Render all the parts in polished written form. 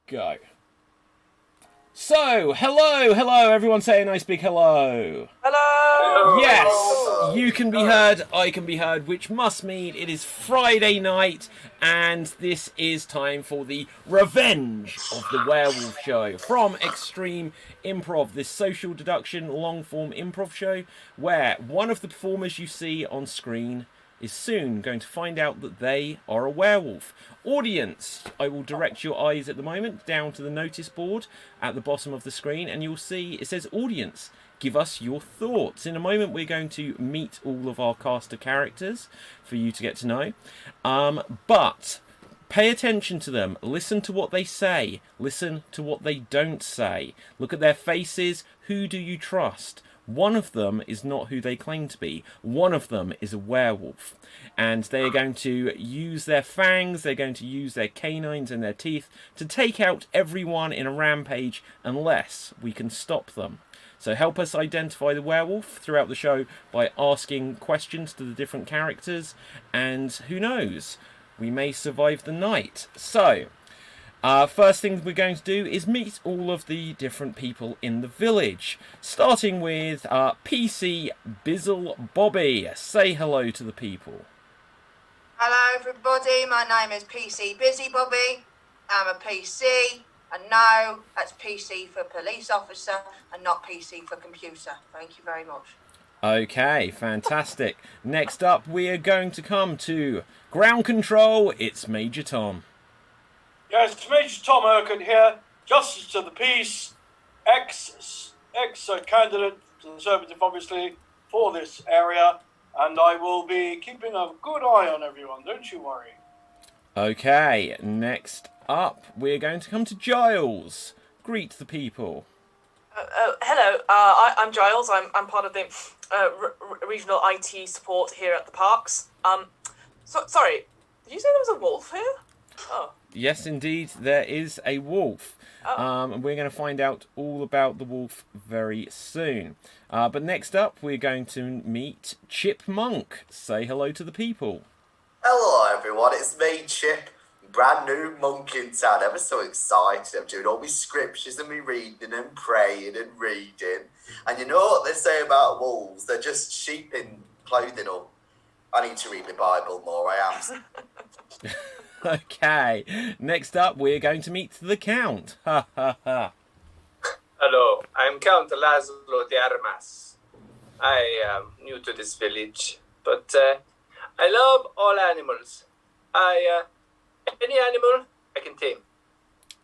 Go. So, hello, everyone say a nice big hello. Hello! Yes, you can be heard, I can be heard, which must mean it is Friday night, and this is time for the Revenge of the Werewolf show from Extreme Improv, this social deduction long-form improv show, where one of the performers you see on screen is soon going to find out that they are a werewolf. Audience, I will direct your eyes at the moment down to the notice board at the bottom of the screen, and you'll see it says audience. Give us your thoughts. In a moment we're going to meet all of our cast of characters for you to get to know. But pay attention to them. Listen to what they say. Listen to what they don't say. Look at their faces. Who do you trust? One of them is not who they claim to be. One of them is a werewolf. And they are going to use their fangs, they're going to use their canines and their teeth to take out everyone in a rampage unless we can stop them. So help us identify the werewolf throughout the show by asking questions to the different characters. And who knows, we may survive the night. So, first thing we're going to do is meet all of the different people in the village. Starting with PC Bizzle Bobby. Say hello to the people. Hello everybody, my name is PC Busy Bobby. I'm a PC, and no, that's PC for police officer and not PC for computer. Thank you very much. Okay, fantastic. Next up we are going to come to Ground Control. It's Major Tom. Yes, it's Major Tom Urquhart here, Justice of the Peace, ex-candidate, Conservative obviously, for this area, and I will be keeping a good eye on everyone, don't you worry. Okay, next up we're going to come to Giles. Greet the people. Hello, I'm Giles. I'm part of the regional IT support here at the parks. Sorry, did you say there was a wolf here? Oh. Yes, indeed, there is a wolf. And we're going to find out all about the wolf very soon. But next up, we're going to meet Chipmunk. Say hello to the people. Hello, everyone. It's me, Chip. Brand new monk in town. Ever so excited. I'm doing all my scriptures and me reading and praying and reading. And you know what they say about wolves? They're just sheep in clothing up. I need to read the Bible more. I am. Okay, next up we're going to meet the Count. Ha ha ha. Hello, I'm Count Laszlo de Armas. I am new to this village, but I love all animals. Any animal I can tame.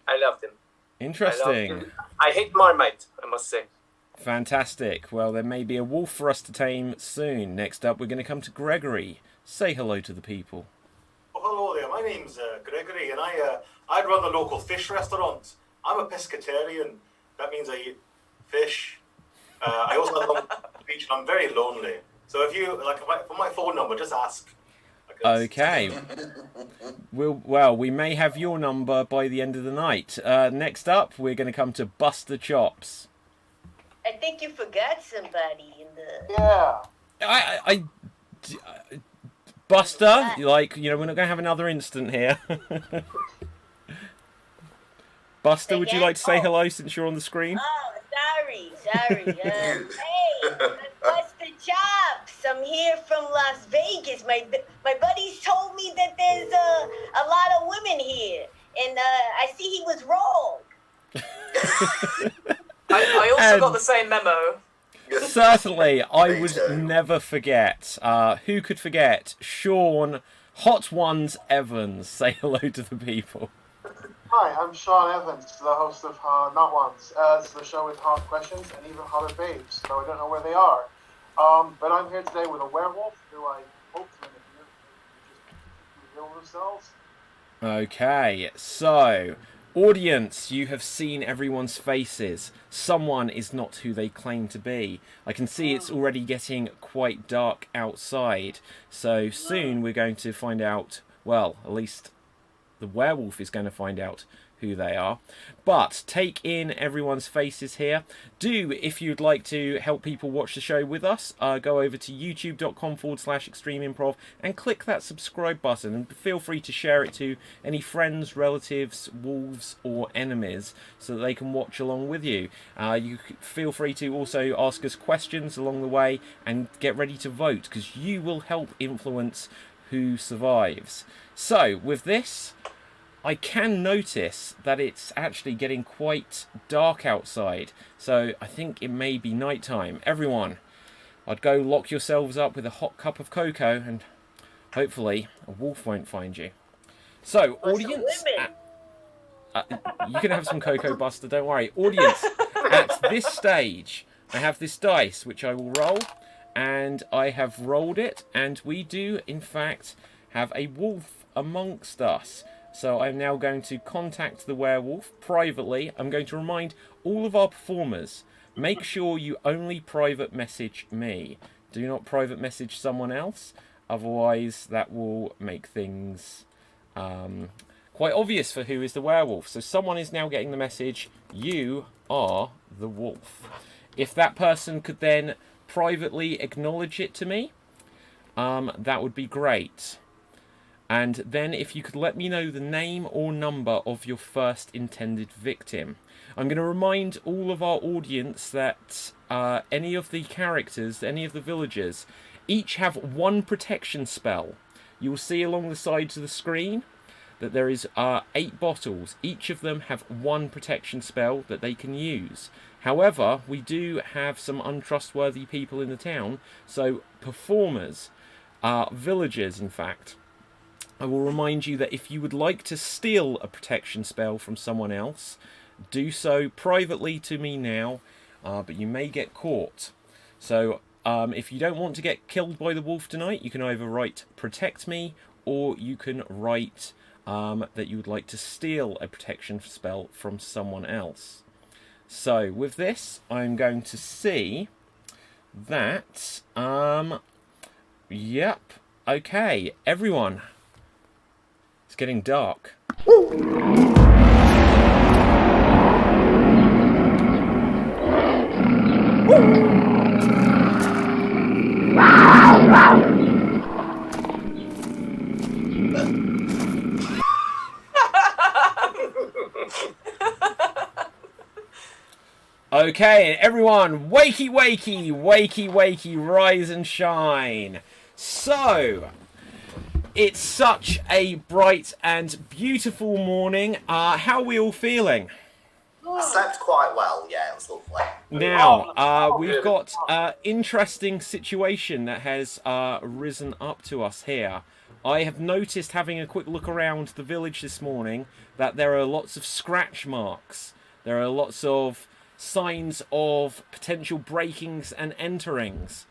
I love them. Interesting. I hate Marmite, I must say. Fantastic. Well, there may be a wolf for us to tame soon. Next up we're going to come to Gregory. Say hello to the people. Hello there, my name's Gregory, and I run the local fish restaurant. I'm a pescatarian. That means I eat fish. I also live on the beach, and I'm very lonely. So if you for my phone number, just ask. Okay. We may have your number by the end of the night. Next up, we're going to come to Buster Chops. I think you forgot somebody in the... Yeah. Buster, we're not going to have another instant here. Buster, would you like to say hello since you're on the screen? Oh, sorry. Hey, Buster Chops. I'm here from Las Vegas. My buddies told me that there's a lot of women here, and I see he was wrong. I also got the same memo. Certainly, I would never forget. Who could forget? Sean Hot Ones Evans. Say hello to the people. Hi, I'm Sean Evans, the host of Not Ones. It's the show with hot questions and even hotter babes, though I don't know where they are. But I'm here today with a werewolf who I hope to just reveal themselves. Okay, so... Audience, you have seen everyone's faces. Someone is not who they claim to be. I can see it's already getting quite dark outside. So soon we're going to find out, well, at least the werewolf is going to find out who they are. But take in everyone's faces here. Do, if you'd like to help people watch the show with us, go over to youtube.com/Extreme Improv and click that subscribe button, and feel free to share it to any friends, relatives, wolves or enemies so that they can watch along with you. You feel free to also ask us questions along the way and get ready to vote, because you will help influence who survives. So with this, I can notice that it's actually getting quite dark outside, so I think it may be night time. Everyone, I'd go lock yourselves up with a hot cup of cocoa, and hopefully a wolf won't find you. So, audience, you can have some cocoa, Buster, don't worry. Audience, at this stage, I have this dice, which I will roll, and I have rolled it, and we do, in fact, have a wolf amongst us. So I'm now going to contact the werewolf privately. I'm going to remind all of our performers, make sure you only private message me. Do not private message someone else, otherwise that will make things quite obvious for who is the werewolf. So someone is now getting the message, you are the wolf. If that person could then privately acknowledge it to me, that would be great. And then if you could let me know the name or number of your first intended victim. I'm going to remind all of our audience that any of the characters, any of the villagers, each have one protection spell. You'll see along the sides of the screen that there is 8 bottles. Each of them have one protection spell that they can use. However, we do have some untrustworthy people in the town, so performers, villagers in fact, I will remind you that if you would like to steal a protection spell from someone else, do so privately to me now, but you may get caught. So if you don't want to get killed by the wolf tonight, you can either write protect me, or you can write that you would like to steal a protection spell from someone else. So with this, I'm going to see that, yep, okay, everyone. It's getting dark. Okay, everyone, wakey, wakey, wakey, wakey, rise and shine. So, it's such a bright and beautiful morning. How are we all feeling? I slept quite well, yeah, it was lovely. Now, we've got an interesting situation that has risen up to us here. I have noticed, having a quick look around the village this morning, that there are lots of scratch marks. There are lots of signs of potential breakings and enterings.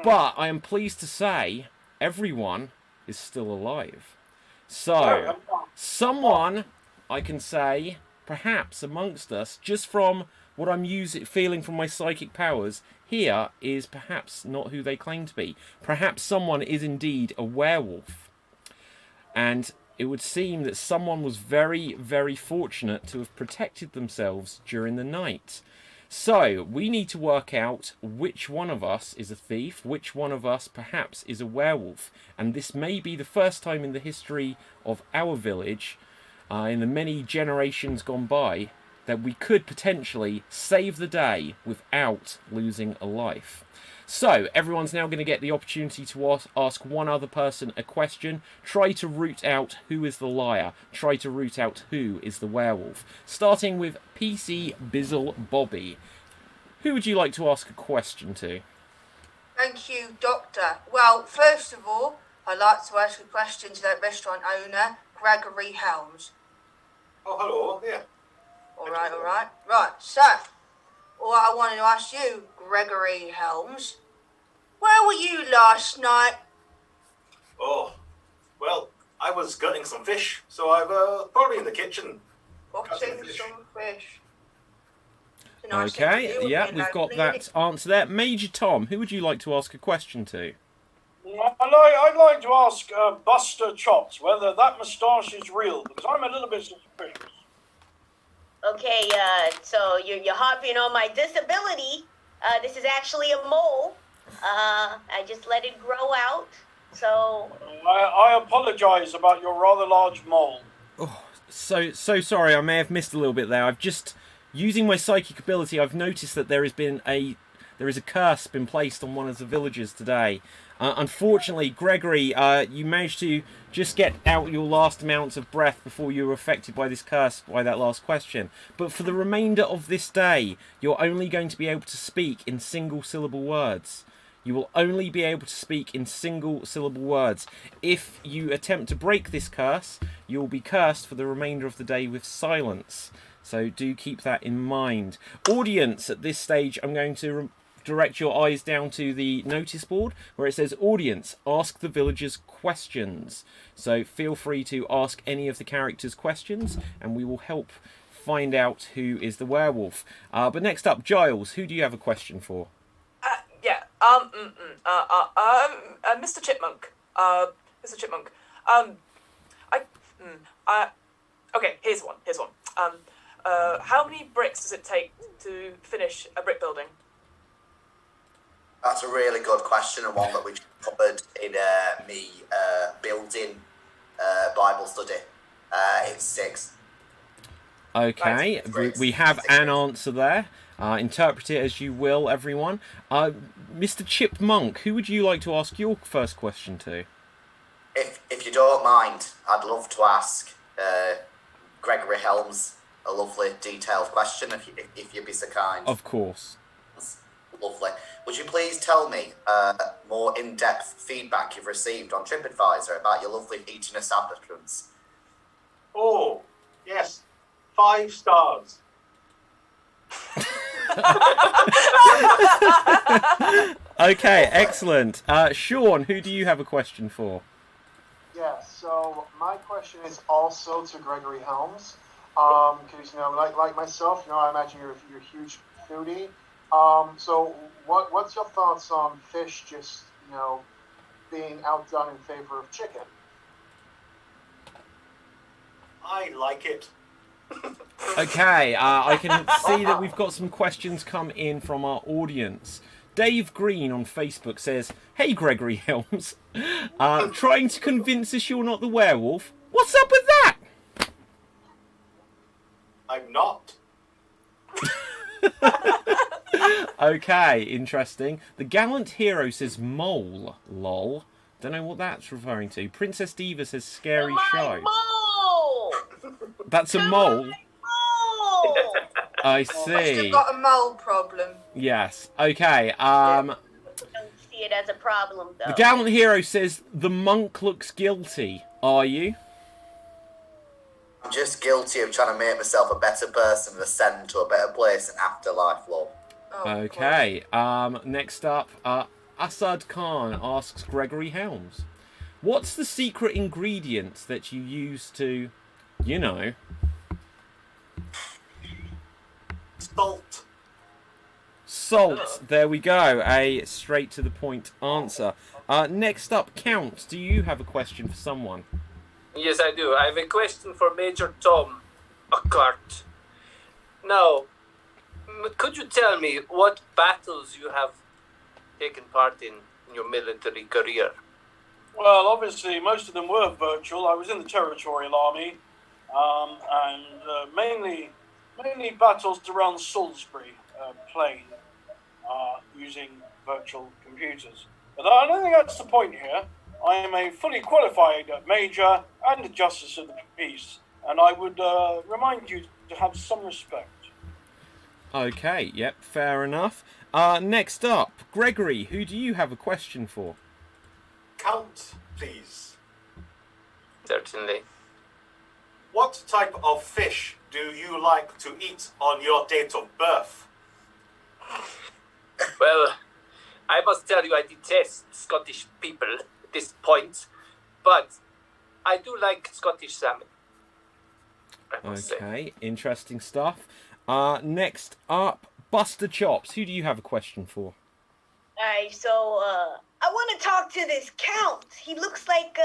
But I am pleased to say everyone is still alive. So, someone, I can say, perhaps amongst us, just from what I'm feeling from my psychic powers, here is perhaps not who they claim to be. Perhaps someone is indeed a werewolf. And it would seem that someone was very, very fortunate to have protected themselves during the night. So, we need to work out which one of us is a thief, which one of us perhaps is a werewolf. And this may be the first time in the history of our village, in the many generations gone by, that we could potentially save the day without losing a life. So, everyone's now going to get the opportunity to ask one other person a question. Try to root out who is the liar. Try to root out who is the werewolf. Starting with PC Bizzle Bobby. Who would you like to ask a question to? Thank you, Doctor. Well, first of all, I'd like to ask a question to that restaurant owner, Gregory Helms. Oh, hello, yeah. All right. Right, so, what I wanted to ask you, Gregory Helms, where were you last night? Oh, well, I was gutting some fish, so I'm probably in the kitchen. Gutting some fish. It's a nice Okay, thing to do, yeah, you we've know, got really. that answer there. Major Tom, who would you like to ask a question to? I'd like to ask Buster Chops whether that moustache is real, because I'm a little bit suspicious. Okay, so you're harping on my disability. This is actually a mole. I just let it grow out. So I apologise about your rather large mole. Oh, so sorry. I may have missed a little bit there. I've just, using my psychic ability, I've noticed that there is a curse been placed on one of the villagers today. Unfortunately, Gregory, you managed to just get out your last amounts of breath before you were affected by this curse, by that last question. But for the remainder of this day, you're only going to be able to speak in single-syllable words. You will only be able to speak in single-syllable words. If you attempt to break this curse, you will be cursed for the remainder of the day with silence. So do keep that in mind. Audience, at this stage, I'm going to direct your eyes down to the notice board where it says, Audience, ask the villagers questions. So feel free to ask any of the characters questions, and we will help find out who is the werewolf. But next up, Giles, who do you have a question for? Mr. Chipmunk. Mr. Chipmunk. Okay, here's one. How many bricks does it take to finish a brick building? That's a really good question, and one that we covered in me building Bible study. It's 6. Okay, we have an answer there. Interpret it as you will, everyone. Mr. Chipmunk, who would you like to ask your first question to? If you don't mind, I'd love to ask Gregory Helms a lovely, detailed question, if you'd be so kind. Of course. Lovely. Would you please tell me more in-depth feedback you've received on TripAdvisor about your lovely eating establishments? Oh, yes. 5 stars. Okay, excellent. Sean, who do you have a question for? Yeah, so my question is also to Gregory Helms. Because, like myself, I imagine you're a huge foodie. So what's your thoughts on fish just, being outdone in favor of chicken? I like it. Okay, I can see that we've got some questions come in from our audience. Dave Green on Facebook says, Hey Gregory Helms, trying to convince us you're not the werewolf? What's up with that? I'm not. Okay, interesting. The Gallant Hero says mole, lol. Don't know what that's referring to. Princess Diva says scary show. Mole! That's a mole? Mole! I I've see. still got a mole problem. Yes. Okay. Don't see it as a problem, though. The Gallant Hero says the monk looks guilty. Are you? I'm just guilty of trying to make myself a better person and ascend to a better place in afterlife, love. Oh, Okay. Next up, Assad Khan asks Gregory Helms, what's the secret ingredient that you use to, Salt. Salt. There we go. A straight to the point answer. Next up, Count, do you have a question for someone? Yes, I do. I have a question for Major Tom Ockart. Now, could you tell me what battles you have taken part in your military career? Well, obviously, most of them were virtual. I was in the Territorial Army, and mainly battles around Salisbury Plain using virtual computers. But I don't think that's the point here. I am a fully qualified major and a justice of the peace, and I would remind you to have some respect. Okay, yep, fair enough. Next up, Gregory, who do you have a question for? Count, please. Certainly. What type of fish do you like to eat on your date of birth? Well, I must tell you I detest Scottish people at this point, but I do like Scottish salmon. I must say. Okay, interesting stuff. Next up, Buster Chops, who do you have a question for? Alright, so, I want to talk to this Count. He looks like,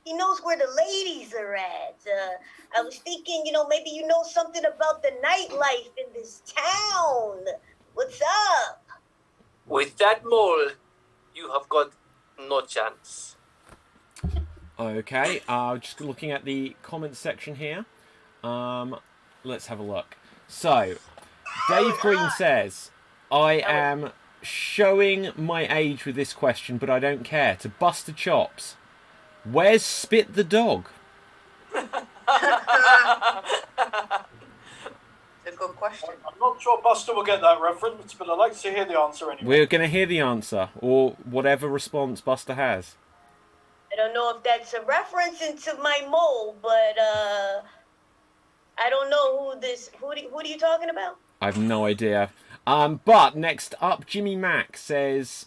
He knows where the ladies are at. I was thinking, maybe you know something about the nightlife in this town. What's up? With that mole, you have got no chance. Okay, just looking at the comments section here. Let's have a look. So, Dave Green says, I am showing my age with this question, but I don't care. To Buster Chops, where's Spit the dog? It's a good question. I'm not sure Buster will get that reference, but I'd like to hear the answer anyway. We're going to hear the answer, or whatever response Buster has. I don't know if that's a reference into my mole, but I don't know who are you talking about? I have no idea. But next up, Jimmy Mack says,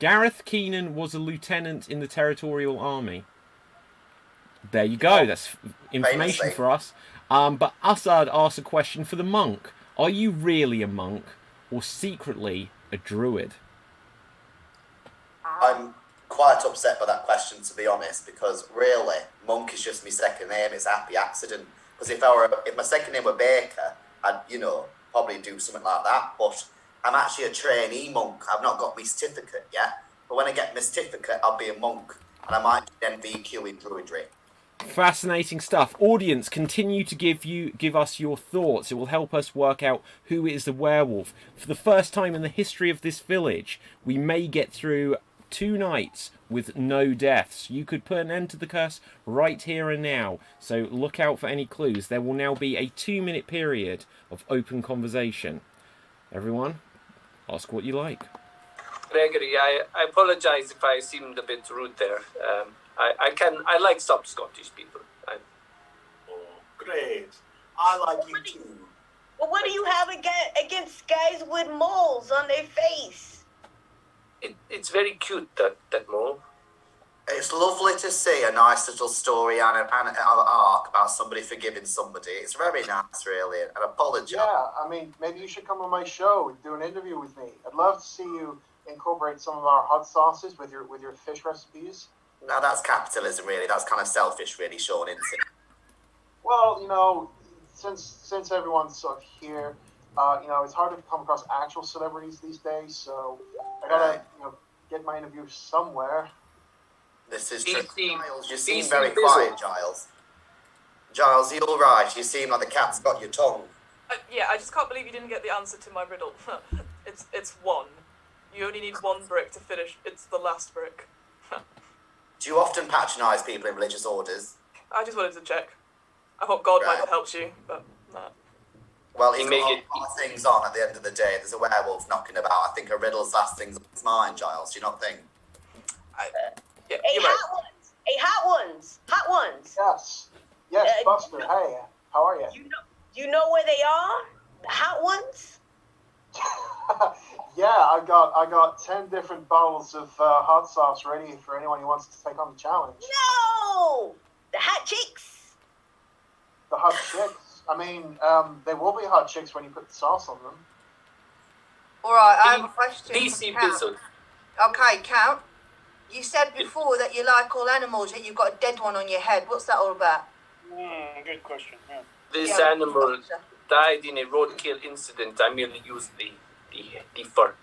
Gareth Keenan was a lieutenant in the Territorial Army. There you go. That's information for us. But Assad asks a question for the monk. Are you really a monk or secretly a druid? I'm quite upset by that question, to be honest, because really, monk is just my second name. It's a happy accident. Because if my second name were Baker, I'd, probably do something like that. But I'm actually a trainee monk. I've not got my certificate yet. But when I get my certificate, I'll be a monk. And I might then VQ in druidry. Fascinating stuff. Audience, continue to give us your thoughts. It will help us work out who is the werewolf. For the first time in the history of this village, we may get through 2 nights with no deaths. You could put an end to the curse right here and now. So look out for any clues. There will now be a 2-minute period of open conversation. Everyone, ask what you like. Gregory, I apologize if I seemed a bit rude there. I like some Scottish people. Oh, great. I like you too. Well, what do you have against guys with moles on their face? It's very cute, that mole. It's lovely to see a nice little story and an arc about somebody forgiving somebody. It's very nice, really, and I apologise. Yeah, I mean, maybe you should come on my show and do an interview with me. I'd love to see you incorporate some of our hot sauces with your fish recipes. Now that's capitalism, really. That's kind of selfish, really, Sean, isn't it? Well, since everyone's sort of here, it's hard to come across actual celebrities these days, so I gotta, get my interview somewhere. This is true. Giles, you seem He's very busy. quiet, Giles. Giles, are you all right? You seem like the cat's got your tongue. Yeah, I just can't believe you didn't get the answer to my riddle. It's 1. You only need 1 brick to finish. It's the last brick. Do you often patronise people in religious orders? I just wanted to check. I thought God might Right. have helped you, but no. Well, he's got a lot of things on at the end of the day. There's a werewolf knocking about. I think a riddle's last thing's on his mind, Giles. Do you not think? Yeah, Hey, you're right. hot ones. Hey, hot ones. Yes, Buster. Hey, how are you? You know where they are? The hot ones? Yeah, I got 10 different bottles of hot sauce ready for anyone who wants to take on the challenge. No! The hot chicks. The hot chicks. I mean, they will be hot chicks when you put the sauce on them. All right, I have a question. PC for Count. Bizzle. Okay, Count. You said before that you like all animals, yet you've got a dead one on your head. What's that all about? Good question. Yeah. This Yeah, animal died in a roadkill incident. I merely used the fur.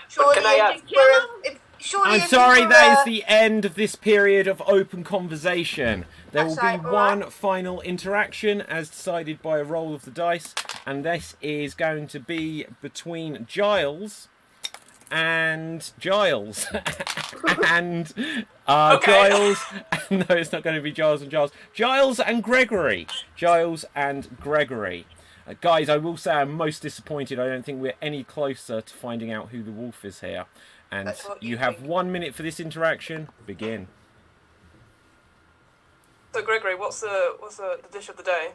Surely can I if ask- you were a- surely I'm if you sorry, were that is a- the end of this period of open conversation. There will That's be right, one final interaction as decided by a roll of the dice, and this is going to be between Giles and Giles. and Giles. No, it's not going to be Giles and Giles. Giles and Gregory. Giles and Gregory. Guys, I will say I'm most disappointed. I don't think we're any closer to finding out who the wolf is here. And That's what you you have think. 1 minute for this interaction. Begin. So Gregory, what's the dish of the day?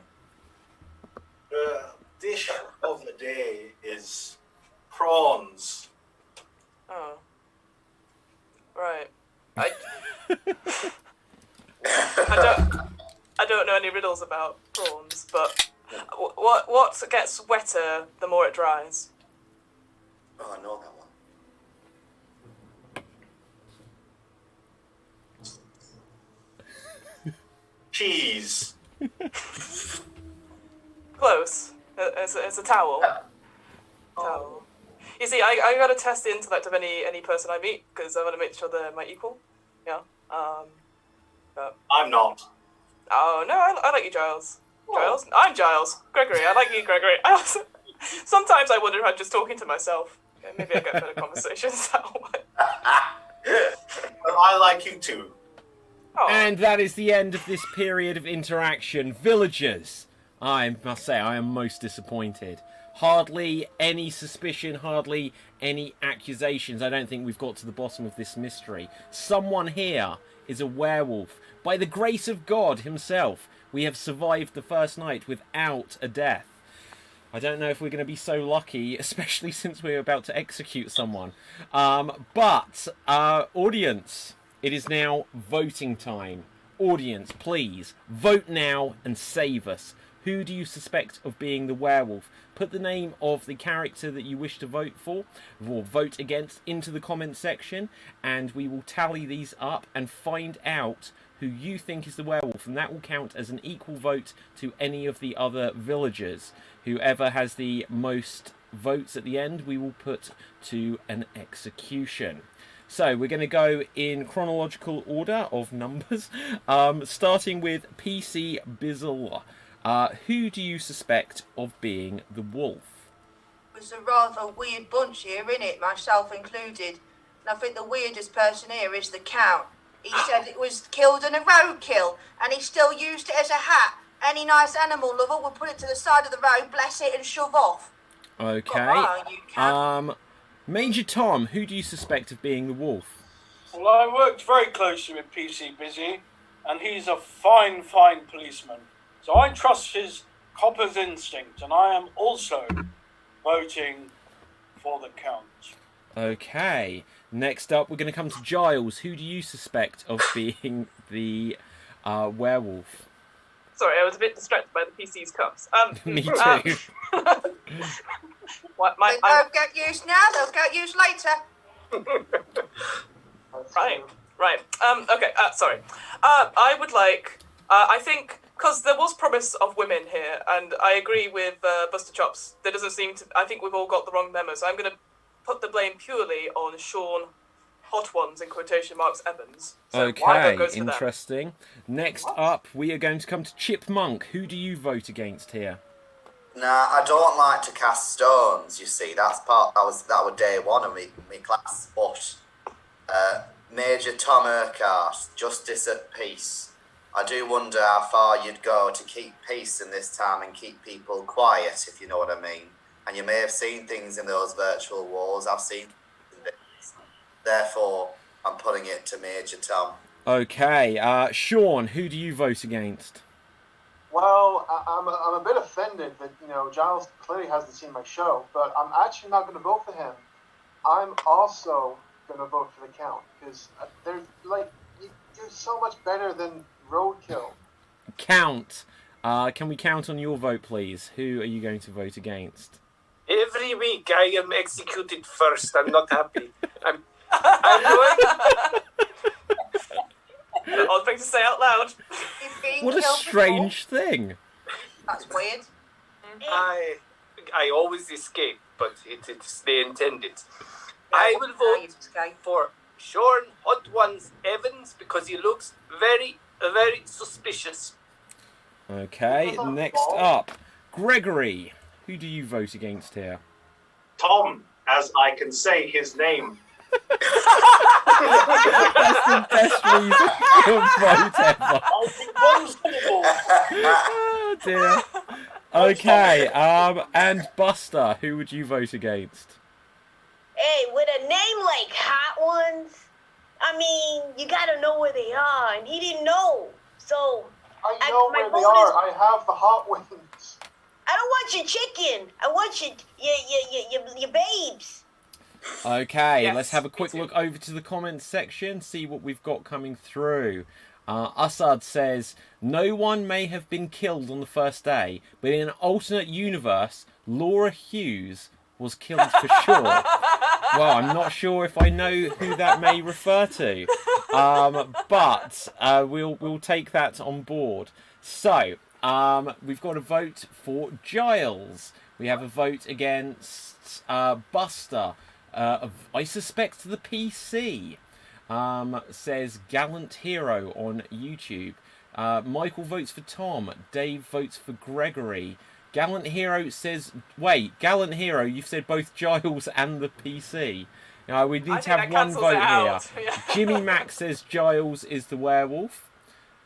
The dish of the day is prawns. Oh. Right. I don't know any riddles about prawns, but what gets wetter the more it dries? Oh, I know that one. Cheese. Close. It's a towel. Towel. You see, I gotta test the intellect of any person I meet because I want to make sure they're my equal. Yeah. But... I'm not. Oh no, I like you, Giles. Giles? I'm Giles. Gregory, I like you, Gregory. Sometimes I wonder if I'm just talking to myself. Okay, maybe I get better conversations that way. But I like you too. Oh. And that is the end of this period of interaction. Villagers, I must say, I am most disappointed. Hardly any suspicion, hardly any accusations. I don't think we've got to the bottom of this mystery. Someone here is a werewolf. By the grace of God himself, we have survived the first night without a death. I don't know if we're going to be so lucky, especially since we're about to execute someone. But, audience, it is now voting time. Audience, please, vote now and save us. Who do you suspect of being the werewolf? Put the name of the character that you wish to vote for, or vote against, into the comment section, and we will tally these up and find out who you think is the werewolf, and that will count as an equal vote to any of the other villagers. Whoever has the most votes at the end, we will put to an execution. So we're going to go in chronological order of numbers, starting with PC Bizzle. Who do you suspect of being the wolf? It was a rather weird bunch here, innit? Myself included. And I think the weirdest person here is the Count. He said it was killed in a roadkill, and he still used it as a hat. Any nice animal lover would put it to the side of the road, bless it, and shove off. Okay. You Count. Major Tom, who do you suspect of being the wolf? Well, I worked very closely with PC Busy, and he's a fine, fine policeman. So I trust his copper's instinct, and I am also voting for the Count. Okay. Next up, we're going to come to Giles. Who do you suspect of being the werewolf? Sorry, I was a bit distracted by the PC's cups. Me too. They don't get used now, they'll get used later. Right. Okay, sorry. I would like, I think, because there was promise of women here, and I agree with Buster Chops. There doesn't seem to, I think we've all got the wrong memo, so I'm going to put the blame purely on Sean Hot Ones, in quotation marks, Evans. So okay, interesting. Next up, we are going to come to Chipmunk. Who do you vote against here? Nah, I don't like to cast stones, you see. That was day one of me class. But Major Tom Urquhart, Justice at Peace. I do wonder how far you'd go to keep peace in this time and keep people quiet, if you know what I mean. And you may have seen things in those virtual wars. I've seen things. Therefore, I'm putting it to Major Tom. Okay, Sean, who do you vote against? Well, I'm a bit offended that, Giles clearly hasn't seen my show, but I'm actually not going to vote for him. I'm also going to vote for the Count, because you're so much better than Roadkill. Count. Can we count on your vote, please? Who are you going to vote against? Every week I am executed first. I'm not happy. I'm going... Odd thing to say out loud. What a strange thing. That's weird. I always escape, but it's the intended. I will vote for Sean Hot Ones Evans because he looks very, very suspicious. Okay, next up, Gregory. Who do you vote against here? Tom, as I can say his name. That's the best reason for a vote ever. Oh dear. Okay, and Buster, who would you vote against? Hey, with a name like Hot Ones, I mean, you gotta know where they are, and he didn't know. So, I know where they are. I have the Hot Ones. I don't want your chicken. I want your babes. Okay, Yes, let's have a quick look over to the comments section, see what we've got coming through. Assad says, no one may have been killed on the first day, but in an alternate universe, Laura Hughes was killed for sure. Well, I'm not sure if I know who that may refer to, but we'll take that on board. So we've got a vote for Giles. We have a vote against Buster. I suspect the PC. Says Gallant Hero on YouTube. Michael votes for Tom. Dave votes for Gregory. Gallant Hero says... Wait, Gallant Hero, you've said both Giles and the PC. Now, we need to have one vote here. Yeah. Jimmy Mac says Giles is the werewolf.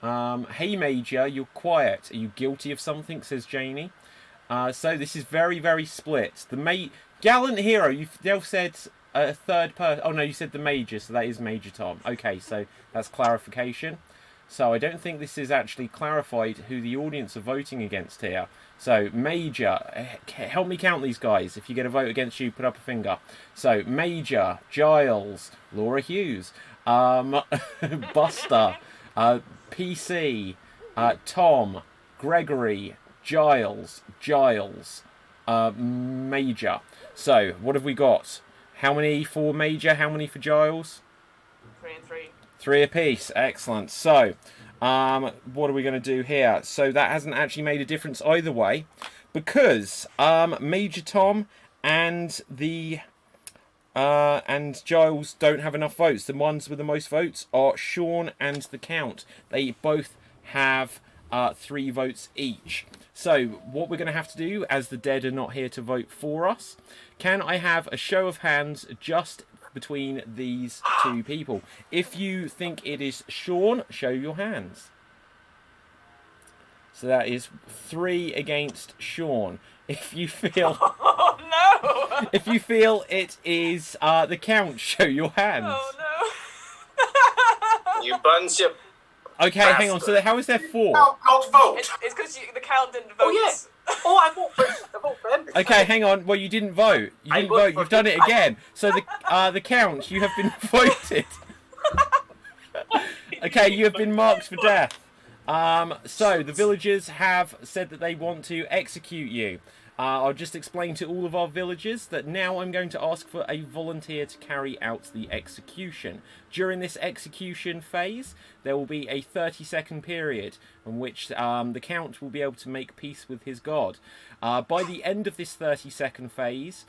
Hey Major, you're quiet. Are you guilty of something? Says Janie. So this is very, very split. Gallant Hero, you've now said a third person. Oh no, you said the Major, so that is Major Tom. Okay, so that's clarification. So I don't think this is actually clarified who the audience are voting against here. So Major, help me count these guys. If you get a vote against you, put up a finger. So Major, Giles, Laura Hughes, Buster, PC, Tom, Gregory, Giles, Major. So what have we got? How many for Major? How many for Giles? 3 and 3. 3 apiece. Excellent. So, what are we going to do here? So that hasn't actually made a difference either way, because Major Tom and Giles don't have enough votes. The ones with the most votes are Sean and the Count. They both have 3 votes each. So what we're going to have to do, as the dead are not here to vote for us, can I have a show of hands just between these 2 people? If you think it is Sean, show your hands. So that is 3 against Sean. If you feel... Oh no! If you feel it is the Count, show your hands. Oh no! You bunch of... Okay, hang on. So how is there 4? Now, God's vote. It's because the Count didn't vote. Oh, yeah. Oh, I vote for him. Okay, hang on. Well, you didn't vote. You didn't vote. You've done it again. So the Count, you have been voted. Okay, you have been marked for death. So the villagers have said that they want to execute you. I'll just explain to all of our villagers that now I'm going to ask for a volunteer to carry out the execution. During this execution phase, there will be a 30-second period in which the Count will be able to make peace with his god. By the end of this 30-second phase,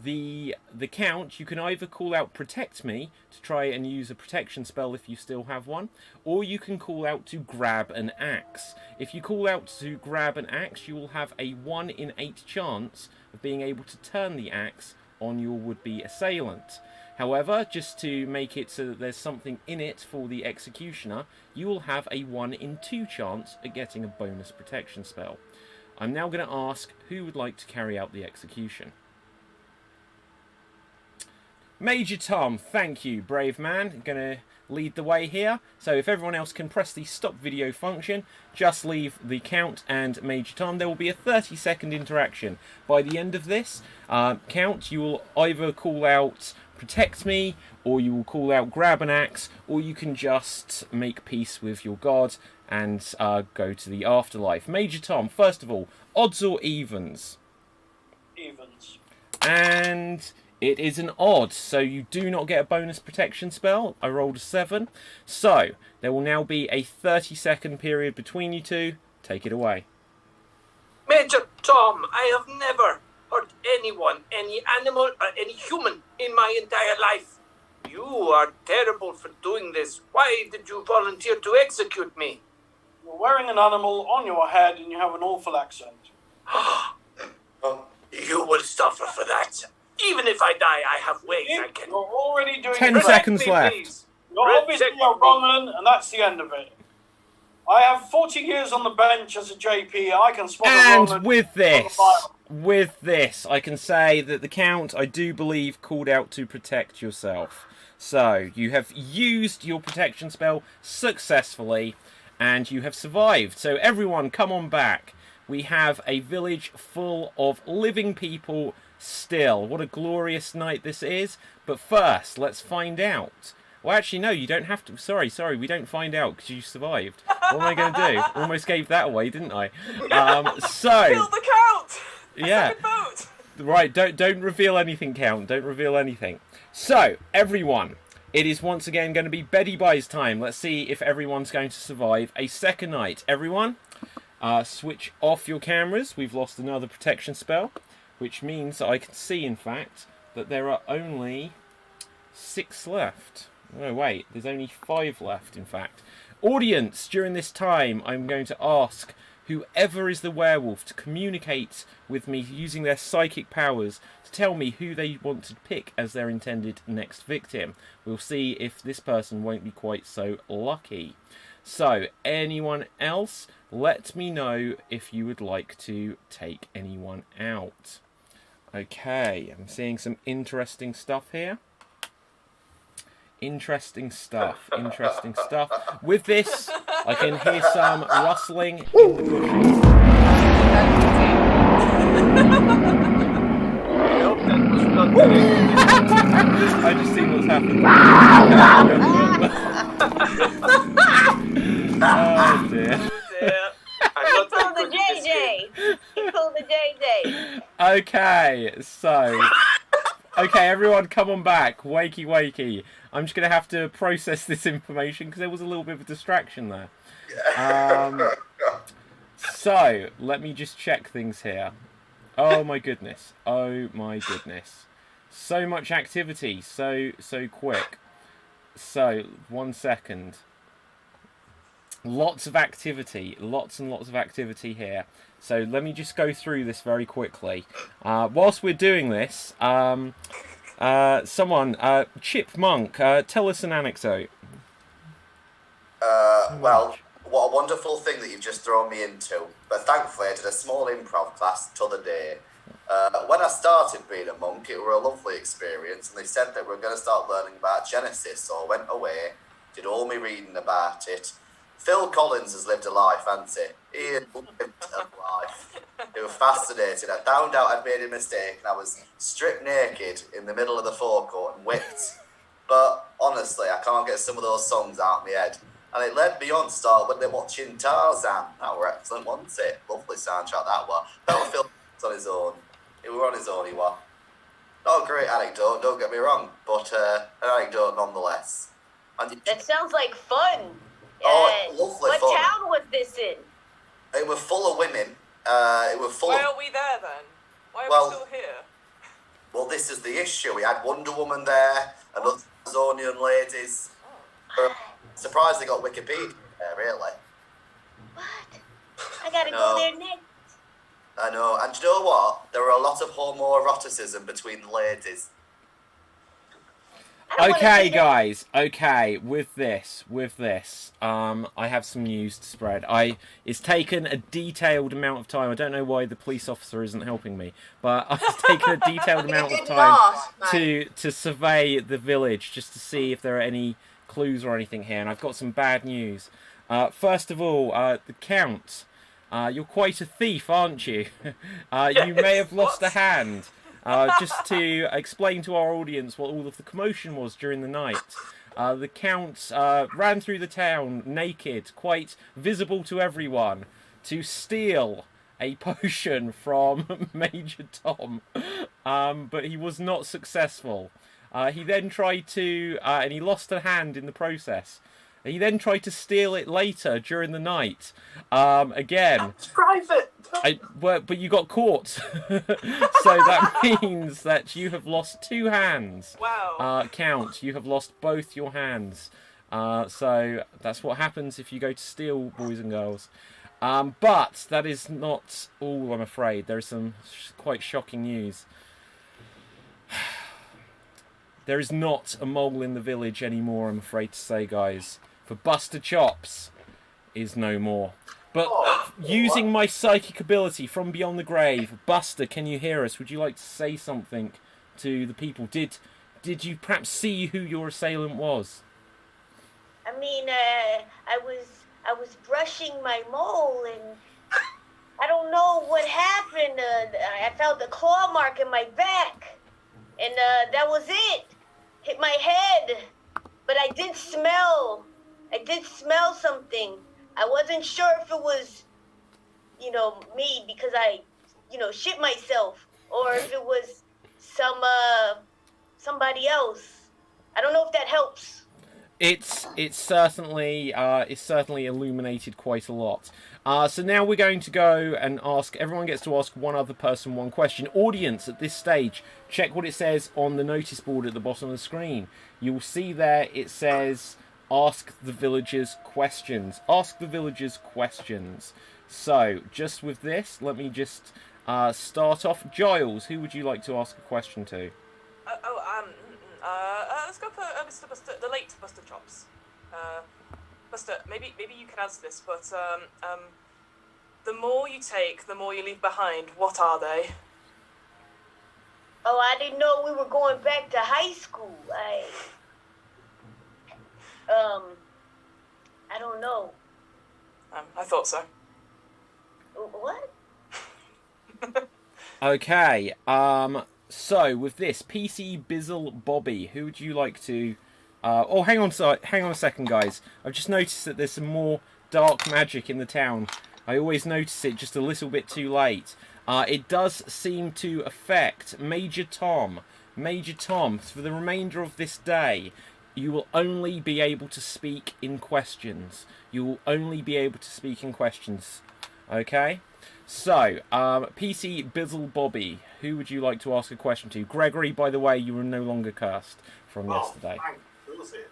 the Count, you can either call out Protect Me to try and use a protection spell if you still have one, or you can call out to Grab an Axe. If you call out to Grab an Axe, you will have a 1 in 8 chance of being able to turn the axe on your would-be assailant. However, just to make it so that there's something in it for the executioner, you will have a 1 in 2 chance at getting a bonus protection spell. I'm now going to ask who would like to carry out the execution. Major Tom, thank you, brave man. I'm going to lead the way here. So if everyone else can press the stop video function, just leave the Count and Major Tom. There will be a 30-second interaction. By the end of this, Count, you will either call out Protect Me, or you will call out Grab an Axe, or you can just make peace with your god and go to the afterlife. Major Tom, first of all, odds or evens? Evens. And... it is an odd, so you do not get a bonus protection spell. I rolled a 7. So, there will now be a 30-second period between you two. Take it away. Major Tom, I have never hurt anyone, any animal, or any human in my entire life. You are terrible for doing this. Why did you volunteer to execute me? You're wearing an animal on your head and you have an awful accent. You will suffer for that. Even if I die, I have ways I can... You're already doing 10 great. seconds left. Please. You're obviously a Roman, and that's the end of it. I have 40 years on the bench as a JP. I can spot a Roman. And with this, I can say that the Count, I do believe, called out to protect yourself. So, you have used your protection spell successfully, and you have survived. So, everyone, come on back. We have a village full of living people still. What a glorious night this is. But first, let's find out. Well, actually, no, you don't have to. Sorry, we don't find out because you survived. What am I going to do? Almost gave that away, didn't I? Kill the Count! Yeah. Right, don't reveal anything, Count. Don't reveal anything. So, everyone, it is once again going to be Betty Buy's time. Let's see if everyone's going to survive a second night. Everyone, switch off your cameras. We've lost another protection spell, which means that I can see, in fact, that there are only 6 left. No, wait, there's only 5 left, in fact. Audience, during this time, I'm going to ask whoever is the werewolf to communicate with me using their psychic powers to tell me who they want to pick as their intended next victim. We'll see if this person won't be quite so lucky. So, anyone else, let me know if you would like to take anyone out. Okay, I'm seeing some interesting stuff here. Interesting stuff. With this, I can hear some rustling in the bushes. I hope that was not I just see what's happened. Oh dear. I'm He not pulled that the good at this game. JJ. He pulled the JJ. Okay, so... Okay, everyone come on back. Wakey, wakey. I'm just going to have to process this information because there was a little bit of a distraction there. So, let me just check things here. Oh my goodness. Oh my goodness. So much activity. So quick. So, 1 second. Lots of activity. Lots and lots of activity here. So let me just go through this very quickly. Whilst we're doing this, someone, Chipmunk, tell us an anecdote. Well, what a wonderful thing that you've just thrown me into. But thankfully, I did a small improv class t'other day. When I started being a monk, it were a lovely experience, and they said that we're going to start learning about Genesis, so I went away, did all my reading about it. Phil Collins has lived a life, hasn't he? He had lived a life. It was fascinating. I found out I'd made a mistake and I was stripped naked in the middle of the forecourt and whipped. But honestly, I can't get some of those songs out of my head. And it led me on to start when they're watching Tarzan. That were excellent, wasn't it? Lovely soundtrack, that was. That was Phil on his own. He were on his own, he was. Not a great anecdote, don't get me wrong, but an anecdote nonetheless. And That sounds like fun. Oh, lovely what fun. town was this in? It was full of women. It was full Why of... aren't we there then? Why are Well- we still here? Well, this is the issue. We had Wonder Woman there, and other Amazonian ladies. Surprised they got Wikipedia there, really. What? I gotta No. go there next. I know. And do you know what? There were a lot of homoeroticism between the ladies. I don't wanna Okay, see that. guys. Okay, with this, I have some news to spread. It's taken a detailed amount of time. I don't know why the police officer isn't helping me, but it's taken a detailed amount of didn't time ask, mate. to survey the village just to see if there are any clues or anything here. And I've got some bad news. First of all, the Count. You're quite a thief, aren't you? You may have lost a hand. Just to explain to our audience what all of the commotion was during the night. The Count ran through the town naked, quite visible to everyone, to steal a potion from Major Tom, but he was not successful. He then tried to, and he lost a hand in the process. He then tried to steal it later during the night. Again, It's private. but you got caught. So that means that you have lost 2 hands. Wow. Count, you have lost both your hands. So that's what happens if you go to steal, boys and girls. But that is not all, I'm afraid. There is some quite shocking news. There is not a mole in the village anymore, I'm afraid to say, guys. For Buster Chops is no more. But using my psychic ability from beyond the grave, Buster, can you hear us? Would you like to say something to the people? Did you perhaps see who your assailant was? I mean, I was brushing my mole and I don't know what happened. I felt a claw mark in my back, and that was it. Hit my head, but I did smell something. I wasn't sure if it was, me because I, shit myself or if it was somebody else. I don't know if that helps. It's certainly illuminated quite a lot. So now we're going to go and ask. Everyone gets to ask one other person one question. Audience, at this stage, check what it says on the notice board at the bottom of the screen. You will see there it says, "Ask the villagers questions." Ask the villagers questions. So just with this, let me just start off. Giles, who would you like to ask a question to? Let's go for Mr. Buster, the late Buster Chops. Buster, maybe you can answer this, but the more you take, the more you leave behind. What are they? Oh, I didn't know we were going back to high school. I don't know. I thought so. What? Okay. So with this, PC Bizzle Bobby, who would you like to? Hang on a second, guys. I've just noticed that there's some more dark magic in the town. I always notice it just a little bit too late. It does seem to affect Major Tom. Major Tom, for the remainder of this day, you will only be able to speak in questions. You will only be able to speak in questions. Okay? So, PC Bizzle Bobby, who would you like to ask a question to? Gregory, by the way, you are no longer cursed from yesterday. Who's it?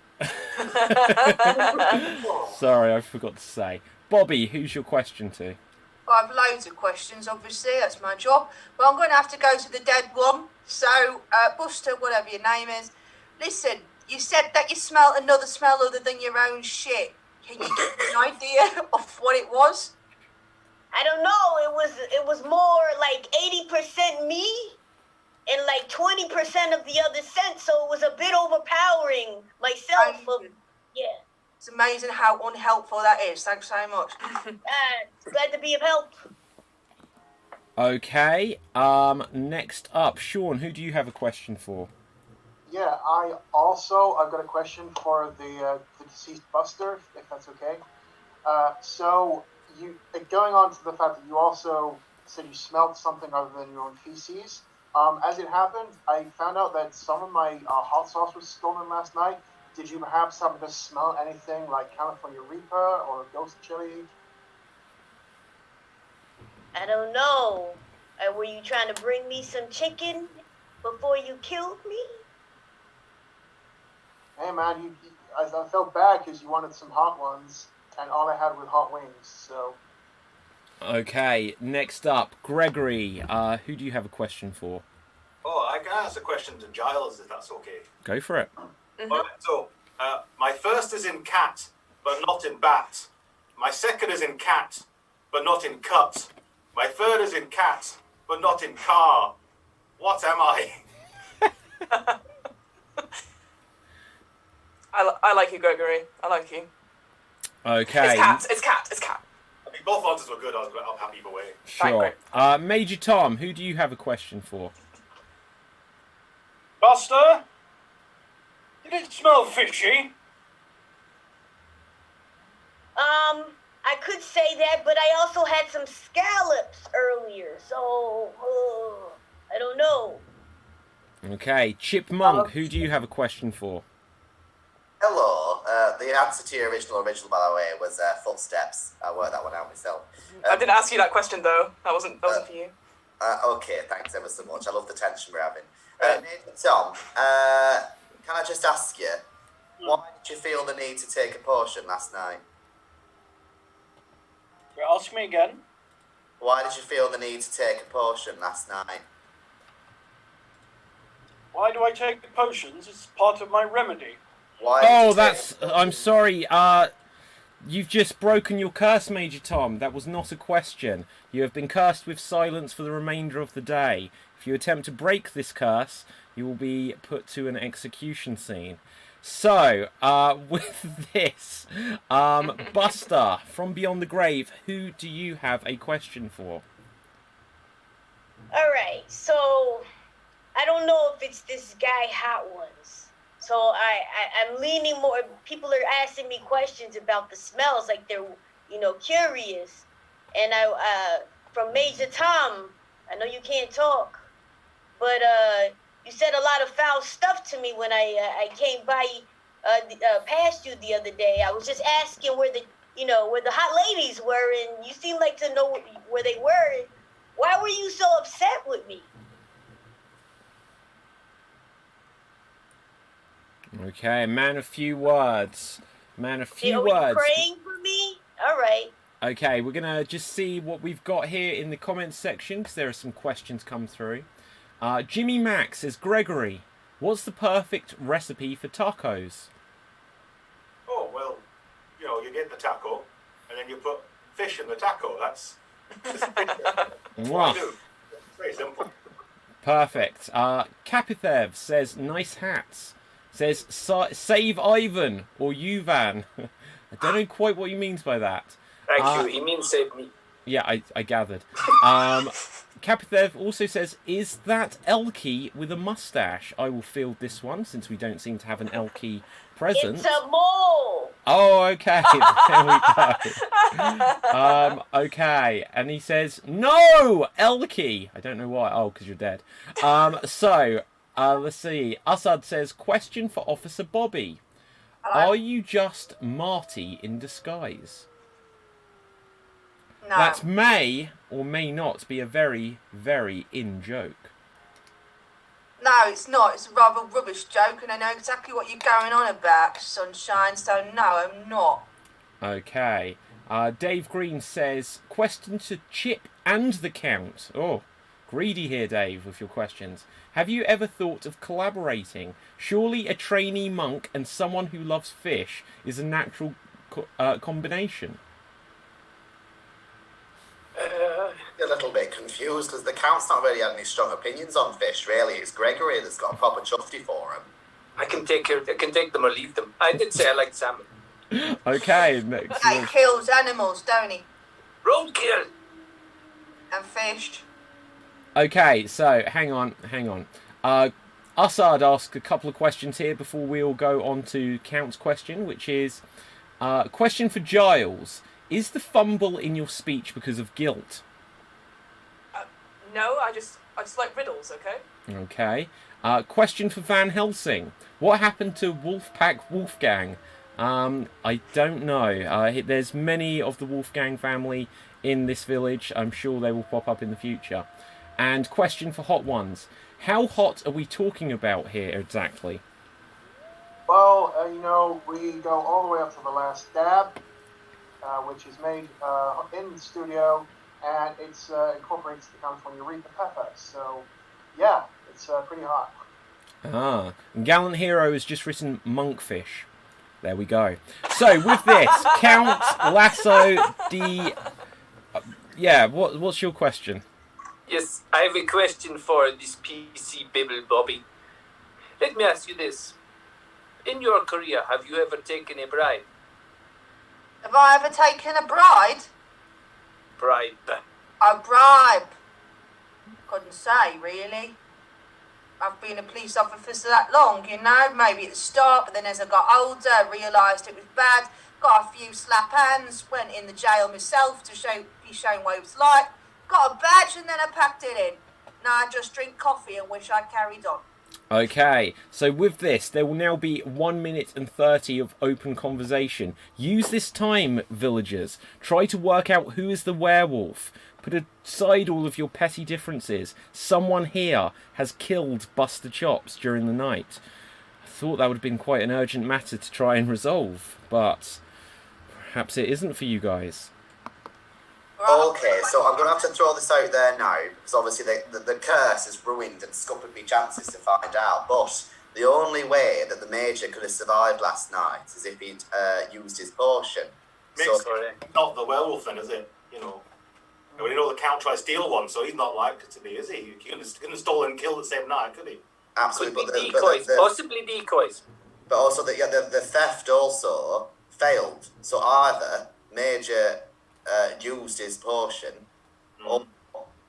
Sorry, I forgot to say. Bobby, who's your question to? I have loads of questions, obviously, that's my job. But I'm going to have to go to the dead one. So, Buster, whatever your name is, listen, you said that you smelled another smell other than your own shit. Can you give me an idea of what it was? I don't know. It was more like 80% me and like 20% of the other scent, so it was a bit overpowering myself. Yeah. It's amazing how unhelpful that is. Thanks so much. Glad to be of help. Okay. Next up, Sean, who do you have a question for? Yeah, I've got a question for the deceased Buster, if that's okay. So, going on to the fact that you also said you smelled something other than your own feces. As it happened, I found out that some of my hot sauce was stolen last night. Did you perhaps happen to smell anything like California Reaper or ghost chili? I don't know. Were you trying to bring me some chicken before you killed me? Hey man, I felt bad because you wanted some hot ones, and all I had was hot wings, so... Okay, next up, Gregory, who do you have a question for? Oh, I can ask a question to Giles, if that's okay. Go for it. Mm-hmm. All right, so, my first is in cat, but not in bat. My second is in cat, but not in cut. My third is in cat, but not in car. What am I? I like you, Gregory. I like you. Okay. It's cat. I mean, both answers were good. I'm happy either way. Sure. Major Tom, who do you have a question for? Buster? Did it smell fishy? I could say that, but I also had some scallops earlier, so I don't know. Okay, Chipmunk, who do you have a question for? Hello. The answer to your original, by the way, was footsteps. I worked that one out myself. I didn't ask you that question though. That wasn't for you. Okay, thanks ever so much. I love the tension we're having. Tom, can I just ask you, why did you feel the need to take a potion last night? Ask me again. Why did you feel the need to take a potion last night? Why do I take potions? It's part of my remedy. I'm sorry. You've just broken your curse, Major Tom. That was not a question. You have been cursed with silence for the remainder of the day. If you attempt to break this curse, you will be put to an execution scene. So, with this, Buster, from Beyond the Grave, who do you have a question for? Alright, so I don't know if it's this guy Hot Ones. So I'm leaning more, people are asking me questions about the smells, like they're, curious. And from Major Tom, I know you can't talk, but you said a lot of foul stuff to me when I came by past you the other day. I was just asking where the hot ladies were, and you seemed like to know where they were. Why were you so upset with me? Okay, man of few words. Man of few Are words. you praying for me? All right. Okay, we're going to just see what we've got here in the comments section, because there are some questions come through. Jimmy Max says, Gregory, what's the perfect recipe for tacos? Oh, well, you get the taco, and then you put fish in the taco. That's what I do. It's very simple. Perfect. Kapithev says, nice hats. Says, save Ivan, or Yuvan. I don't know quite what he means by that. Thank you. He means save me. Yeah, I gathered. Kapithev also says, is that Elkie with a mustache? I will field this one, since we don't seem to have an Elkie present. It's a mole. Oh, okay. There we go. Okay. And he says, no, Elkie. I don't know why. Oh, because you're dead. Let's see. Assad says, question for Officer Bobby. Hello? Are you just Marty in disguise? No. That may or may not be a very, very in joke. No, it's not. It's a rather rubbish joke, and I know exactly what you're going on about, Sunshine, so no, I'm not. Okay. Dave Green says, question to Chip and the Count. Oh, greedy here, Dave, with your questions. Have you ever thought of collaborating? Surely a trainee monk and someone who loves fish is a natural combination. A little bit confused because the Count's not really had any strong opinions on fish, really. It's Gregory that's got a proper chufty for him. I can take them or leave them. I did say I like salmon. Okay, next. He kills animals, don't he? Roadkill. And fish. Okay, so hang on. Assad asked a couple of questions here before we all go on to Count's question, which is question for Giles. Is the fumble in your speech because of guilt? No, I just like riddles, okay? Okay. Question for Van Helsing. What happened to Wolfpack Wolfgang? I don't know. There's many of the Wolfgang family in this village. I'm sure they will pop up in the future. And question for Hot Ones. How hot are we talking about here exactly? Well, we go all the way up to the last dab, which is made in the studio, and it's incorporates the California Reaper peppers. So, yeah, it's pretty hot. And Gallant Hero has just written monkfish. There we go. So, with this, Count, Lasso, what's your question? Yes, I have a question for this PC Bibble Bobby. Let me ask you this. In your career, have you ever taken a bribe? Have I ever taken a bride? Bribe. A bribe? Couldn't say, really. I've been a police officer for that long, maybe at the start, but then as I got older, realised it was bad, got a few slap hands, went in the jail myself to be shown what it was like, got a badge, and then I packed it in. Now I just drink coffee and wish I carried on. Okay, so with this, there will now be 1 minute and 30 of open conversation. Use this time, villagers. Try to work out who is the werewolf. Put aside all of your petty differences. Someone here has killed Buster Chops during the night. I thought that would have been quite an urgent matter to try and resolve, but perhaps it isn't for you guys. Okay, so I'm going to have to throw this out there now, because obviously the curse has ruined and scuppered me chances to find out, but the only way that the Major could have survived last night is if he'd used his potion. Not the werewolf then, is it? The Count tried to steal one, so he's not likely to be, is he? He couldn't have stolen and killed the same night, could he? Absolutely. Could be decoys, possibly decoys. But also, the theft also failed, so either Major used his potion, or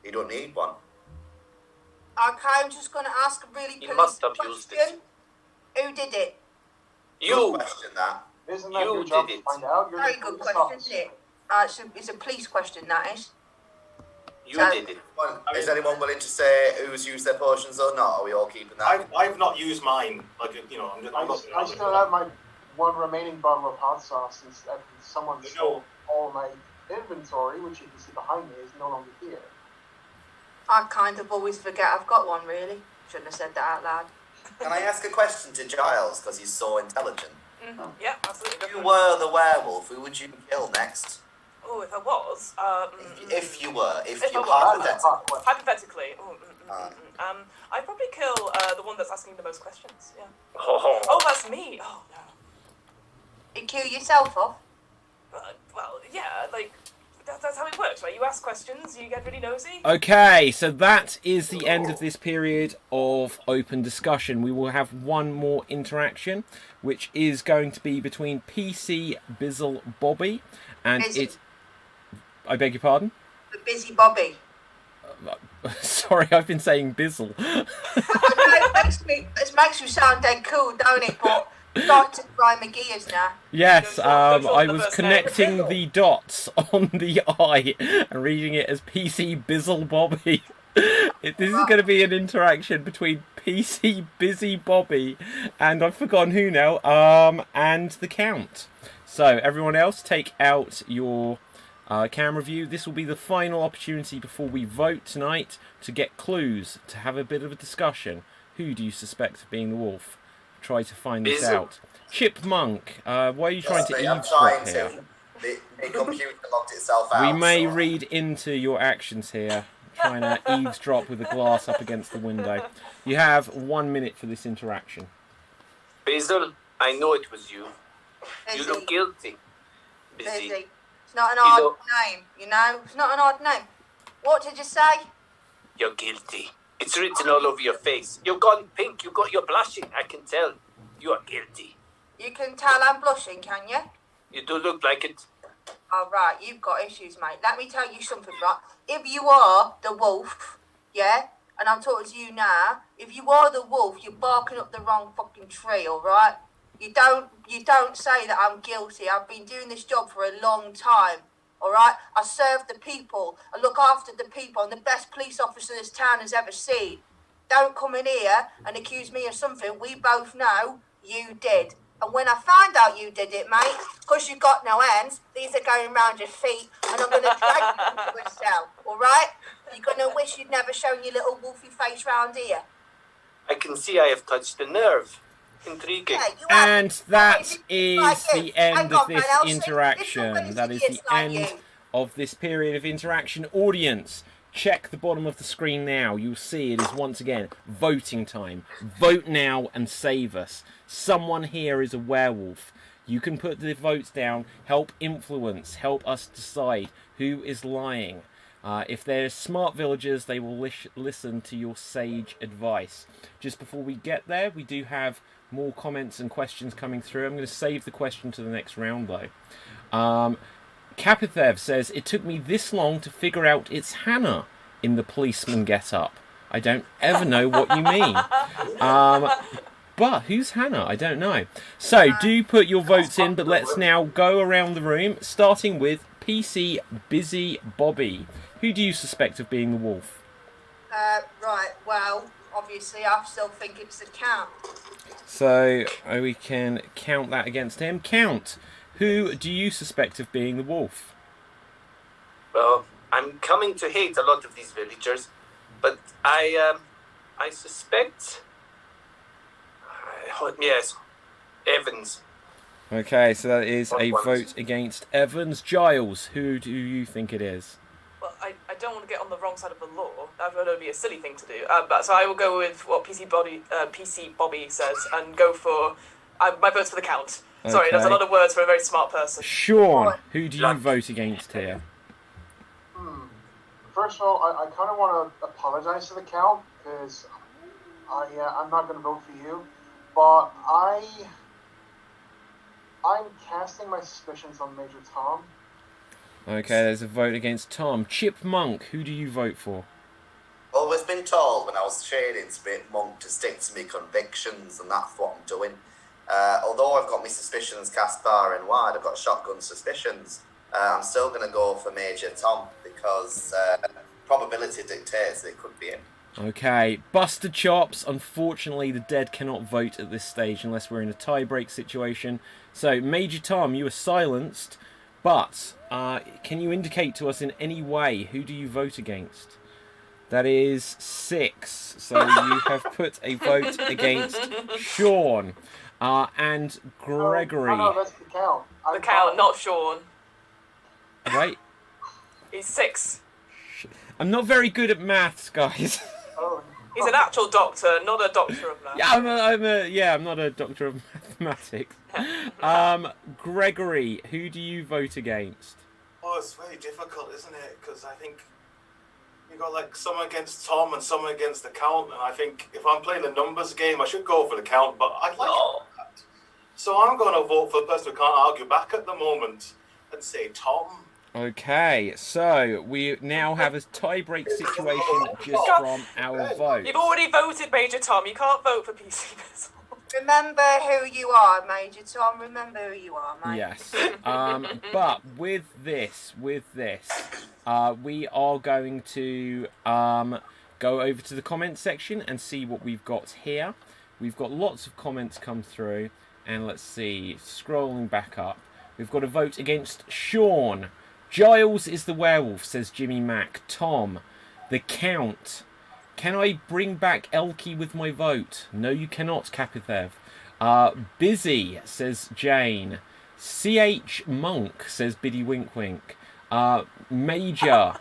he don't need one. Okay, I'm just going to ask a really must have question. used it. Who did it? You. Question that. Isn't that You your job did to it. find out? You're Very the good police question, officer. isn't it? It's a police question, that is. You did it. Is anyone willing to say who's used their potions or not? Are we all keeping that? I've not used mine. Like, you know, I still have my one remaining bottle of hot sauce since someone stole all my inventory, which you can see behind me is no longer here. I kind of always forget I've got one, really. Shouldn't have said that out loud. Can I ask a question to Giles, because he's so intelligent? Mm-hmm. Yeah, absolutely. If you were the werewolf, who would you kill next? Oh, if I was... If you were, if you hypothetically. I'd probably kill the one that's asking the most questions, yeah. Oh, that's me! Oh, no. You kill yourself off? Well, yeah, like... That's how it works, right? You ask questions, you get really nosy. Okay, so that is the end of this period of open discussion. We will have one more interaction, which is going to be between PC, Bizzle, Bobby, and Busy. I beg your pardon? The Busy Bobby. Sorry, I've been saying Bizzle. It makes you sound dead cool, don't it? But start to grind my gears now. Yes, I was connecting the dots on the I and reading it as PC Bizzle Bobby. This is going to be an interaction between PC Busy Bobby and I've forgotten who now, and the Count. So everyone else, take out your camera view. This will be the final opportunity before we vote tonight to get clues, to have a bit of a discussion. Who do you suspect of being the wolf? Try to find this out. Chipmunk, why are you trying to eavesdrop here? The computer locked itself out. We may read into your actions here, trying to eavesdrop with the glass up against the window. You have 1 minute for this interaction. Basil, I know it was you. Busy. You look guilty. Busy. It's not an odd name, you know? It's not an odd name. What did you say? You're guilty. It's written all over your face. You've gone pink. You're blushing. I can tell. You are guilty. You can tell I'm blushing, can you? You do look like it. All right, you've got issues, mate. Let me tell you something, right? If you are the wolf, yeah, and I'm talking to you now, if you are the wolf, you're barking up the wrong fucking tree, all right? You don't say that I'm guilty. I've been doing this job for a long time, all right? I serve the people. I look after the people. I'm the best police officer this town has ever seen. Don't come in here and accuse me of something we both know you did. And when I find out you did it, mate, because you got no hands, these are going round your feet, and I'm going to drag you into a cell, all right? You're going to wish you'd never shown your little wolfy face round here. I can see I have touched a nerve. Intriguing. Yeah, and that is the end of this interaction. That is the end of this period of interaction. Audience, check the bottom of the screen now. You'll see it is once again voting time. Vote now and save us. Someone here is a werewolf. You can put the votes down, help influence, help us decide who is lying. If they're smart villagers, they will listen to your sage advice. Just before we get there, we do have more comments and questions coming through. I'm going to save the question to the next round, though. Kapithev says, it took me this long to figure out it's Hannah in the policeman get-up. I don't ever know what you mean. But who's Hannah? I don't know. So, do put your votes in, but let's now go around the room, starting with PC Busy Bobby. Who do you suspect of being the wolf? Right, well, obviously I still think it's the Count. So, we can count that against him. Count, who do you suspect of being the wolf? Well, I'm coming to hate a lot of these villagers, but I suspect... yes, Evans. Okay, so that is a vote against Evans. Giles, who do you think it is? Well, I don't want to get on the wrong side of the law. That would be a silly thing to do. But so I will go with what PC Bobby says and go for my vote's for the Count. Okay. Sorry, that's a lot of words for a very smart person. Sean, who do you vote against here? First of all, I kind of want to apologize to the Count because I'm not going to vote for you, but I'm casting my suspicions on Major Tom. Okay, there's a vote against Tom. Chipmunk, who do you vote for? Always been told when I was training Spirit Monk to stick to my convictions, and that's what I'm doing. Although I've got my suspicions cast far and wide, I've got shotgun suspicions. I'm still going to go for Major Tom because probability dictates that it could be him. Okay, Buster Chops. Unfortunately, the dead cannot vote at this stage unless we're in a tie-break situation. So, Major Tom, you are silenced, but can you indicate to us in any way who do you vote against? That is 6. So you have put a vote against Sean and Gregory. No, that's the count. The count, not Sean. Wait, He's 6. I'm not very good at maths, guys. Oh, He's an actual doctor, not a doctor of math. Yeah, I'm not a doctor of mathematics. Gregory, who do you vote against? Oh, it's very difficult, isn't it? Because I think you got like some against Tom and some against the count, and I think if I'm playing the numbers game, I should go for the count, but I'd like it. So I'm going to vote for the person who can't argue back at the moment and say Tom. Okay, so we now have a tie-break situation just from our vote. You've already voted, Major Tom. You can't vote for PC Bizzle. Remember who you are, Major Tom. Remember who you are, mate. Yes. But with this, we are going to go over to the comments section and see what we've got here. We've got lots of comments come through, and let's see, scrolling back up. We've got a vote against Sean. Giles is the werewolf, says Jimmy Mack. Tom, the Count. Can I bring back Elkie with my vote? No, you cannot, Kapithev. Busy, says Jane. CH Monk, says Biddy Wink Wink. Major.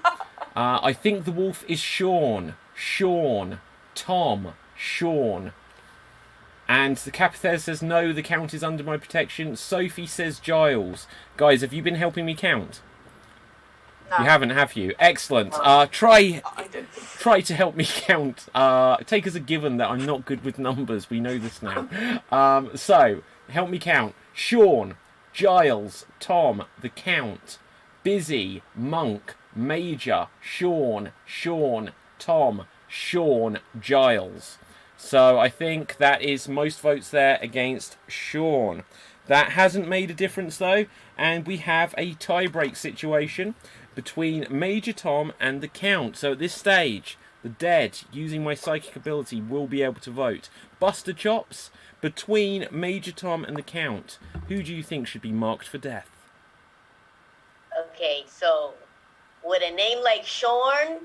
I think the wolf is Sean. Sean. Tom. Sean. And the Kapithev says, no, the Count is under my protection. Sophie says Giles. Guys, have you been helping me count? No. You haven't, have you? Excellent. Try to help me count. Take as a given that I'm not good with numbers. We know this now. So, help me count. Sean, Giles, Tom, the Count, Busy, Monk, Major, Sean, Tom, Sean, Giles. So I think that is most votes there against Sean. That hasn't made a difference though, and we have a tie-break situation between Major Tom and the Count. So at this stage, the dead, using my psychic ability, will be able to vote. Buster Chops, between Major Tom and the Count, who do you think should be marked for death? Okay, so with a name like Sean,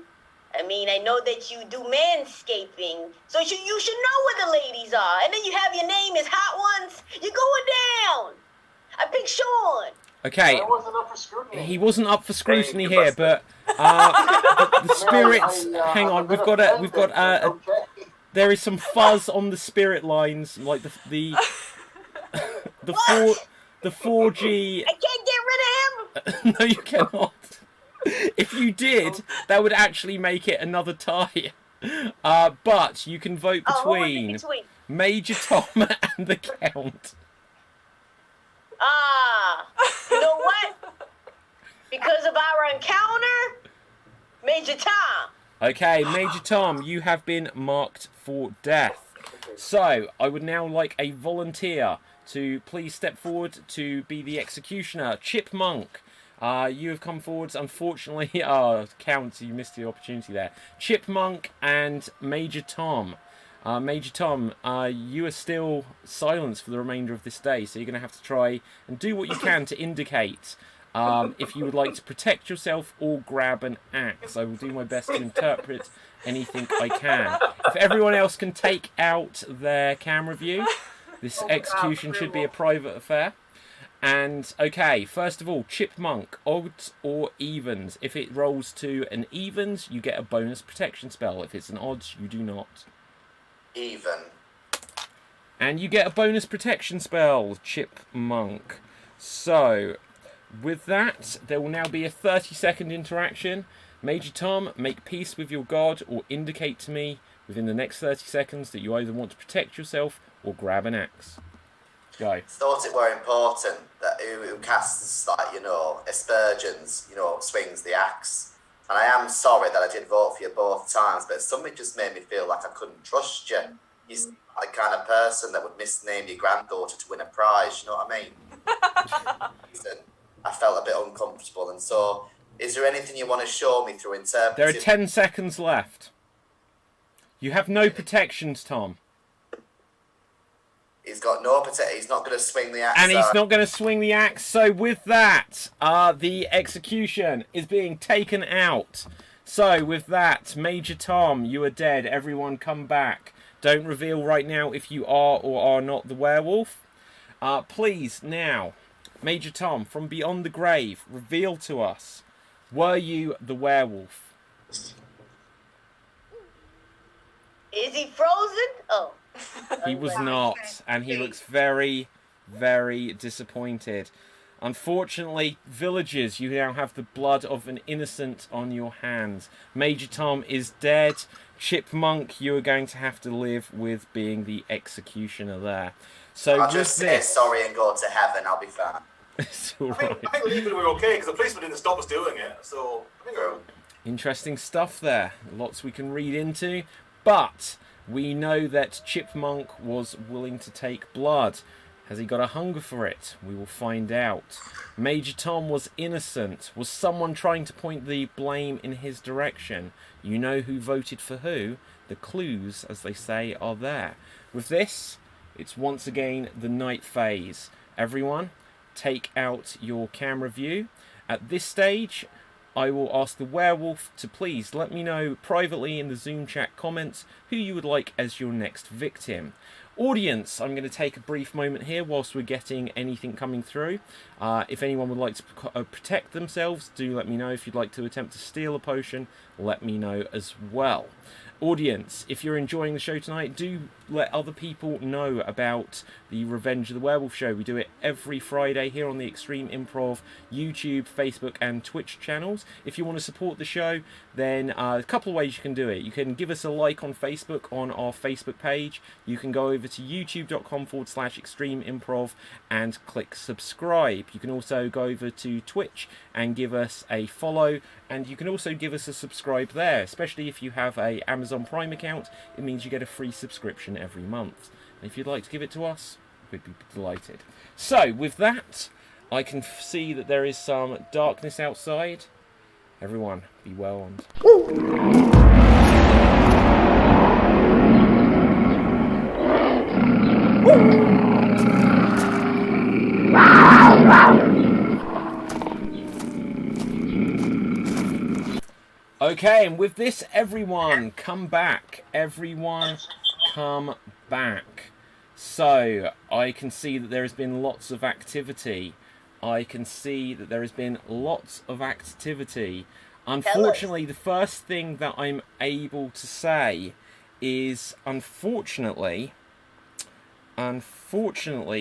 I mean, I know that you do manscaping, so you should know where the ladies are. And then you have your name is Hot Ones. You're going down. I pick Sean. Okay, I wasn't up for scrutiny. he wasn't up for scrutiny here, but the spirits. Hang on, we've got Okay. there is some fuzz on the spirit lines, like the 4G. I can't get rid of him. No, you cannot. If you did, that would actually make it another tie. But you can vote between Major Tom and the Count. You know what? Because of our encounter, Major Tom. Okay, Major Tom, you have been marked for death. So, I would now like a volunteer to please step forward to be the executioner. Chipmunk, you have come forwards. Unfortunately, Count, you missed the opportunity there. Chipmunk and Major Tom. Major Tom, you are still silenced for the remainder of this day, so you're going to have to try and do what you can to indicate if you would like to protect yourself or grab an axe. I will do my best to interpret anything I can. If everyone else can take out their camera view, this execution should be a private affair. And, okay, first of all, Chipmunk, odds or evens? If it rolls to an evens, you get a bonus protection spell. If it's an odds, you do not. Even. And you get a bonus protection spell, Chipmunk. So, with that, there will now be a 30-second interaction. Major Tom, make peace with your god or indicate to me within the next 30 seconds that you either want to protect yourself or grab an axe. Go. Thought it were important that who casts, like, aspersions, swings the axe. And I am sorry that I did vote for you both times, but something just made me feel like I couldn't trust you. You're the kind of person that would misname your granddaughter to win a prize, you know what I mean? I felt a bit uncomfortable, and so Is there anything you want to show me through interpretive? There are 10 seconds left. You have no protections, Tom. He's got no protection. He's not going to swing the axe. And he's not going to swing the axe. So with that, the execution is being taken out. So with that, Major Tom, you are dead. Everyone come back. Don't reveal right now if you are or are not the werewolf. Please, now, Major Tom, from beyond the grave, reveal to us, were you the werewolf? Is he frozen? Oh. He was not, and he looks very, very disappointed. Unfortunately, villagers, you now have the blood of an innocent on your hands. Major Tom is dead. Chipmunk, you are going to have to live with being the executioner there. So I'll just say sorry and go to heaven. I'll be fine. It's all right. I think legally we're okay because the policeman didn't stop us doing it. So I think we're... Interesting stuff there. Lots we can read into, but we know that Chipmunk was willing to take blood. Has he got a hunger for it? We will find out. Major Tom was innocent. Was someone trying to point the blame in his direction? You know who voted for who. The clues, as they say, are there. With this, it's once again the night phase. Everyone, take out your camera view. At this stage, I will ask the werewolf to please let me know privately in the Zoom chat comments who you would like as your next victim. Audience, I'm going to take a brief moment here whilst we're getting anything coming through. If anyone would like to protect themselves, do let me know. If you'd like to attempt to steal a potion, let me know as well. Audience, if you're enjoying the show tonight, do let other people know about the Revenge of the Werewolf show. We do it every Friday here on the Extreme Improv YouTube, Facebook and Twitch channels. If you want to support the show, then a couple of ways you can do it. You can give us a like on Facebook on our Facebook page. You can go over to youtube.com/Extreme Improv and click subscribe. You can also go over to Twitch and give us a follow, and you can also give us a subscribe there, especially if you have a Amazon Prime account. It means you get a free subscription every month. And if you'd like to give it to us, we'd be delighted. So with that, I can see that there is some darkness outside. Everyone, be well armed. Okay, and with this, everyone, come back. Everyone, come back. So, I can see that there has been lots of activity. Unfortunately, the first thing that I'm able to say is, unfortunately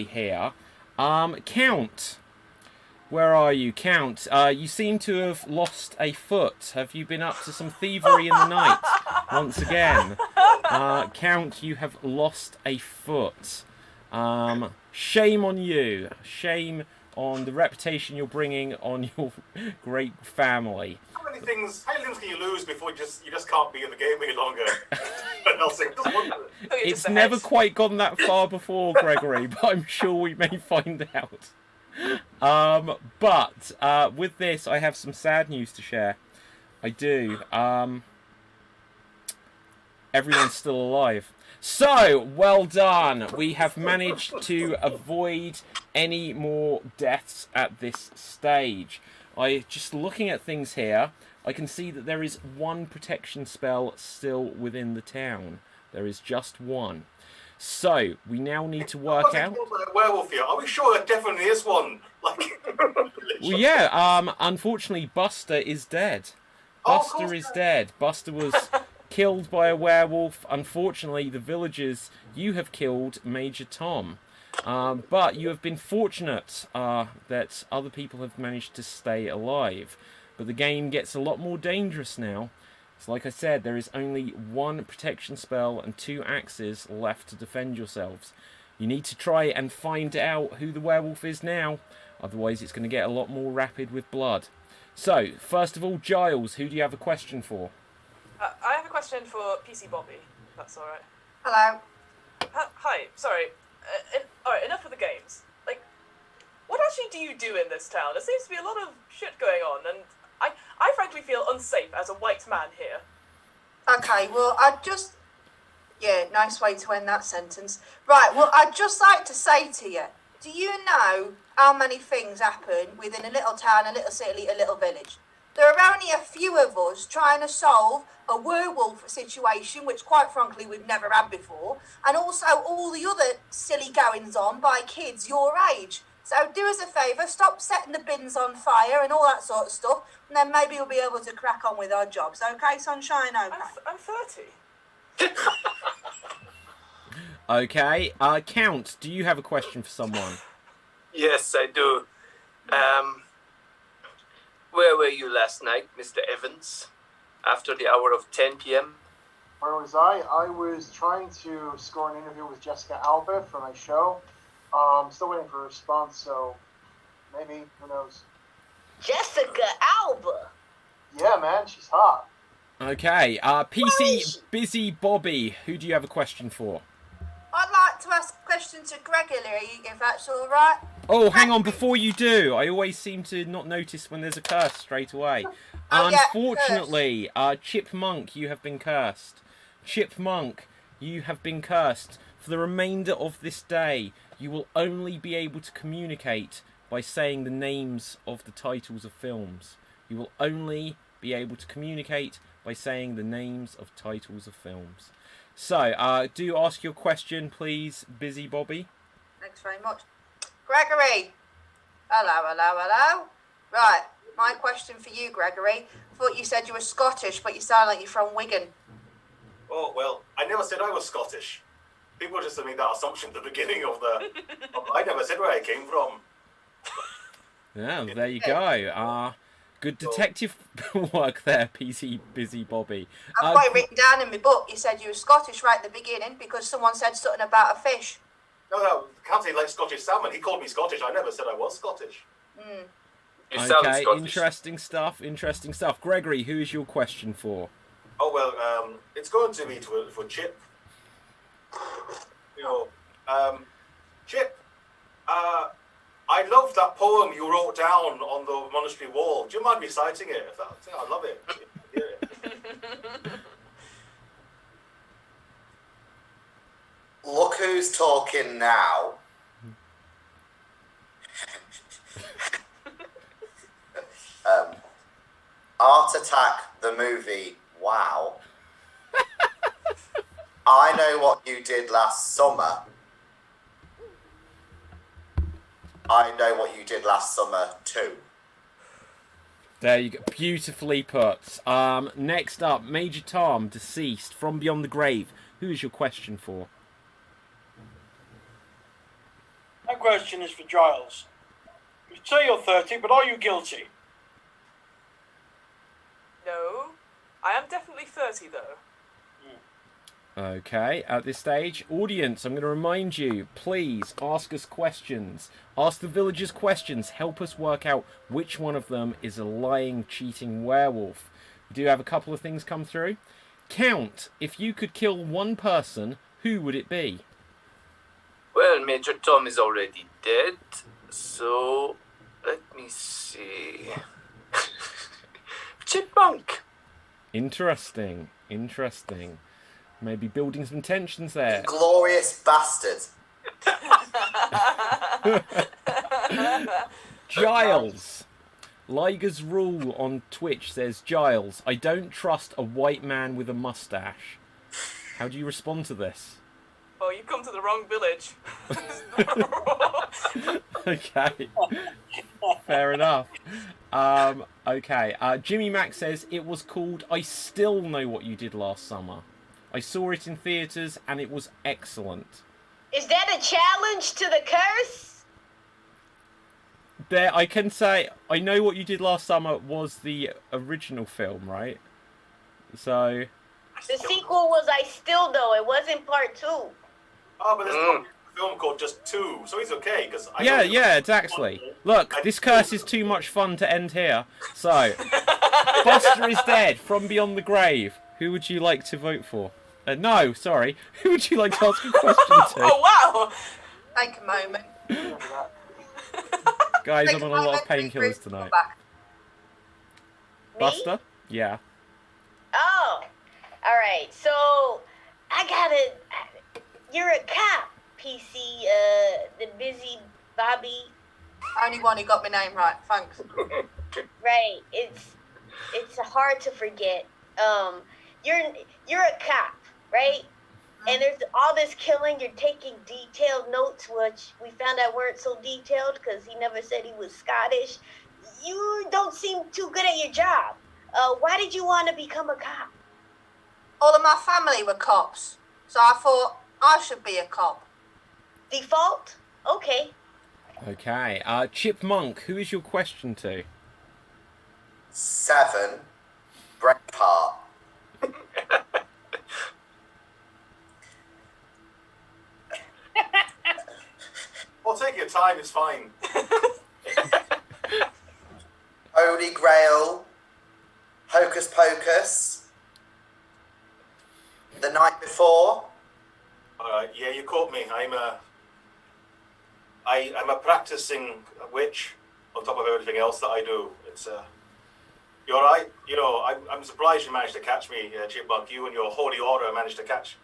here, Count. Where are you, Count? You seem to have lost a foot. Have you been up to some thievery in the night? Once again. Count, you have lost a foot. Shame on you. Shame on the reputation you're bringing on your great family. How many things can you lose before you just can't be in the game any longer? It's never quite gone that far before, Gregory, but I'm sure we may find out. But with this, I have some sad news to share. I do. Everyone's still alive. So, well done. We have managed to avoid any more deaths at this stage. Just looking at things here, I can see that there is one protection spell still within the town. There is just one. So, we now need to work out... Werewolf here. Are we sure there definitely is one? Well, yeah, unfortunately, Buster is dead. Buster is dead. Buster was killed by a werewolf. Unfortunately, the villagers, you have killed Major Tom. But you have been fortunate that other people have managed to stay alive. But the game gets a lot more dangerous now. So like I said, there is only one protection spell and 2 axes left to defend yourselves. You need to try and find out who the werewolf is now. Otherwise, it's going to get a lot more rapid with blood. So, first of all, Giles, who do you have a question for? I have a question for PC Bobby, if that's alright. Hello. Hi, sorry. Alright, enough of the games. Like, what actually do you do in this town? There seems to be a lot of shit going on, and me feel unsafe as a white man here. Okay, well, yeah, nice way to end that sentence. Right, well, I'd just like to say to you, do you know how many things happen within a little town, a little city, a little village? There are only a few of us trying to solve a werewolf situation, which quite frankly we've never had before, and also all the other silly goings on by kids your age. So do us a favour, stop setting the bins on fire and all that sort of stuff, and then maybe we'll be able to crack on with our jobs. Okay, sunshine? Okay. I'm 30. Okay, Count, do you have a question for someone? Yes, I do. Where were you last night, Mr. Evans? After the hour of 10 p.m.? Where was I? I was trying to score an interview with Jessica Alba for my show. Still waiting for a response, so maybe, who knows? Jessica Alba. Yeah, man, she's hot. Okay, PC Busy Bobby, who do you have a question for? I'd like to ask a question to Gregory, if that's all right. Oh, hang on, before you do, I always seem to not notice when there's a curse straight away. Oh, yeah, Unfortunately, Chipmunk, you have been cursed. Chipmunk, you have been cursed. For the remainder of this day, you will only be able to communicate by saying the names of the titles of films. You will only be able to communicate by saying the names of titles of films. So, do ask your question, please, Busy Bobby. Thanks very much. Gregory. Hello. Right, my question for you, Gregory. I thought you said you were Scottish, but you sound like you're from Wigan. Oh, well, I never said I was Scottish. People just made that assumption at the beginning of the... I never said where I came from. Yeah, there you go. Good detective work there, PC Busy Bobby. I've got it written down in my book. You said you were Scottish right at the beginning because someone said something about a fish. No, can't say like Scottish salmon. He called me Scottish. I never said I was Scottish. You sound Okay, Scottish. interesting stuff. Gregory, who is your question for? Oh, well, it's going to be for Chip. Chip, I love that poem you wrote down on the monastery wall. Do you mind reciting it? I love it. Hear it. Look who's talking now. Art Attack the movie. Wow. I know what you did last summer. I know what you did last summer too. There you go. Beautifully put. Next up, Major Tom, deceased from beyond the grave. Who is your question for? My question is for Giles. You say you're 30, but are you guilty? No. I am definitely 30, though. Okay, at this stage, audience, I'm going to remind you, please ask us questions. Ask the villagers questions. Help us work out which one of them is a lying, cheating werewolf. We do have a couple of things come through. Count, if you could kill one person, who would it be? Well, Major Tom is already dead, so let me see. Chipmunk. Interesting. Maybe building some tensions there. Glorious bastard. Giles. Liger's Rule on Twitch says, Giles, I don't trust a white man with a mustache. How do you respond to this? Oh, you've come to the wrong village. Okay. Fair enough. Okay. Jimmy Mac says, it was called I Still Know What You Did Last Summer. I saw it in theatres and it was excellent. Is that a challenge to the curse? There, I can say, I Know What You Did Last Summer was the original film, right? So... The sequel was I Still Know. It wasn't part 2. Oh, but there's probably a film called just 2, so he's okay. Cause yeah, exactly. Look, this curse is too much fun to end here. So, Buster is dead from beyond the grave. Who would you like to vote for? No, sorry. Who would you like to ask a question to? Oh, wow! Take a moment. Guys, Take I'm on a lot of moment, painkillers regroup, tonight. come back. Buster? Yeah. Oh, all right. So you're a cop, PC. The busy Bobby. Only one who got my name right. Thanks. Right. It's hard to forget. You're a cop, right? And there's all this killing. You're taking detailed notes, which we found out weren't so detailed because he never said he was Scottish. You don't seem too good at your job. Why did you want to become a cop? All of my family were cops, so I thought I should be a cop. Default? Okay. Okay. Chipmunk, who is your question to? 7. Braveheart. Well, take your time, it's fine. Holy Grail. Hocus Pocus. The Night Before. Yeah, you caught me. I'm a practicing witch on top of everything else that I do. It's you're right. You know, I'm surprised you managed to catch me, Chipmunk. You and your holy order managed to catch.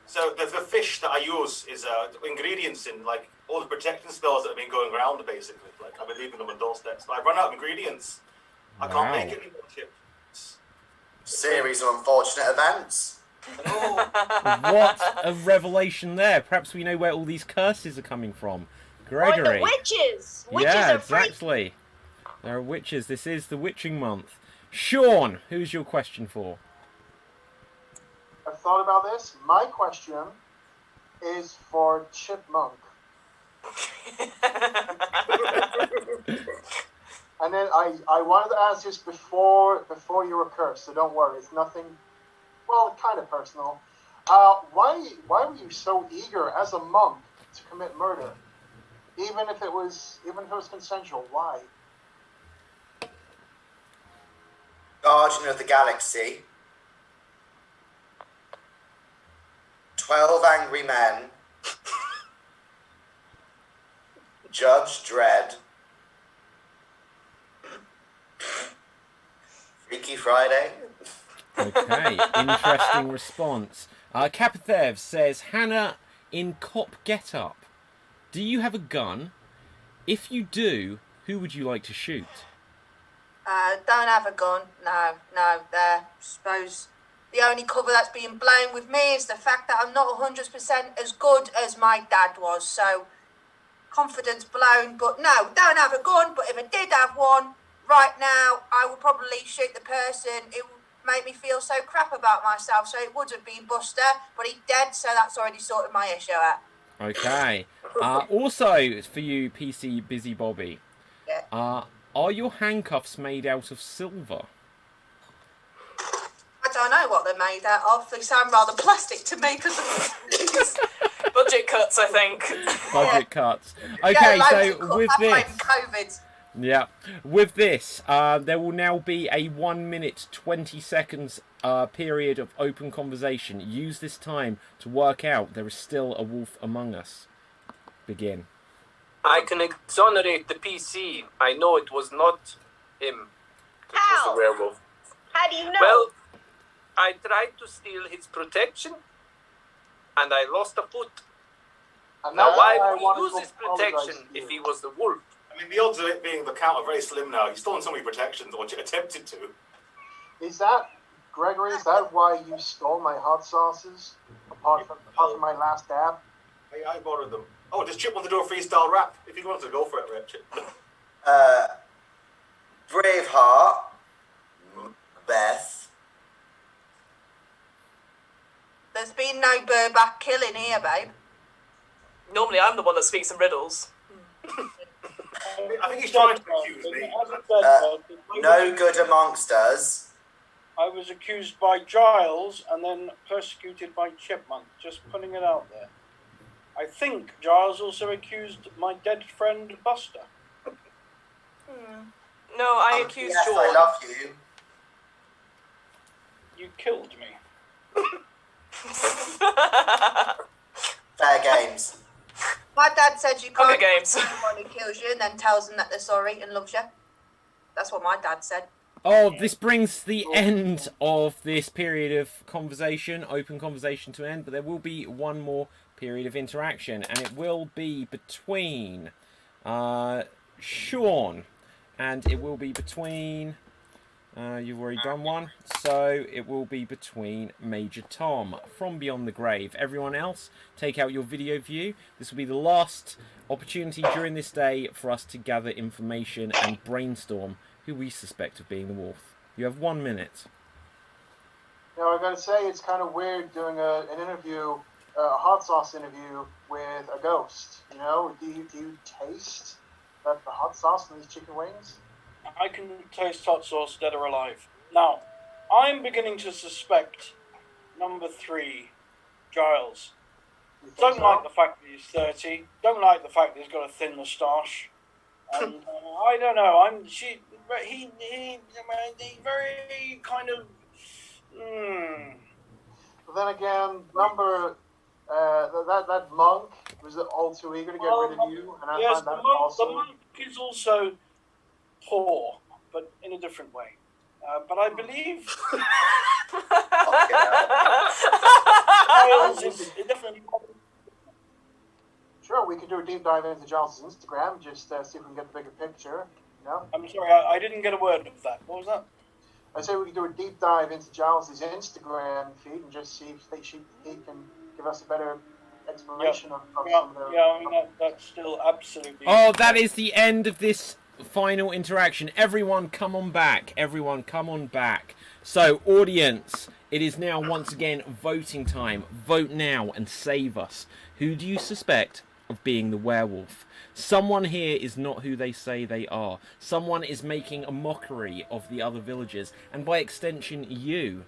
So the fish that I use is ingredients in like all the protection spells that have been going around. Basically, like I've been leaving them on doorsteps. But I've run out of ingredients. I can't make it anymore, Chip. Series of unfortunate events. What a revelation there. Perhaps we know where all these curses are coming from. Gregory. Or the witches. Witches yeah, are free. exactly. There are witches. This is the witching month. Sean, who's your question for? I've thought about this. My question is for Chipmunk. And then I wanted to ask this before you were cursed, so don't worry. It's nothing, well, kind of personal. Why were you so eager as a monk to commit murder? Even if it was consensual, why? Guardian of the Galaxy. 12 Angry Men. Judge Dredd. Freaky Friday. Okay, interesting response. Kapathev says, Hannah in cop get-up. Do you have a gun? If you do, who would you like to shoot? Don't have a gun. No. Suppose the only cover that's being blown with me is the fact that I'm not 100% as good as my dad was. So, confidence blown. But no, don't have a gun. But if I did have one, right now, I would probably shoot the person who made me feel so crap about myself. So it would have been Buster, but he's dead, so that's already sorted my issue out. Okay. Also, for you, PC Busy Bobby, Yeah. are your handcuffs made out of silver? I don't know what they're made out of. They sound rather plastic to me because of Budget cuts, I think. Budget cuts. Okay, so with this... COVID. Yeah, with this, there will now be a 1 minute 20 seconds period of open conversation. Use this time to work out there is still a wolf among us. Begin. I can exonerate the PC. I know it was not him. It was the werewolf. How do you know? Well, I tried to steal his protection, and I lost a foot. And Now, that's why I would he wanted use to his apologize protection to you. if he was the wolf? I mean, the odds of it being the count are very slim now. You've stolen so many protections, or you attempted to. Is that, Gregory, is that why you stole my hot sauces? Apart from my last dab? I borrowed them. Oh, does Chip want to do a freestyle rap? If he wants to go for it, rap Chip. Braveheart. Beth. There's been no bareback killing here, babe. Normally, I'm the one that speaks in riddles. I think he's trying to accuse me. No good amongst us. I was accused by Giles and then persecuted by Chipmunk. Just putting it out there. I think Giles also accused my dead friend Buster. No, I accused Yes, Sean. I love you. You killed me. Fair games. My dad said you Hunger can't Games. kill someone who kills you and then tells them that they're sorry and loves you. That's what my dad said. Oh, this brings the end of this period of conversation, open conversation to an end, but there will be one more period of interaction, and it will be between Sean, and it will be between... you've already done one, so it will be between Major Tom from Beyond the Grave. Everyone else, take out your video view. This will be the last opportunity during this day for us to gather information and brainstorm who we suspect of being the wolf. You have 1 minute. You know, I gotta say, it's kind of weird doing an interview, a hot sauce interview with a ghost. You know, do you taste the hot sauce in these chicken wings? I can taste hot sauce, dead or alive. Now, I'm beginning to suspect number 3, Giles. Don't like the fact that he's 30. Don't like the fact that he's got a thin moustache. And I don't know. He very kind of. But then again, that monk was all too eager to get rid of you, and I yes, find that the monk is also poor, but in a different way. But I believe Giles is definitely. Sure, we could do a deep dive into Giles' Instagram, just see if we can get the bigger picture. You know? I'm sorry, I didn't get a word of that. What was that? I say we could do a deep dive into Giles' Instagram feed and just see if he can give us a better explanation of some of the... Yeah, I mean, that's still absolutely... Oh, that is the end of this final interaction. Everyone come on back. Everyone come on back. So, audience, it is now once again voting time. Vote now and save us. Who do you suspect of being the werewolf? Someone here is not who they say they are. Someone is making a mockery of the other villagers, and by extension you,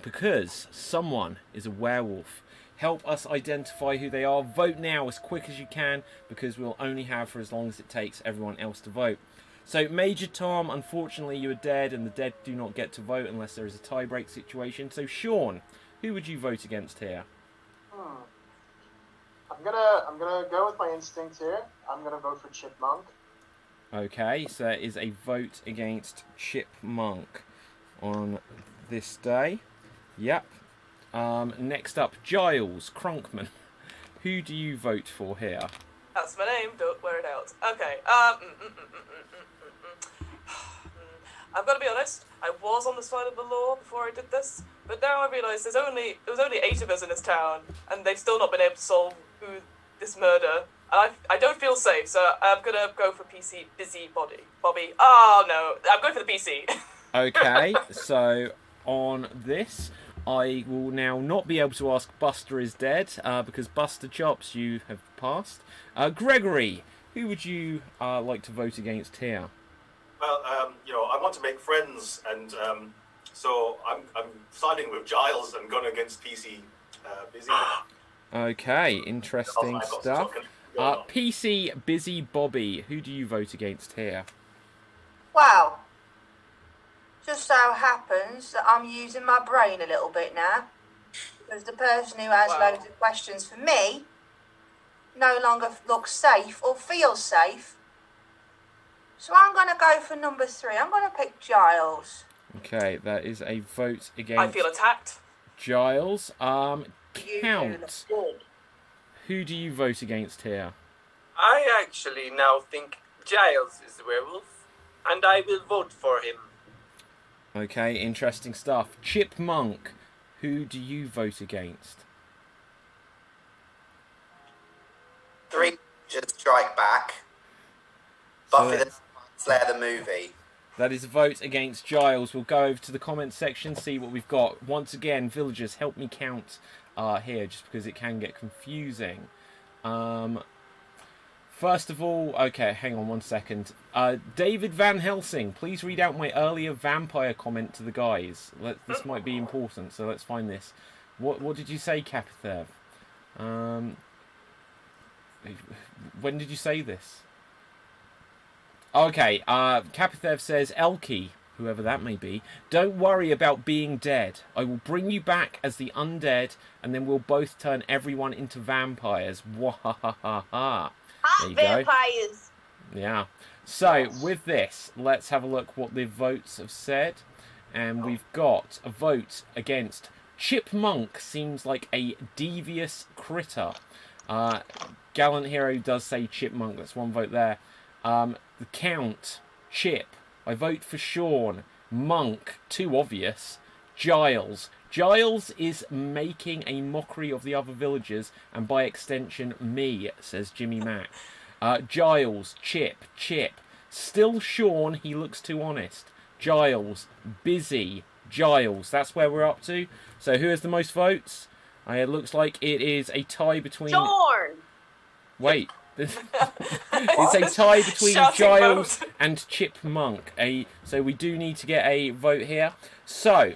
because someone is a werewolf. Help us identify who they are. Vote now as quick as you can, because we'll only have for as long as it takes everyone else to vote. So, Major Tom, unfortunately you are dead, and the dead do not get to vote unless there is a tie-break situation. So, Sean, who would you vote against here? I'm gonna go with my instinct here. I'm gonna vote for Chipmunk. Okay, so there is a vote against Chipmunk on this day. Yep. Next up, Giles Crunkman. Who do you vote for here? That's my name, don't wear it out. Okay, I've got to be honest, I was on the side of the law before I did this, but now I realise there was only 8 of us in this town, and they've still not been able to solve this murder. And I don't feel safe, so I'm going to go for PC Busybody. Bobby. Oh, no, I'm going for the PC. Okay, so on this, I will now not be able to ask Buster is dead, because Buster Chops, you have passed. Gregory, who would you like to vote against here? Well, you know, I want to make friends, and so I'm siding with Giles and going against PC Busy. Okay, interesting stuff. PC Busy Bobby, who do you vote against here? Well, just so happens that I'm using my brain a little bit now, because the person who has loads of questions for me no longer looks safe or feels safe. So I'm going to go for number 3. I'm going to pick Giles. Okay, that is a vote against... I feel attacked. Giles. Count. Who do you vote against here? I actually now think Giles is the werewolf, and I will vote for him. Okay, interesting stuff. Chipmunk, who do you vote against? 3 just strike back. Buffy the Slayer the movie. That is a vote against Giles. We'll go over to the comments section, see what we've got. Once again, villagers, help me count here, just because it can get confusing. First of all, okay, hang on 1 second. David Van Helsing, please read out my earlier vampire comment to the guys. This might be important, so let's find this. What did you say, Capithev? When did you say this? Okay, Capithev says, Elkie, whoever that may be, don't worry about being dead. I will bring you back as the undead, and then we'll both turn everyone into vampires. Wahahaha. Hot vampires. Yeah. So, with this, let's have a look what the votes have said. And we've got a vote against Chipmunk seems like a devious critter. Gallant Hero does say Chipmunk. That's one vote there. The Count, Chip. I vote for Sean. Monk, too obvious. Giles. Giles is making a mockery of the other villagers, and by extension, me, says Jimmy Mac. Giles, Chip. Still Sean, he looks too honest. Giles, Busy, Giles. That's where we're up to. So who has the most votes? It looks like it is a tie between... Dorn! Wait. It's a tie between Giles and Chipmunk. So we do need to get a vote here. So,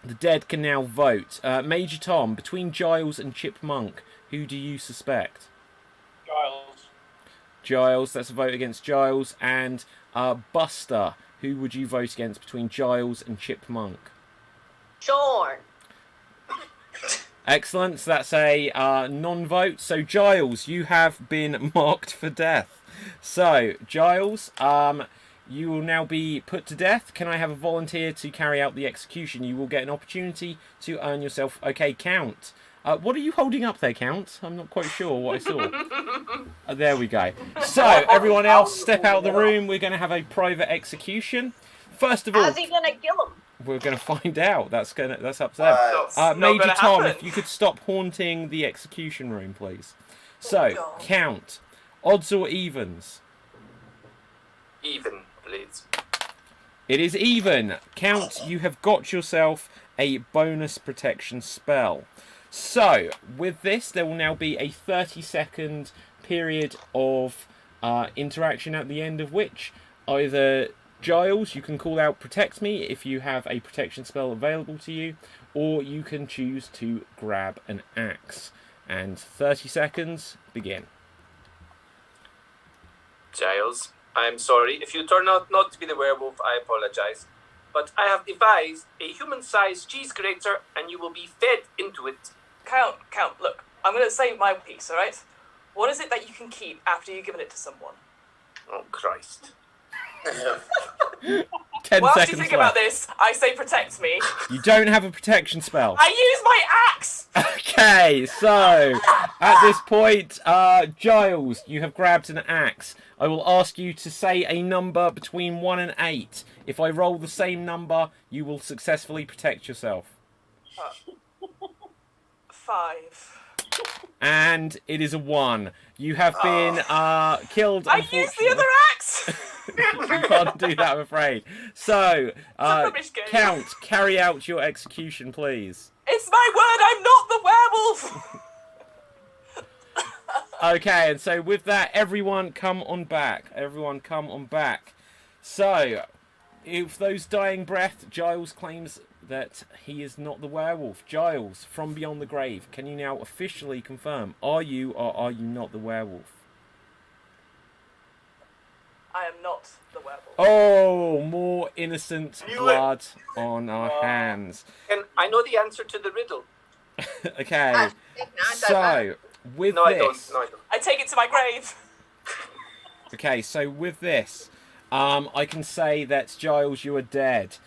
the dead can now vote. Major Tom, between Giles and Chipmunk, who do you suspect? Giles, that's a vote against Giles. And Buster, who would you vote against between Giles and Chipmunk? Sean. Excellent, so that's a non-vote. So Giles, you have been marked for death. So, Giles, you will now be put to death. Can I have a volunteer to carry out the execution? You will get an opportunity to earn yourself... Okay, Count. What are you holding up there, Count? I'm not quite sure what I saw. There we go. So, everyone else, step out of the room. We're going to have a private execution. First of all... How's he going to kill him? We're going to find out. That's up to them. Major Tom, if you could stop haunting the execution room, please. So, Count. Odds or evens? Even, please. It is even. Count, you have got yourself a bonus protection spell. So, with this, there will now be a 30-second period of interaction at the end of which either... Giles, you can call out Protect Me if you have a protection spell available to you, or you can choose to grab an axe. And 30 seconds, begin. Giles, I'm sorry. If you turn out not to be the werewolf, I apologize. But I have devised a human-sized cheese grater, and you will be fed into it. Count, look, I'm going to say my piece, alright? What is it that you can keep after you've given it to someone? Oh, Christ. 10 Whilst seconds you think left. about this, I say protect me. You don't have a protection spell. I use my axe! Okay, so at this point, Giles, you have grabbed an axe. I will ask you to say a number between 1 and 8. If I roll the same number, you will successfully protect yourself. 5. And it is a 1. You have been killed. I used the other axe! You can't do that, I'm afraid. So, Count, carry out your execution, please. It's my word, I'm not the werewolf! Okay, and so with that, everyone come on back. Everyone come on back. So, if those dying breath, Giles claims that he is not the werewolf. Giles, from beyond the grave, can you now officially confirm, are you or are you not the werewolf? I am not the werewolf. Oh, more innocent blood on our hands. And I know the answer to the riddle. Okay, so with this... I don't. I take it to my grave. Okay, so with this, I can say that Giles, you are dead.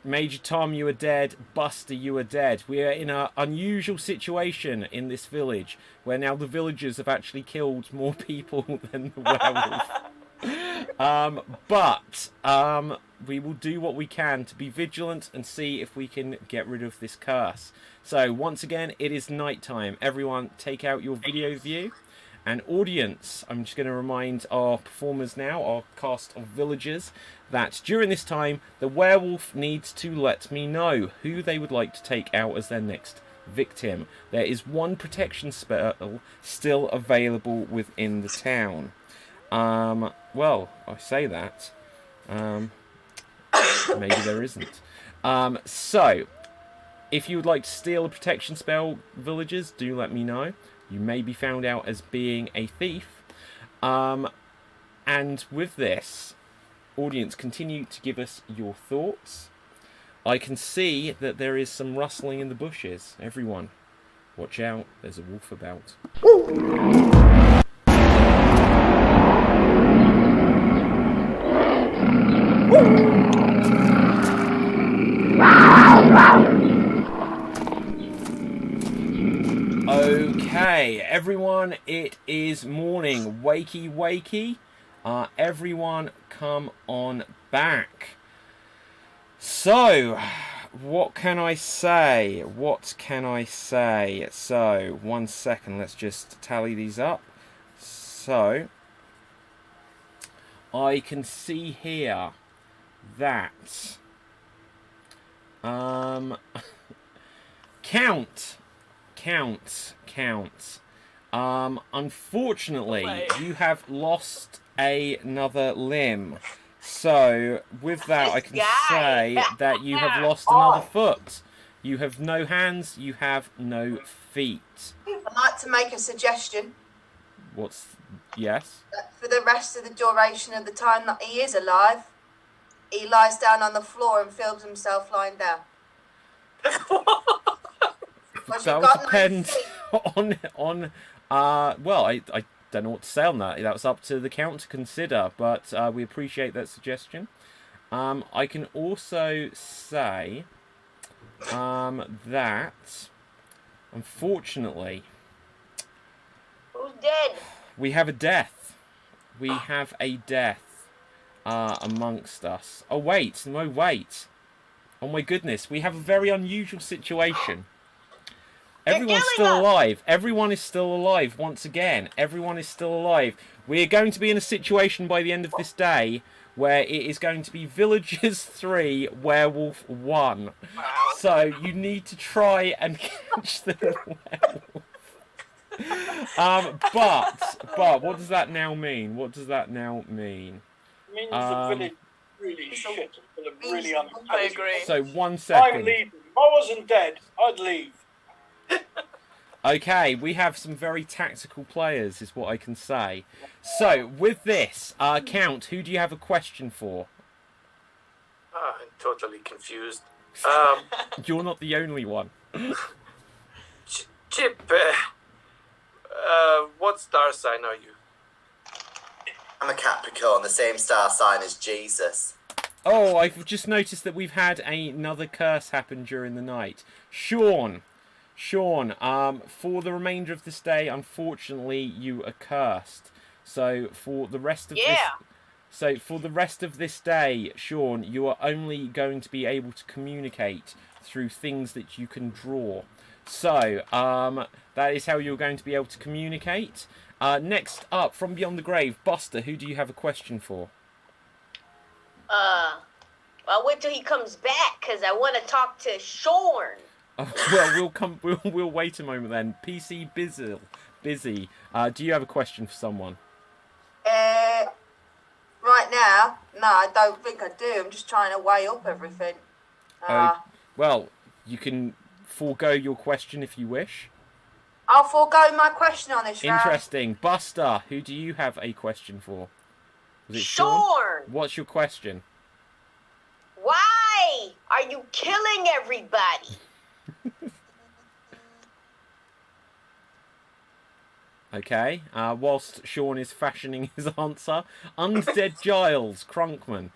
Major Tom, you are dead. Buster, you are dead. We are in an unusual situation in this village, where now the villagers have actually killed more people than the werewolf. But we will do what we can to be vigilant and see if we can get rid of this curse. So, once again, it is night time. Everyone, take out your video view. And audience, I'm just going to remind our performers now, our cast of villagers, that during this time, the werewolf needs to let me know who they would like to take out as their next victim. There is one protection spell still available within the town. Well, I say that. Maybe there isn't. So, if you would like to steal a protection spell, villagers, do let me know. You may be found out as being a thief. And with this, audience, continue to give us your thoughts. I can see that there is some rustling in the bushes. Everyone, watch out. There's a wolf about. Okay, everyone, it is morning. Wakey, wakey. Everyone come on back. So, what can I say? What can I say? So, 1 second, let's just tally these up. So, I can see here that count. Unfortunately, you have lost another limb. So, with that, I can say that you have lost another foot. You have no hands, you have no feet. I'd like to make a suggestion. Yes? For the rest of the duration of the time that he is alive, he lies down on the floor and films himself lying down. That would depend on well, I don't know what to say on that. That was up to the count to consider, but we appreciate that suggestion. I can also say that, unfortunately, Who's dead? we have a death. We have a death amongst us. Oh, wait. No, wait. Oh, my goodness. We have a very unusual situation. Everyone's still alive. Everyone is still alive once again. Everyone is still alive. We are going to be in a situation by the end of this day where it is going to be Villagers 3, Werewolf 1. So you need to try and catch the werewolf. But what does that now mean? What does that now mean? It means the village really shit. Really I agree. So 1 I'm second. leaving. If I wasn't dead, I'd leave. Okay, we have some very tactical players, is what I can say. So, with this, Count, who do you have a question for? I'm totally confused. You're not the only one. Chip, what star sign are you? I'm a Capricorn, the same star sign as Jesus. Oh, I've just noticed that we've had another curse happen during the night. Sean, for the remainder of this day, unfortunately, you are cursed. So for the rest of this day, Sean, you are only going to be able to communicate through things that you can draw. So that is how you're going to be able to communicate. Next up, from Beyond the Grave, Buster, who do you have a question for? I'll wait till he comes back, because I want to talk to Shorn. Well, we'll wait a moment then. PC busy. Do you have a question for someone? Right now, no, I don't think I do. I'm just trying to weigh up everything. Well, you can forego your question if you wish. I'll forego my question on this round. Interesting. Buster, who do you have a question for? Was it Shorn. What's your question? Why are you killing everybody? Okay, whilst Sean is fashioning his answer, Undead Giles, Crunkman,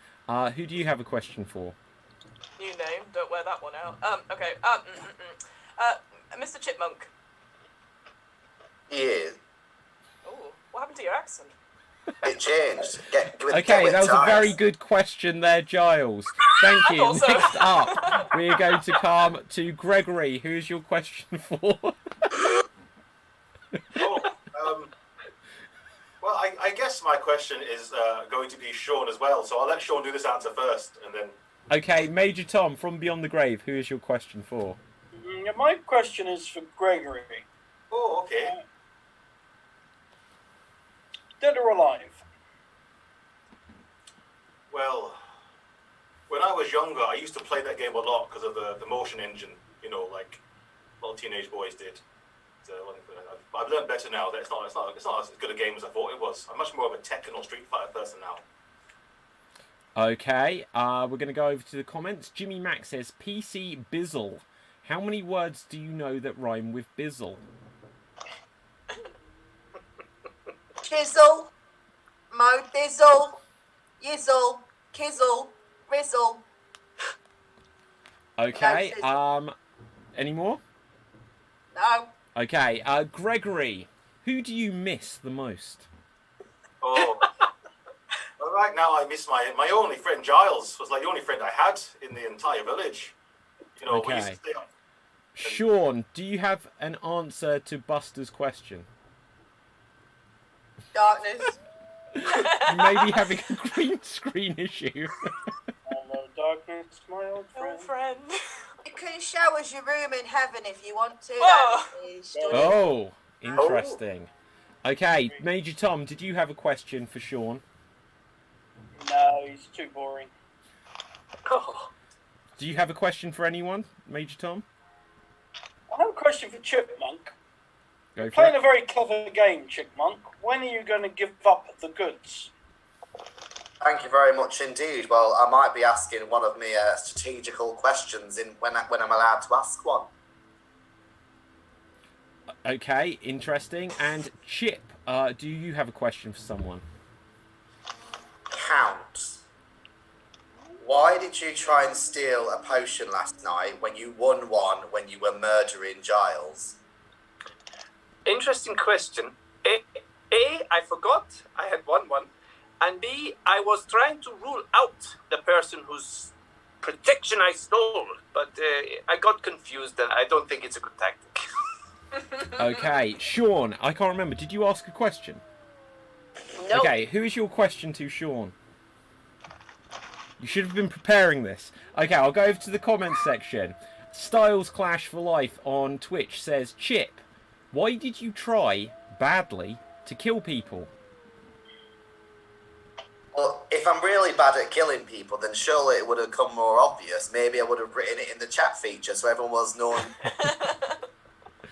who do you have a question for? New name, don't wear that one out. Okay, Mr. Chipmunk. Yeah, Oh, what happened to your accent? it changed. Get Okay, with that was a times. very good question there, Giles. Thank you. thought so. Next up, we're going to come to Gregory. Who's your question for? Well, I guess my question is going to be Sean as well, so I'll let Sean do this answer first, and then... Okay, Major Tom from Beyond the Grave, who is your question for? My question is for Gregory. Oh, okay. Dead or alive? Well, when I was younger, I used to play that game a lot because of the motion engine, you know, like a lot of teenage boys did. So, I've learned better now that it's not as good a game as I thought it was. I'm much more of a Tekken or Street Fighter person now. Okay, we're going to go over to the comments. Jimmy Mack says, PC Bizzle. How many words do you know that rhyme with Bizzle? Chisel, Mo Dizzle, Yizzle, Kizzle, Rizzle. Okay, any more? No. Okay, Gregory, who do you miss the most? Oh. Well, right now I miss my only friend Giles. Was like the only friend I had in the entire village. You know, we used to Okay. stay on. Sean, do you have an answer to Buster's question? Darkness. You may be having a green screen issue. Hello, darkness, my old Oh, friend. friend. You can show us your room in heaven if you want to. Oh. That'd be stunning. Oh, interesting. Okay, Major Tom, did you have a question for Sean? No, he's too boring. Oh, Do you have a question for anyone, Major Tom? I have a question for Chipmunk. Go for Playing it. a very clever game, Chipmunk. When are you going to give up the goods? Thank you very much indeed. Well, I might be asking one of my strategical questions when I'm allowed to ask one. Okay, interesting. And Chip, do you have a question for someone? Count. Why did you try and steal a potion last night when you won one when you were murdering Giles? interesting question. A, I forgot I had won one. And B, I was trying to rule out the person whose protection I stole. But I got confused and I don't think it's a good tactic. Okay, Sean, I can't remember. Did you ask a question? No. Okay, who is your question to, Sean? You should have been preparing this. Okay, I'll go over to the comments section. Styles Clash for Life on Twitch says, Chip, why did you try, badly, to kill people? Well, if I'm really bad at killing people, then surely it would have come more obvious. Maybe I would have written it in the chat feature so everyone was known.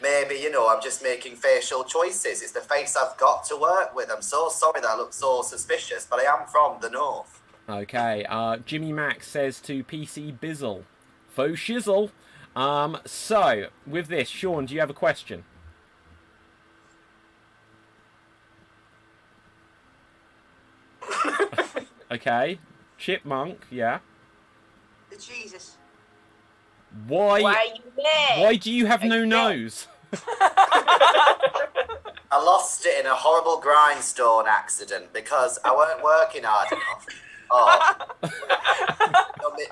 Maybe, I'm just making facial choices. It's the face I've got to work with. I'm so sorry that I look so suspicious, but I am from the north. Okay, Jimmy Max says to PC Bizzle, faux shizzle. So, with this, Sean, do you have a question? Okay, Chipmunk, yeah. The Jesus. Why are you mad? Why do you have no nose? I lost it in a horrible grindstone accident because I weren't working hard enough.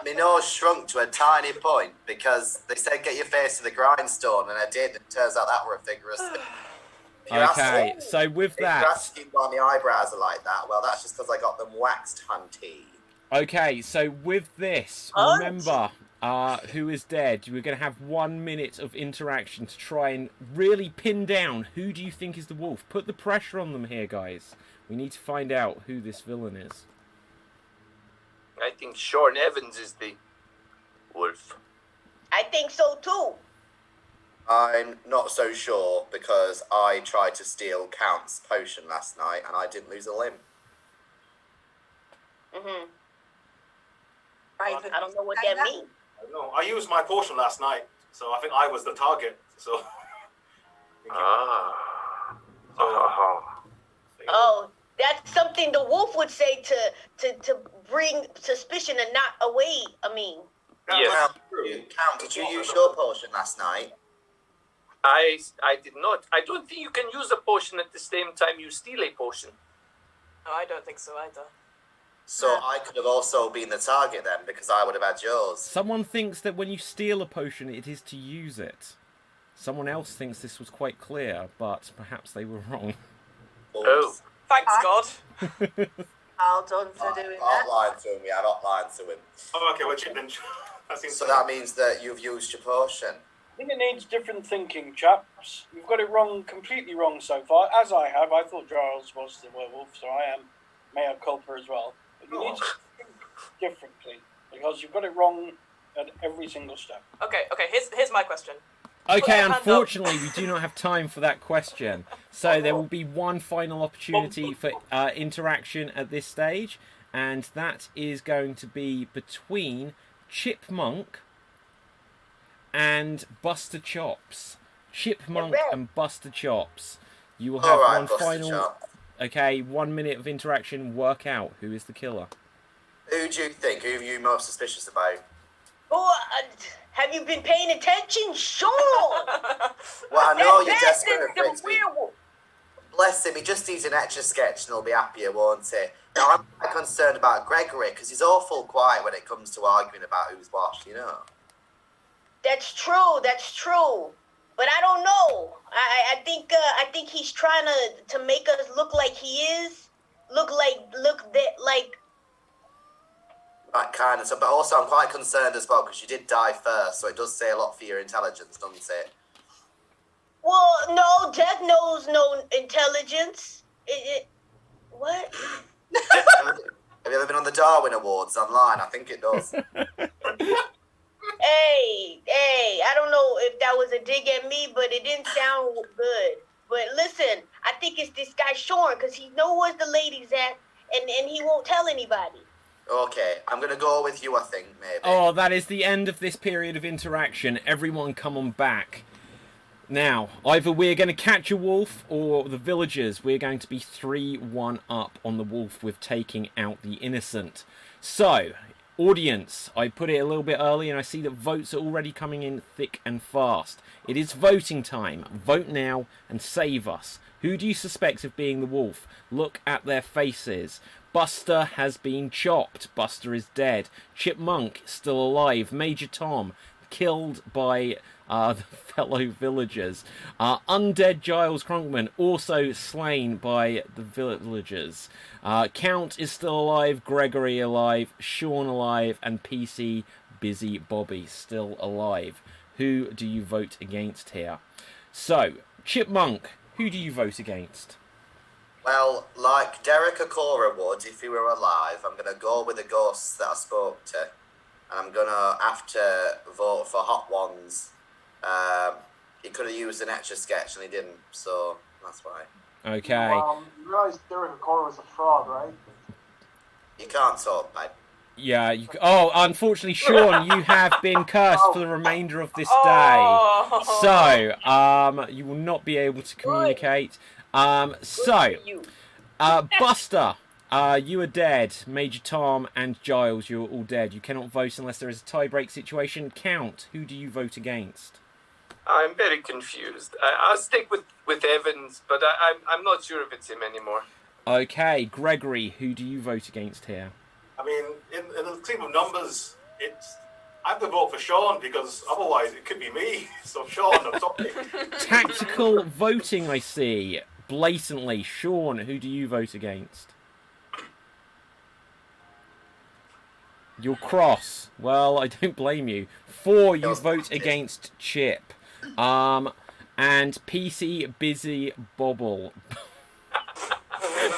My nose shrunk to a tiny point because they said get your face to the grindstone, and I did. It turns out that were a vigorous thing. Okay, so with If you're that... asking why my eyebrows are like that, well, that's just because I got them waxed, hunty. Okay, so with this, remember, who is dead? We're going to have 1 minute of interaction to try and really pin down who do you think is the wolf. Put the pressure on them here, guys. We need to find out who this villain is. I think Sean Evans is the wolf. I think so too. I'm not so sure because I tried to steal Count's potion last night and I didn't lose a limb. Mhm. Raven. I don't know what that means. I don't know. I used my potion last night, so I think I was the target. So. Oh, that's something the wolf would say to bring suspicion and not away. I mean, Yes. Count, did you use your potion last night? I did not. I don't think you can use a potion at the same time you steal a potion. No, I don't think so either. So I could have also been the target then because I would have had yours. Someone thinks that when you steal a potion, it is to use it. Someone else thinks this was quite clear, but perhaps they were wrong. Oh. Thanks, God. Well done for doing I'm not that. lying to him, I'm not lying to him. Oh, okay, well, Chip then. So that means that you've used your potion. I think it needs different thinking, chaps. You've got it wrong, completely wrong so far, as I have. I thought Giles was the werewolf, so I am mea culpa as well. But you need to think differently, because you've got it wrong at every single step. Okay, here's my question. Okay, Put your hand up. unfortunately, we do not have time for that question. So there will be one final opportunity for interaction at this stage, and that is going to be between Chipmunk and Buster Chops. Chipmunk and Buster Chops. You will have Alright, one Buster final... Chop. Okay, 1 minute of interaction. Work out who is the killer. Who do you think? Who are you most suspicious about? Oh, have you been paying attention? Sean! Well, I know you're That desperate for bastard's it to the be. werewolf. Bless him, he just needs an extra sketch and he'll be happier, won't he? Now, I'm quite concerned about Gregory because he's awful quiet when it comes to arguing about who's what, you know? That's true. But I don't know. I think he's trying to make us look like he is. Look like. Right, kind of. So, but also, I'm quite concerned as well because you did die first, so it does say a lot for your intelligence, doesn't it? Well, no, death knows no intelligence. What? Have you ever been on the Darwin Awards online? I think it does. Hey, I don't know if that was a dig at me, but it didn't sound good. But listen, I think it's this guy Sean, because he knows where the lady's at, and he won't tell anybody. Okay, I'm going to go with you, I think, maybe. Oh, that is the end of this period of interaction. Everyone come on back. Now, either we're going to catch a wolf or the villagers. We're going to be 3-1 up on the wolf with taking out the innocent. So, audience, I put it a little bit early and I see that votes are already coming in thick and fast. It is voting time. Vote now and save us. Who do you suspect of being the wolf? Look at their faces. Buster has been chopped. Buster is dead. Chipmunk still alive. Major Tom killed by the fellow villagers. Undead Giles Cronkman also slain by the villagers. Count is still alive. Gregory alive. Sean alive. And PC Busy Bobby still alive. Who do you vote against here? So, Chipmunk, who do you vote against? Well, like Derek Okora would if he were alive, I'm going to go with the ghosts that I spoke to. And I'm going to have to vote for Hot Ones. He could have used an extra sketch and he didn't, so that's why. Okay. You realise Derek Okora was a fraud, right? You can't talk, mate. Yeah. Unfortunately, Sean, you have been cursed for the remainder of this day. So, you will not be able to communicate. Buster, you are dead. Major Tom and Giles, you are all dead. You cannot vote unless there is a tie-break situation. Count, who do you vote against? I'm very confused. I'll stick with Evans, but I'm not sure if it's him anymore. Okay, Gregory, who do you vote against here? I mean, in the team of numbers, I have to vote for Sean because otherwise it could be me. So Sean, I'm sorry. Tactical voting, I see. Blatantly. Sean, who do you vote against? You're cross. Well, I don't blame you. 4, you vote against Chip. And PC Busy Bobble.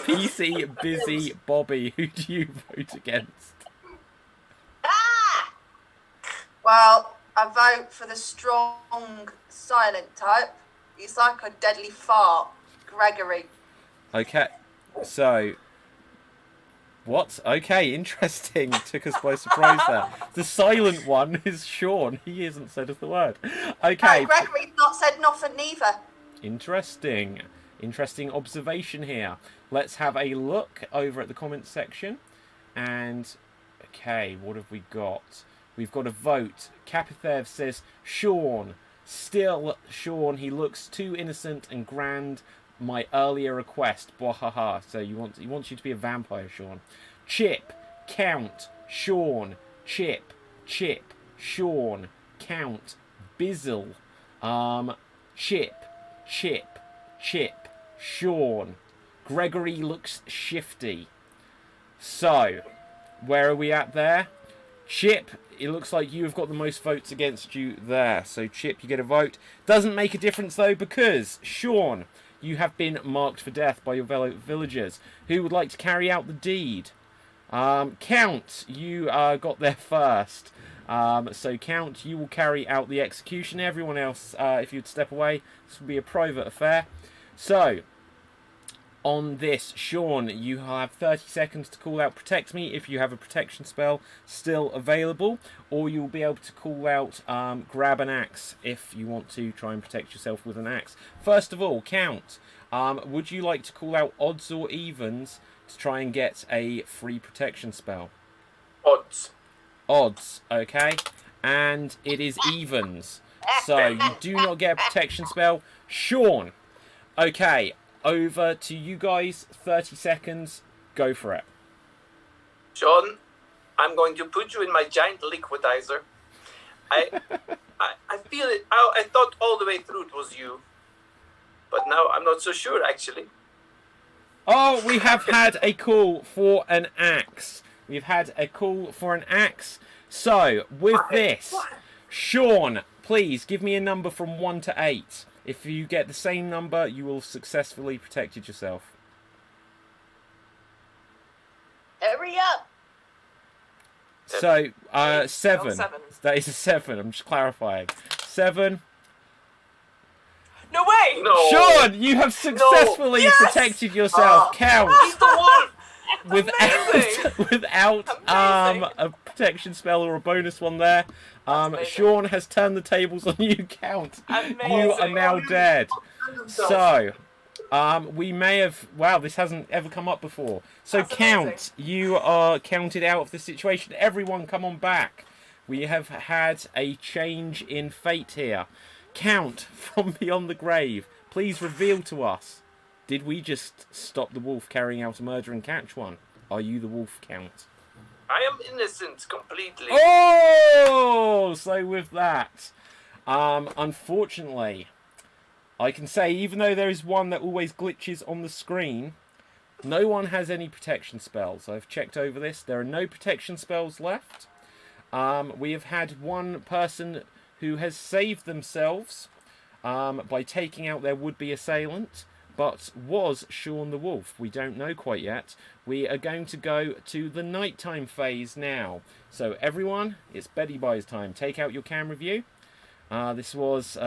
PC Busy Bobby, who do you vote against? Well, I vote for the strong, silent type. He's like a deadly fart. Gregory. Okay, so... What? Okay, interesting. Took us by surprise there. The silent one is Sean. He hasn't said a word. Okay. No, Gregory's not said nothing neither. Interesting. Interesting observation here. Let's have a look over at the comments section. And, okay, what have we got? We've got a vote. Kapithev says, Sean. Still Sean. He looks too innocent and grand. My earlier request. Bwahaha. So he wants you to be a vampire, Sean. Chip. Count. Sean. Chip. Sean. Count. Bizzle. Chip. Sean. Gregory looks shifty. So, where are we at there? Chip, it looks like you have got the most votes against you there. So, Chip, you get a vote. Doesn't make a difference, though, because, Sean, you have been marked for death by your fellow villagers. Who would like to carry out the deed? Count, you got there first. So, Count, you will carry out the execution. Everyone else, if you'd step away, this will be a private affair. So, on this, Sean, you have 30 seconds to call out Protect Me if you have a protection spell still available, or you'll be able to call out Grab an Axe if you want to try and protect yourself with an axe. First of all, Count, would you like to call out odds or evens to try and get a free protection spell? Odds. Odds, okay. and it is evens. So you do not get a protection spell. Sean, okay, over to you guys. 30 seconds. Go for it. Sean, I'm going to put you in my giant liquidizer. I feel it. I thought all the way through it was you, but now I'm not so sure, actually. Oh, we have had a call for an axe. We've had a call for an axe. So, with this, Sean, please give me a number from 1 to 8. If you get the same number, you will have successfully protected yourself. Hurry up. So, 7. 7. That is a 7. I'm just clarifying. 7. No way! No. Sean, you have successfully Yes! protected yourself. Count. He's the wolf. Without a protection spell or a bonus one there. Sean has turned the tables on you, Count. Amazing. You are now dead. So, we may have... Wow, this hasn't ever come up before. So, That's Count, amazing. you are counted out of the situation. Everyone, come on back. We have had a change in fate here. Count, from beyond the grave, please reveal to us. Did we just stop the wolf carrying out a murder and catch one? Are you the wolf, Count? I am innocent completely. Oh! So with that, unfortunately, I can say, even though there is one that always glitches on the screen, no one has any protection spells. I've checked over this. There are no protection spells left. We have had one person who has saved themselves by taking out their would-be assailant, but was Sean the Wolf. We don't know quite yet. We are going to go to the nighttime phase now. So everyone, it's Betty Buy's time. Take out your camera view. This was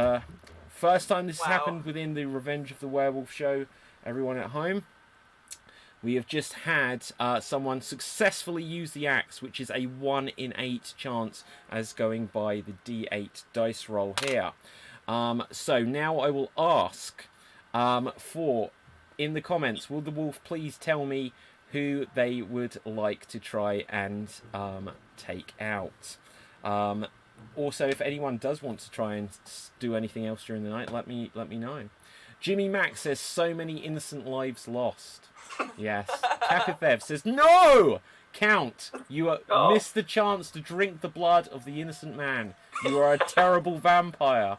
first time this has happened within the Revenge of the Werewolf show. Everyone at home. We have just had someone successfully use the axe, which is a 1 in 8 chance as going by the D8 dice roll here. So now I will ask for, in the comments, will the wolf please tell me who they would like to try and take out. Also, if anyone does want to try and do anything else during the night, let me know. Jimmy Mack says, so many innocent lives lost. Yes. Kapitheth says, no! Count, you missed the chance to drink the blood of the innocent man. You are a terrible vampire.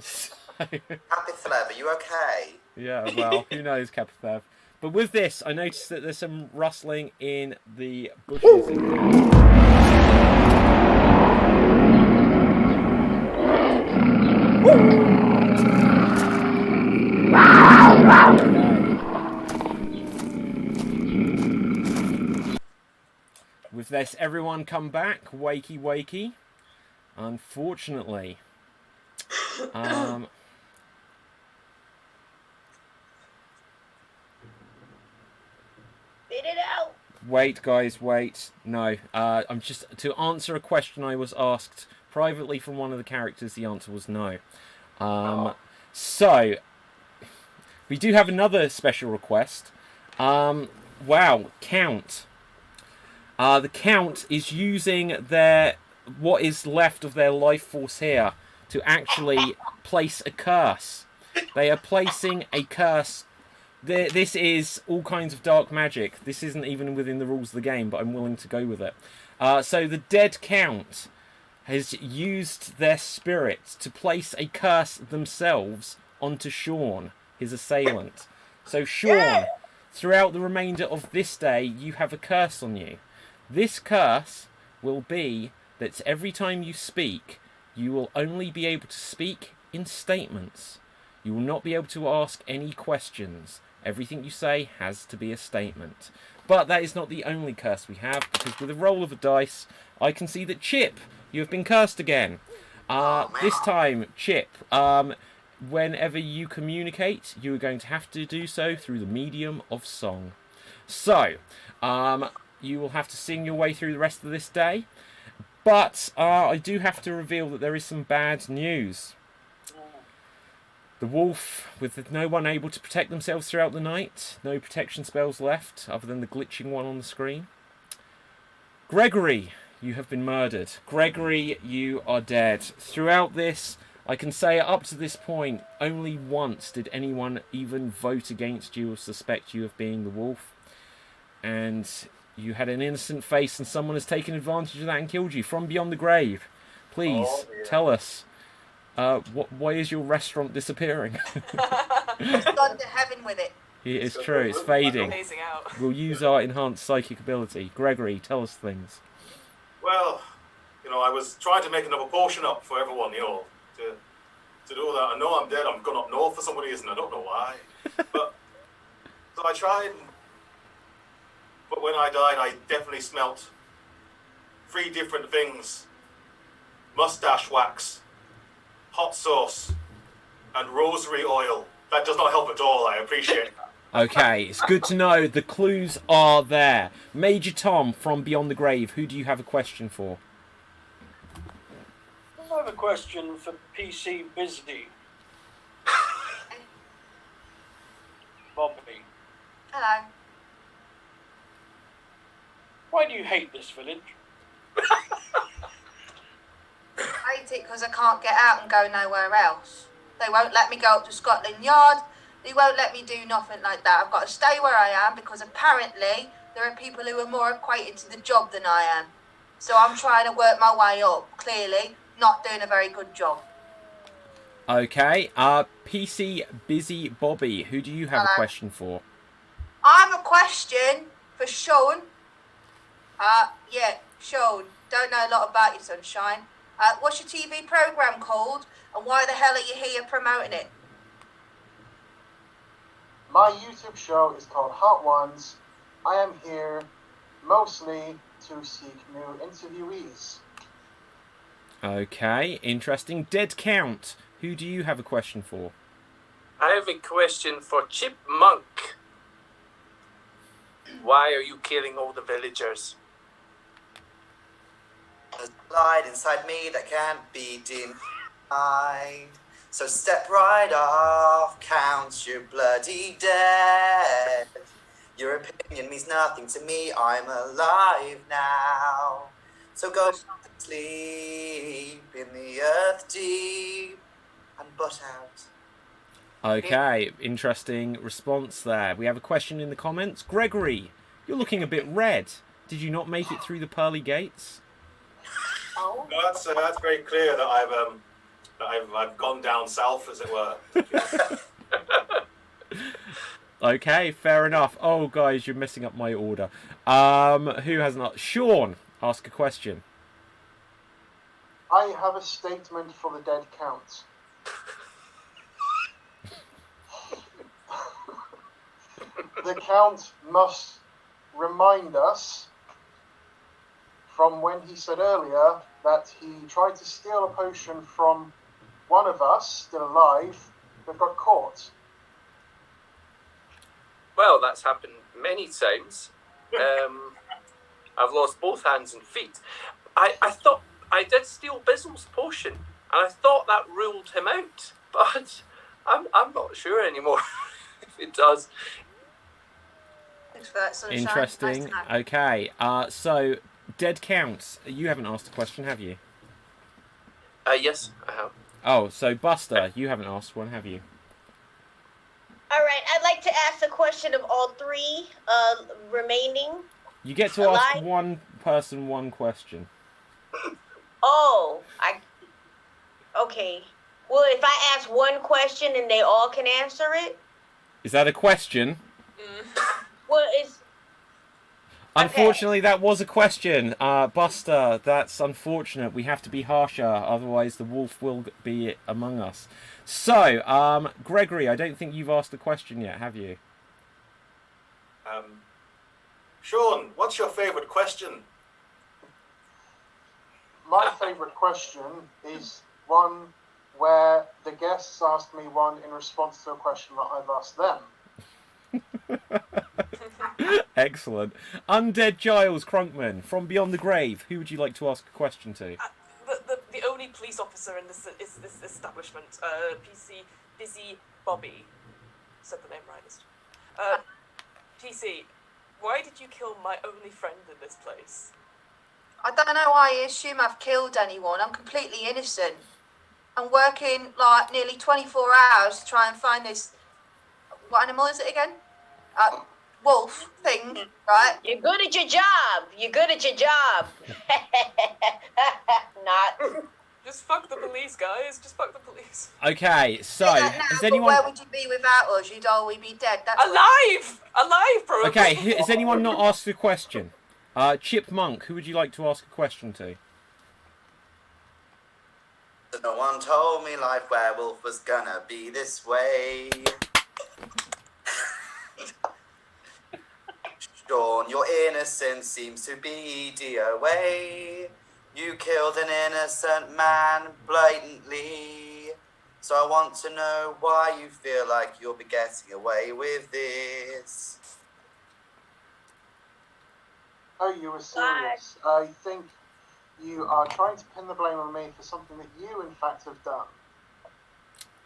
Kapitheth, are you okay? Yeah, well, who knows, Kapitheth. But with this, I noticed that there's some rustling in the bushes. With this, everyone come back. Wakey, wakey. Unfortunately. Spit it out. Wait, guys, wait. No. I'm just... To answer a question I was asked privately from one of the characters, the answer was no. So, we do have another special request. Wow, Count. The Count is using what is left of their life force here to actually place a curse. They are placing a curse. This is all kinds of dark magic. This isn't even within the rules of the game, but I'm willing to go with it. So the dead Count has used their spirit to place a curse themselves onto Sean, his assailant. So Sean, throughout the remainder of this day, you have a curse on you. This curse will be that every time you speak, you will only be able to speak in statements. You will not be able to ask any questions. Everything you say has to be a statement. But that is not the only curse we have, because with a roll of a dice, I can see that Chip, you have been cursed again. This time, Chip, whenever you communicate, you are going to have to do so through the medium of song. So, you will have to sing your way through the rest of this day. But I do have to reveal that there is some bad news. The wolf, with no one able to protect themselves throughout the night, no protection spells left, other than the glitching one on the screen. Gregory, You have been murdered. Gregory, you are dead. Throughout this, I can say up to this point, only once did anyone even vote against you or suspect you of being the wolf. And you had an innocent face and someone has taken advantage of that and killed you from beyond the grave. Please, tell us, why is your restaurant disappearing? It's gone to heaven with it. It is true, it's fading. Phasing out. We'll use our enhanced psychic ability. Gregory, tell us things. Well, I was trying to make another potion up for everyone, to do that. I know I'm dead. I'm gone up north for some reason. I don't know why. But so I tried. But when I died, I definitely smelt 3 different things: mustache wax, hot sauce, and rosary oil. That does not help at all. I appreciate that. Okay, it's good to know the clues are there. Major Tom from Beyond the Grave, who do you have a question for? I have a question for PC Busy. Bobby, Hello. why do you hate this village? I hate it because I can't get out and go nowhere else. They won't let me go up to Scotland Yard. They won't let me do nothing like that. I've got to stay where I am because apparently there are people who are more acquainted to the job than I am. So I'm trying to work my way up. Clearly, not doing a very good job. Okay, PC Busy Bobby, who do you have a question for? I have a question for Sean. Sean. Don't know a lot about you, Sunshine. What's your TV programme called? And why the hell are you here promoting it? My YouTube show is called Hot Ones. I am here mostly to seek new interviewees. Okay, interesting. Dead Count, who do you have a question for? I have a question for Chipmunk. Why are you killing all the villagers? There's light inside me that can't be denied. So step right off, count your bloody dead. Your opinion means nothing to me, I'm alive now. So go to sleep in the earth deep and butt out. Okay, interesting response there. We have a question in the comments. Gregory, you're looking a bit red. Did you not make it through the pearly gates? Oh. No, that's very clear that I've gone down south, as it were. Okay, fair enough. Oh, guys, you're messing up my order. Who has not? Sean, ask a question. I have a statement for the dead count. The count must remind us from when he said earlier that he tried to steal a potion from one of us, still alive, that got caught. Well, that's happened many times. I've lost both hands and feet. I thought I did steal Bizzle's potion, and I thought that ruled him out, but I'm not sure anymore if it does. Thanks for that, Sunshine. Interesting. Nice to know. Okay, so Dead Counts, you haven't asked a question, have you? Yes, I have. Oh, so Buster, you haven't asked one, have you? All right, I'd like to ask a question of all 3 remaining. You get to ask one person one question. Oh, okay. Well, if I ask one question and they all can answer it? Is that a question? Well, it's... Unfortunately, that was a question. Buster, that's unfortunate. We have to be harsher, otherwise the wolf will be among us. So, Gregory, I don't think you've asked a question yet, have you? Sean, what's your favourite question? My favourite question is one where the guests asked me one in response to a question that I've asked them. Excellent. Undead Giles Crunkman from Beyond the Grave. Who would you like to ask a question to? The only police officer in this establishment, PC Busy Bobby. Said the name right. PC, why did you kill my only friend in this place? I don't know why you assume I've killed anyone. I'm completely innocent. I'm working like nearly 24 hours to try and find this. What animal is it again? Wolf thing, right? You're good at your job. You're good at your job. Not. Just fuck the police, guys. Just fuck the police. Okay, so Yeah, no, has but anyone? where would you be without us? You'd always be dead. That's Alive! Alive, probably. Okay, has anyone not asked a question? Chip Monk, who would you like to ask a question to? No one told me life werewolf was gonna be this way. Sean, your innocence seems to be DOA. You killed an innocent man blatantly. So I want to know why you feel like you'll be getting away with this. Oh, you were serious. I think you are trying to pin the blame on me for something that you, in fact, have done.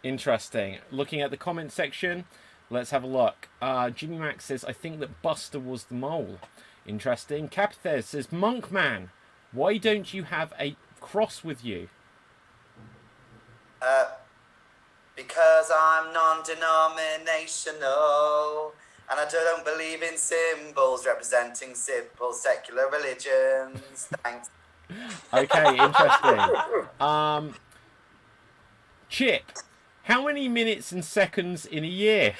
Interesting. Looking at the comment section, let's have a look. Jimmy Max says, I think that Buster was the mole. Interesting. Capithez says, Monkman, why don't you have a cross with you? Because I'm non-denominational. And I don't believe in symbols representing simple secular religions. Thanks. Okay, interesting. Chip, how many minutes and seconds in a year?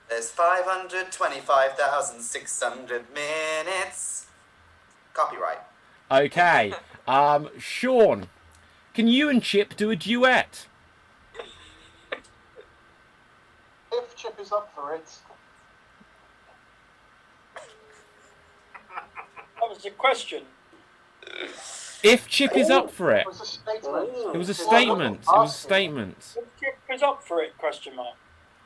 There's 525,600 minutes. Copyright. Okay. Sean, can you and Chip do a duet? If Chip is up for it. That was a question. If Chip is up for it. It was a statement. It was a statement. It was a statement. Chip is up for it? Question mark.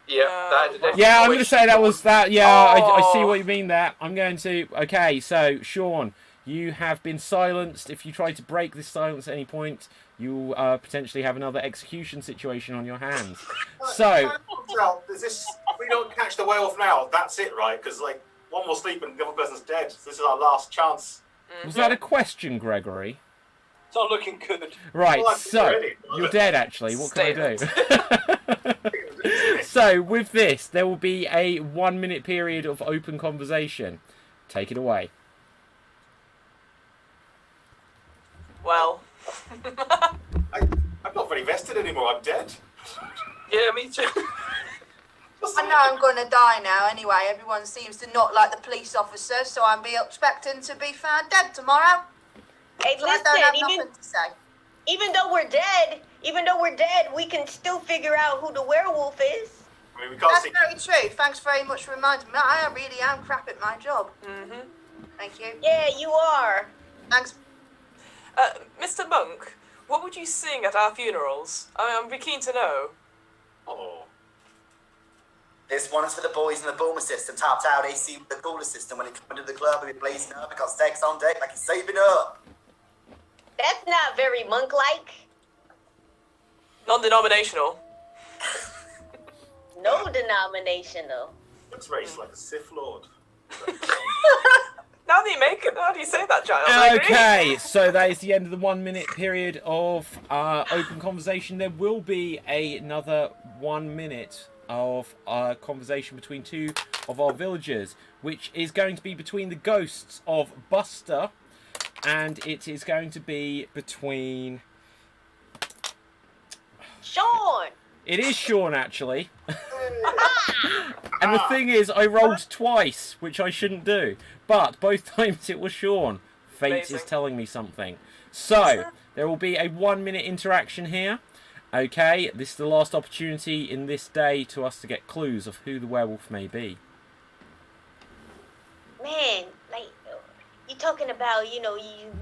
Yeah, Yeah, I'm going to say that was that. Yeah, I see what you mean there. I'm going to... Okay, so, Sean, you have been silenced. If you try to break this silence at any point, you potentially have another execution situation on your hands. So... Is this, if we don't catch the werewolf now, that's it, right? Because, like, one more sleep and the other person's dead. So this is our last chance. Was that a question, Gregory? It's not looking good. Right, Well, so... You're dead, actually. What can I do? So, with this, there will be a 1 minute period of open conversation. Take it away. Well. I'm not very vested anymore. I'm dead. Yeah, me too. I know I'm going to die now anyway. Everyone seems to not like the police officer, so I'm expecting to be found dead tomorrow. Hey, So I don't have listen, nothing to say. even though we're dead, we can still figure out who the werewolf is. I mean, we can't That's see. very true. Thanks very much for reminding me. I really am crap at my job. Mm-hmm. Thank you. Yeah, you are. Thanks. Mr. Monk, what would you sing at our funerals? I'm be keen to know. Oh. This one is for the boys in the boomer system, tapped out AC with the cooler system. When he come into the club, he'll be blazing up because Steg's on deck like he's saving up. That's not very monk-like. Non-denominational. No denominational. Looks very like a Sith Lord. Now that you make it, how do you say that, Giles? Okay, so that is the end of the 1 minute period of open conversation. There will be another 1 minute of conversation between two of our villagers, which is going to be between the ghosts of Buster, and it is going to be between... Sean! It is Sean, actually. And the thing is, I rolled twice, which I shouldn't do. But both times it was Sean. Fate Amazing. is telling me something. So, there will be a 1 minute interaction here. Okay, this is the last opportunity in this day to us to get clues of who the werewolf may be. Man, like, you talking about, you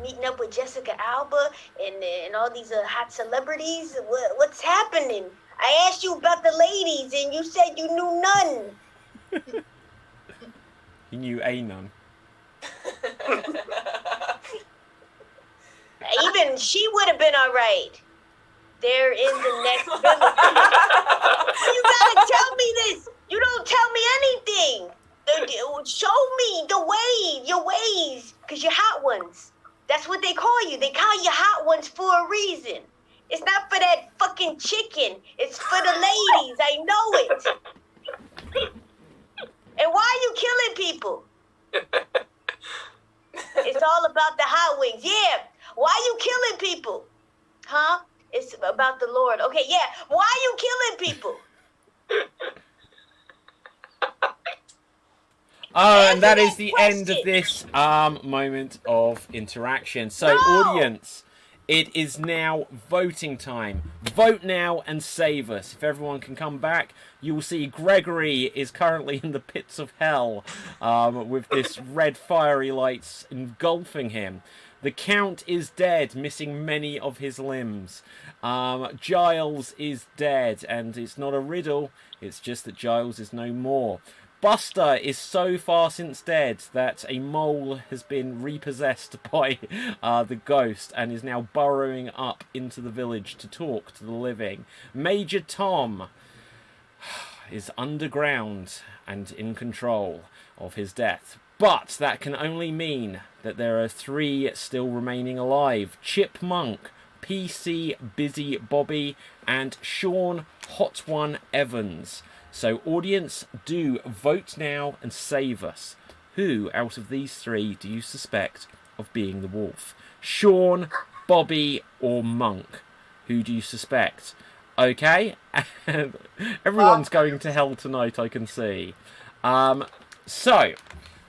meeting up with Jessica Alba and all these hot celebrities? What's happening? I asked you about the ladies and you said you knew none. He knew a nun. Even she would have been all right. They're in the next village. You gotta tell me this. You don't tell me anything. Show me the way. your ways, because you're hot ones. That's what they call you. They call you hot ones for a reason. It's not for that fucking chicken. It's for the ladies. I know it. And why are you killing people? It's all about the hot wings. Yeah. Why are you killing people? Huh? It's about the Lord. Okay, yeah. Why are you killing people? Oh, and that is the end of this moment of interaction. So, audience, it is now voting time. Vote now and save us. If everyone can come back, you will see Gregory is currently in the pits of hell with this red fiery lights engulfing him. The Count is dead, missing many of his limbs. Giles is dead, and it's not a riddle, it's just that Giles is no more. Buster is so far since dead that a mole has been repossessed by the ghost and is now burrowing up into the village to talk to the living. Major Tom is underground and in control of his death. But that can only mean that there are 3 still remaining alive. Chipmunk, PC Busy Bobby, and Sean Hot One Evans. So, audience, do vote now and save us. Who out of these 3 do you suspect of being the wolf? Sean, Bobby, or Monk? Who do you suspect? Okay, everyone's going to hell tonight, I can see. So,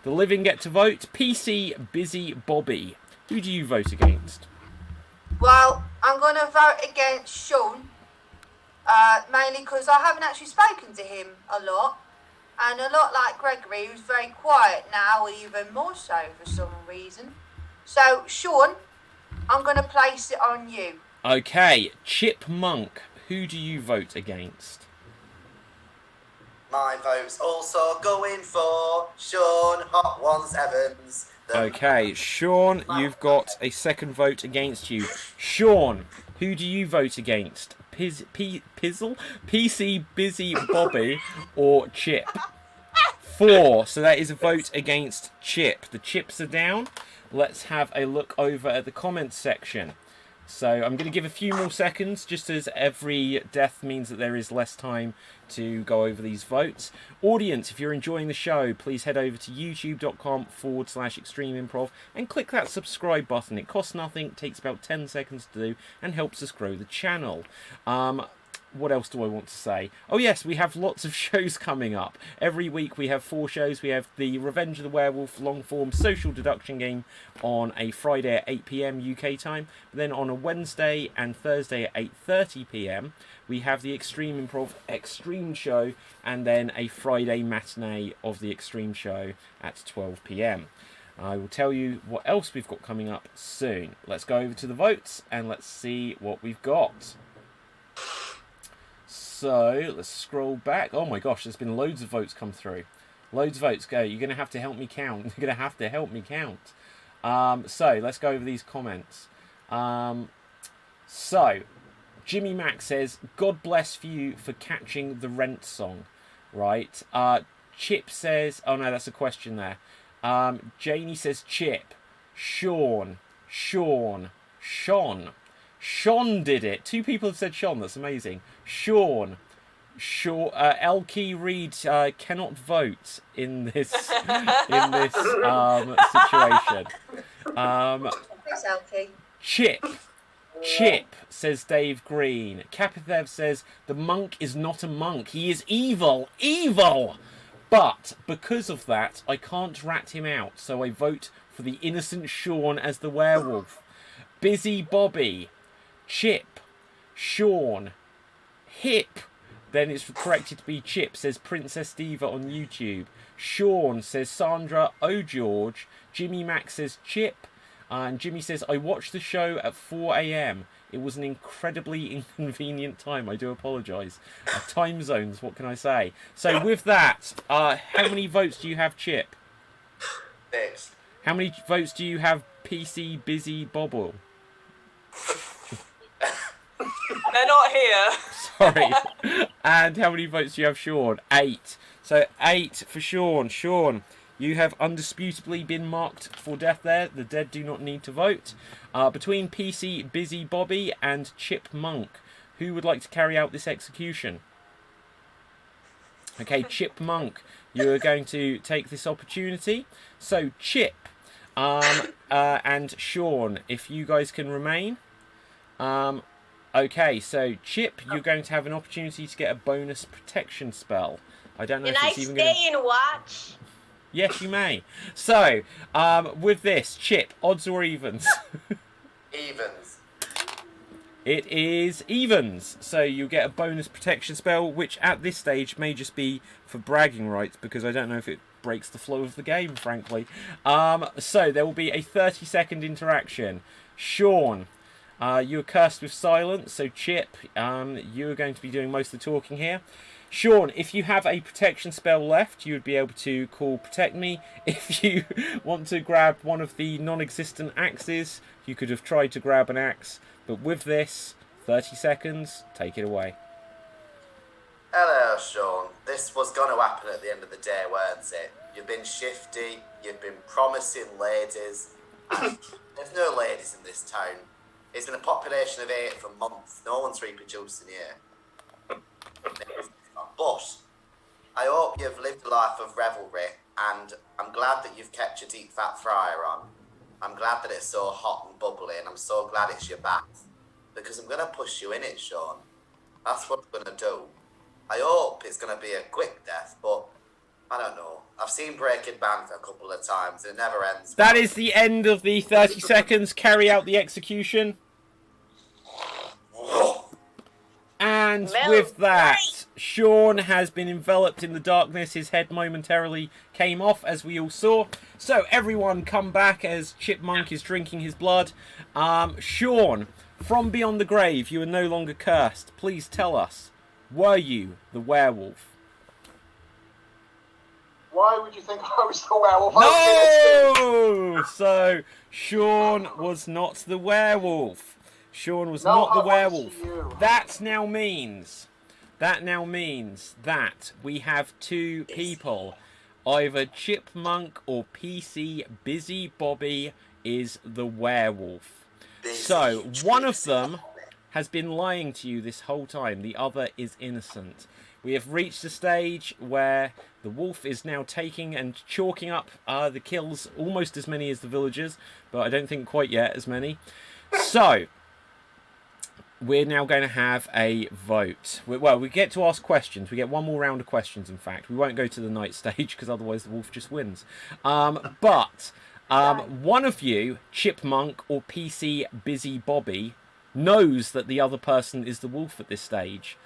the living get to vote. PC Busy Bobby. Who do you vote against? Well, I'm going to vote against Sean. Mainly because I haven't actually spoken to him a lot. And a lot like Gregory, who's very quiet now, even more so for some reason. So, Sean, I'm going to place it on you. Okay, Chipmunk. Who do you vote against? My vote's also going for Sean Hot Ones Evans. Okay, Sean, you've got a second vote against you. Sean, who do you vote against? Pizzle? PC Busy Bobby or Chip? 4, so that is a vote against Chip. The chips are down. Let's have a look over at the comments section. So I'm going to give a few more seconds, just as every death means that there is less time to go over these votes. Audience, if you're enjoying the show, please head over to youtube.com/Extreme Improv and click that subscribe button. It costs nothing, takes about 10 seconds to do, and helps us grow the channel. What else do I want to say? Oh yes, we have lots of shows coming up. Every week we have 4 shows. We have the Revenge of the Werewolf long-form social deduction game on a Friday at 8 PM UK time. Then on a Wednesday and Thursday at 8:30 PM, we have the Extreme Improv XStreamed show, and then a Friday matinee of the Extreme show at 12 PM. I will tell you what else we've got coming up soon. Let's go over to the votes and let's see what we've got. So, let's scroll back. Oh my gosh, there's been loads of votes come through. Loads of votes. Go. You're going to have to help me count. You're going to have to help me count. So, let's go over these comments. So, Jimmy Mac says, God bless you for catching the Rent song. Right. Chip says, oh no, that's a question there. Janie says Chip. Sean did it. 2 people have said Sean. That's amazing. Sean. Elkie Reed cannot vote in this situation. Thanks, Elkie. Chip, says Dave Green. Kapithev says the monk is not a monk. He is evil. But because of that, I can't rat him out. So I vote for the innocent Sean as the werewolf. Busy Bobby. Chip, Sean, Hip, then it's corrected to be Chip, says Princess Diva on YouTube. Sean says Sandra O'George. Jimmy Mac says Chip, and Jimmy says, I watched the show at 4 AM. It was an incredibly inconvenient time. I do apologise. Time zones, what can I say? So with that, how many votes do you have, Chip? 6. How many votes do you have, PC Busy Bobble? They're not here. Sorry. And how many votes do you have, Sean? 8. So 8 for Sean. Sean, you have undisputably been marked for death there. The dead do not need to vote. Between PC Busy Bobby and Chip Monk, who would like to carry out this execution? Okay, Chip Monk, you are going to take this opportunity. So, Chip and Sean, if you guys can remain. Okay, so Chip, you're going to have an opportunity to get a bonus protection spell. I don't know Can if I it's even going to... stay and watch? Yes, you may. So, with this, Chip, odds or evens? Evens. It is evens. So you get a bonus protection spell, which at this stage may just be for bragging rights, because I don't know if it breaks the flow of the game, frankly. So there will be a 30-second interaction. Sean, you're cursed with silence, so Chip, you are going to be doing most of the talking here. Sean, if you have a protection spell left, you would be able to call Protect Me. If you want to grab one of the non-existent axes, you could have tried to grab an axe. But with this, 30 seconds, take it away. Hello, Sean. This was going to happen at the end of the day, weren't it? You've been shifty, you've been promising ladies. And there's no ladies in this town. It's been a population of 8 for months. No one's reproducing here. But I hope you've lived a life of revelry, and I'm glad that you've kept your deep fat fryer on. I'm glad that it's so hot and bubbly, and I'm so glad it's your bath, because I'm going to push you in it, Sean. That's what I'm going to do. I hope it's going to be a quick death, but I don't know. I've seen Breaking Bad a couple of times, and it never ends. That is the end of the 30 seconds. Carry out the execution. And with that, Sean has been enveloped in the darkness. His head momentarily came off, as we all saw. So everyone come back as Chipmunk is drinking his blood. Sean, from beyond the grave, you are no longer cursed. Please tell us, were you the werewolf? Why would you think I was the werewolf? No! So, Sean was not the werewolf. Sean was not the werewolf. That now means that we have two people. Either Chipmunk or PC Busy Bobby is the werewolf. So, one of them has been lying to you this whole time. The other is innocent. We have reached a stage where the wolf is now taking and chalking up the kills, almost as many as the villagers, but I don't think quite yet as many. So, we're now going to have a vote. Well, we get to ask questions. We get one more round of questions, in fact. We won't go to the night stage, because otherwise the wolf just wins. But one of you, Chipmunk or PC Busy Bobby, knows that the other person is the wolf at this stage.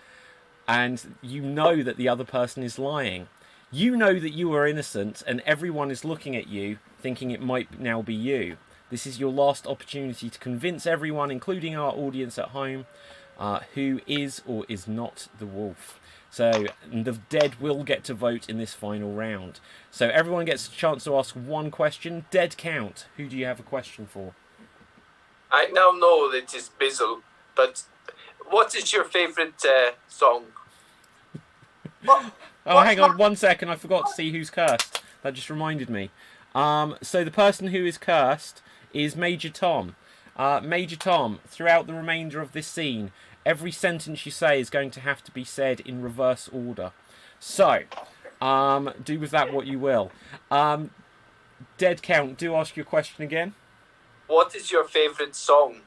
And you know that the other person is lying. You know that you are innocent, and everyone is looking at you, thinking it might now be you. This is your last opportunity to convince everyone, including our audience at home, who is or is not the wolf. So the dead will get to vote in this final round. So everyone gets a chance to ask one question. Dead count. Who do you have a question for? I now know that it's Bizzle, but what is your favourite song? Oh, hang on 1 second. I forgot to see who's cursed. That just reminded me. So the person who is cursed is Major Tom. Major Tom, throughout the remainder of this scene, every sentence you say is going to have to be said in reverse order. So, do with that what you will. Dead count, do ask your question again. What is your favourite song?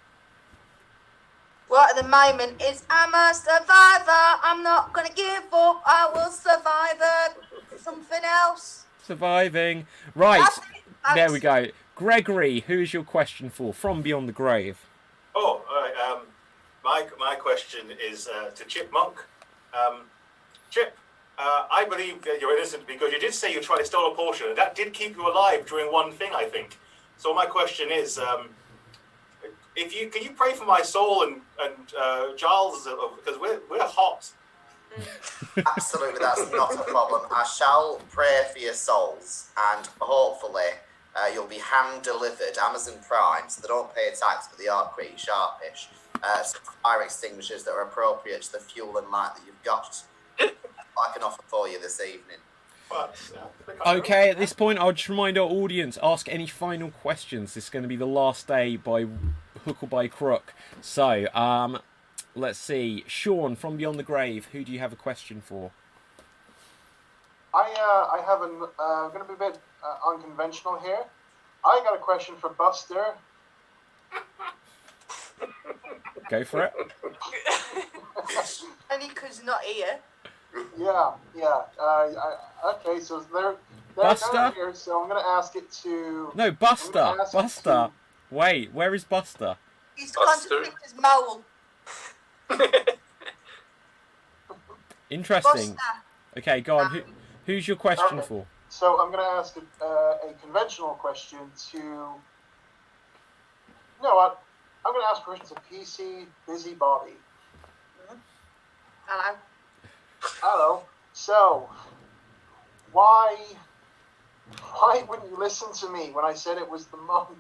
Right at the moment is I'm a survivor. I'm not going to give up. I will survive it. Something else. Surviving. Right. That's There we go. Gregory, who is your question for? From Beyond the Grave. Oh, all right. My question is to Chipmunk. Chip, I believe that you're innocent because you did say you tried to steal a potion, and that did keep you alive during one thing, I think. So my question is, can you pray for my soul and Giles, because we're hot. Absolutely, that's not a problem. I shall pray for your souls, and hopefully you'll be hand-delivered Amazon Prime, so they don't pay tax, but they are pretty sharpish. Some fire extinguishers that are appropriate to the fuel and light that you've got. I can offer for you this evening. But, Okay, at this point, I'll just remind our audience, ask any final questions. This is going to be the last day by hook or by crook. So, let's see. Sean, from Beyond the Grave, who do you have a question for? I have I'm going to be a bit unconventional here. I got a question for Buster. Go for it. Only because he's not here. Yeah. Okay, so they're Buster? not here, so I'm going to ask it to... No, Buster. Buster. Wait, where is Buster? He's gone to fix his mole. Interesting. Buster. Okay, go on. Who's your question for? So I'm going to ask a conventional question to... You know what? I'm going to ask questions to PC Busy Bobby. Hello. Hello. So, why wouldn't you listen to me when I said it was the monk?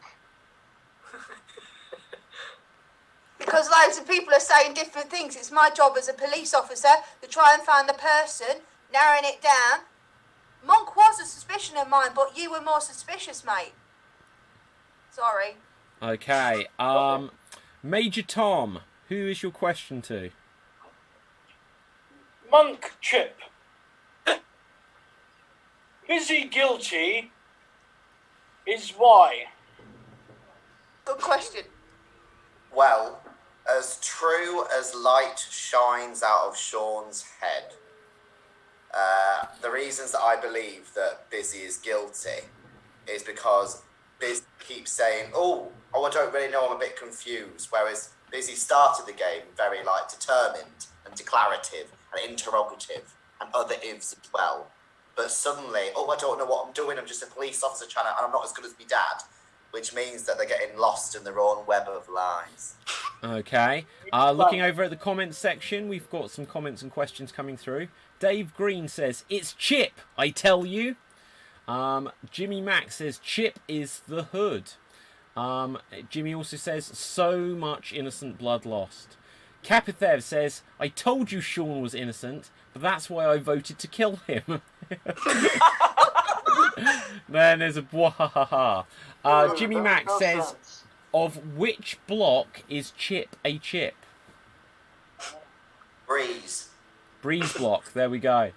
Because loads of people are saying different things. It's my job as a police officer to try and find the person, narrowing it down. Monk was a suspicion of mine, but you were more suspicious, mate. Sorry. Okay. Major Tom, who is your question to? Monk Chip. Is he guilty? Is why? Good question. Well, as true as light shines out of Sean's head, the reasons that I believe that Busy is guilty is because Busy keeps saying, oh, I don't really know, I'm a bit confused, whereas Busy started the game very, determined and declarative and interrogative and other ifs as well. But suddenly, I don't know what I'm doing, I'm just a police officer and I'm not as good as my dad, which means that they're getting lost in their own web of lies. Okay. Looking over at the comments section, we've got some comments and questions coming through. Dave Green says, it's Chip, I tell you. Jimmy Mack says, Chip is the hood. Jimmy also says, so much innocent blood lost. Kapithev says, I told you Sean was innocent, but that's why I voted to kill him. Then there's a bwahaha. Jimmy Mack says, of which block is Chip a chip? Breeze. Breeze block, there we go.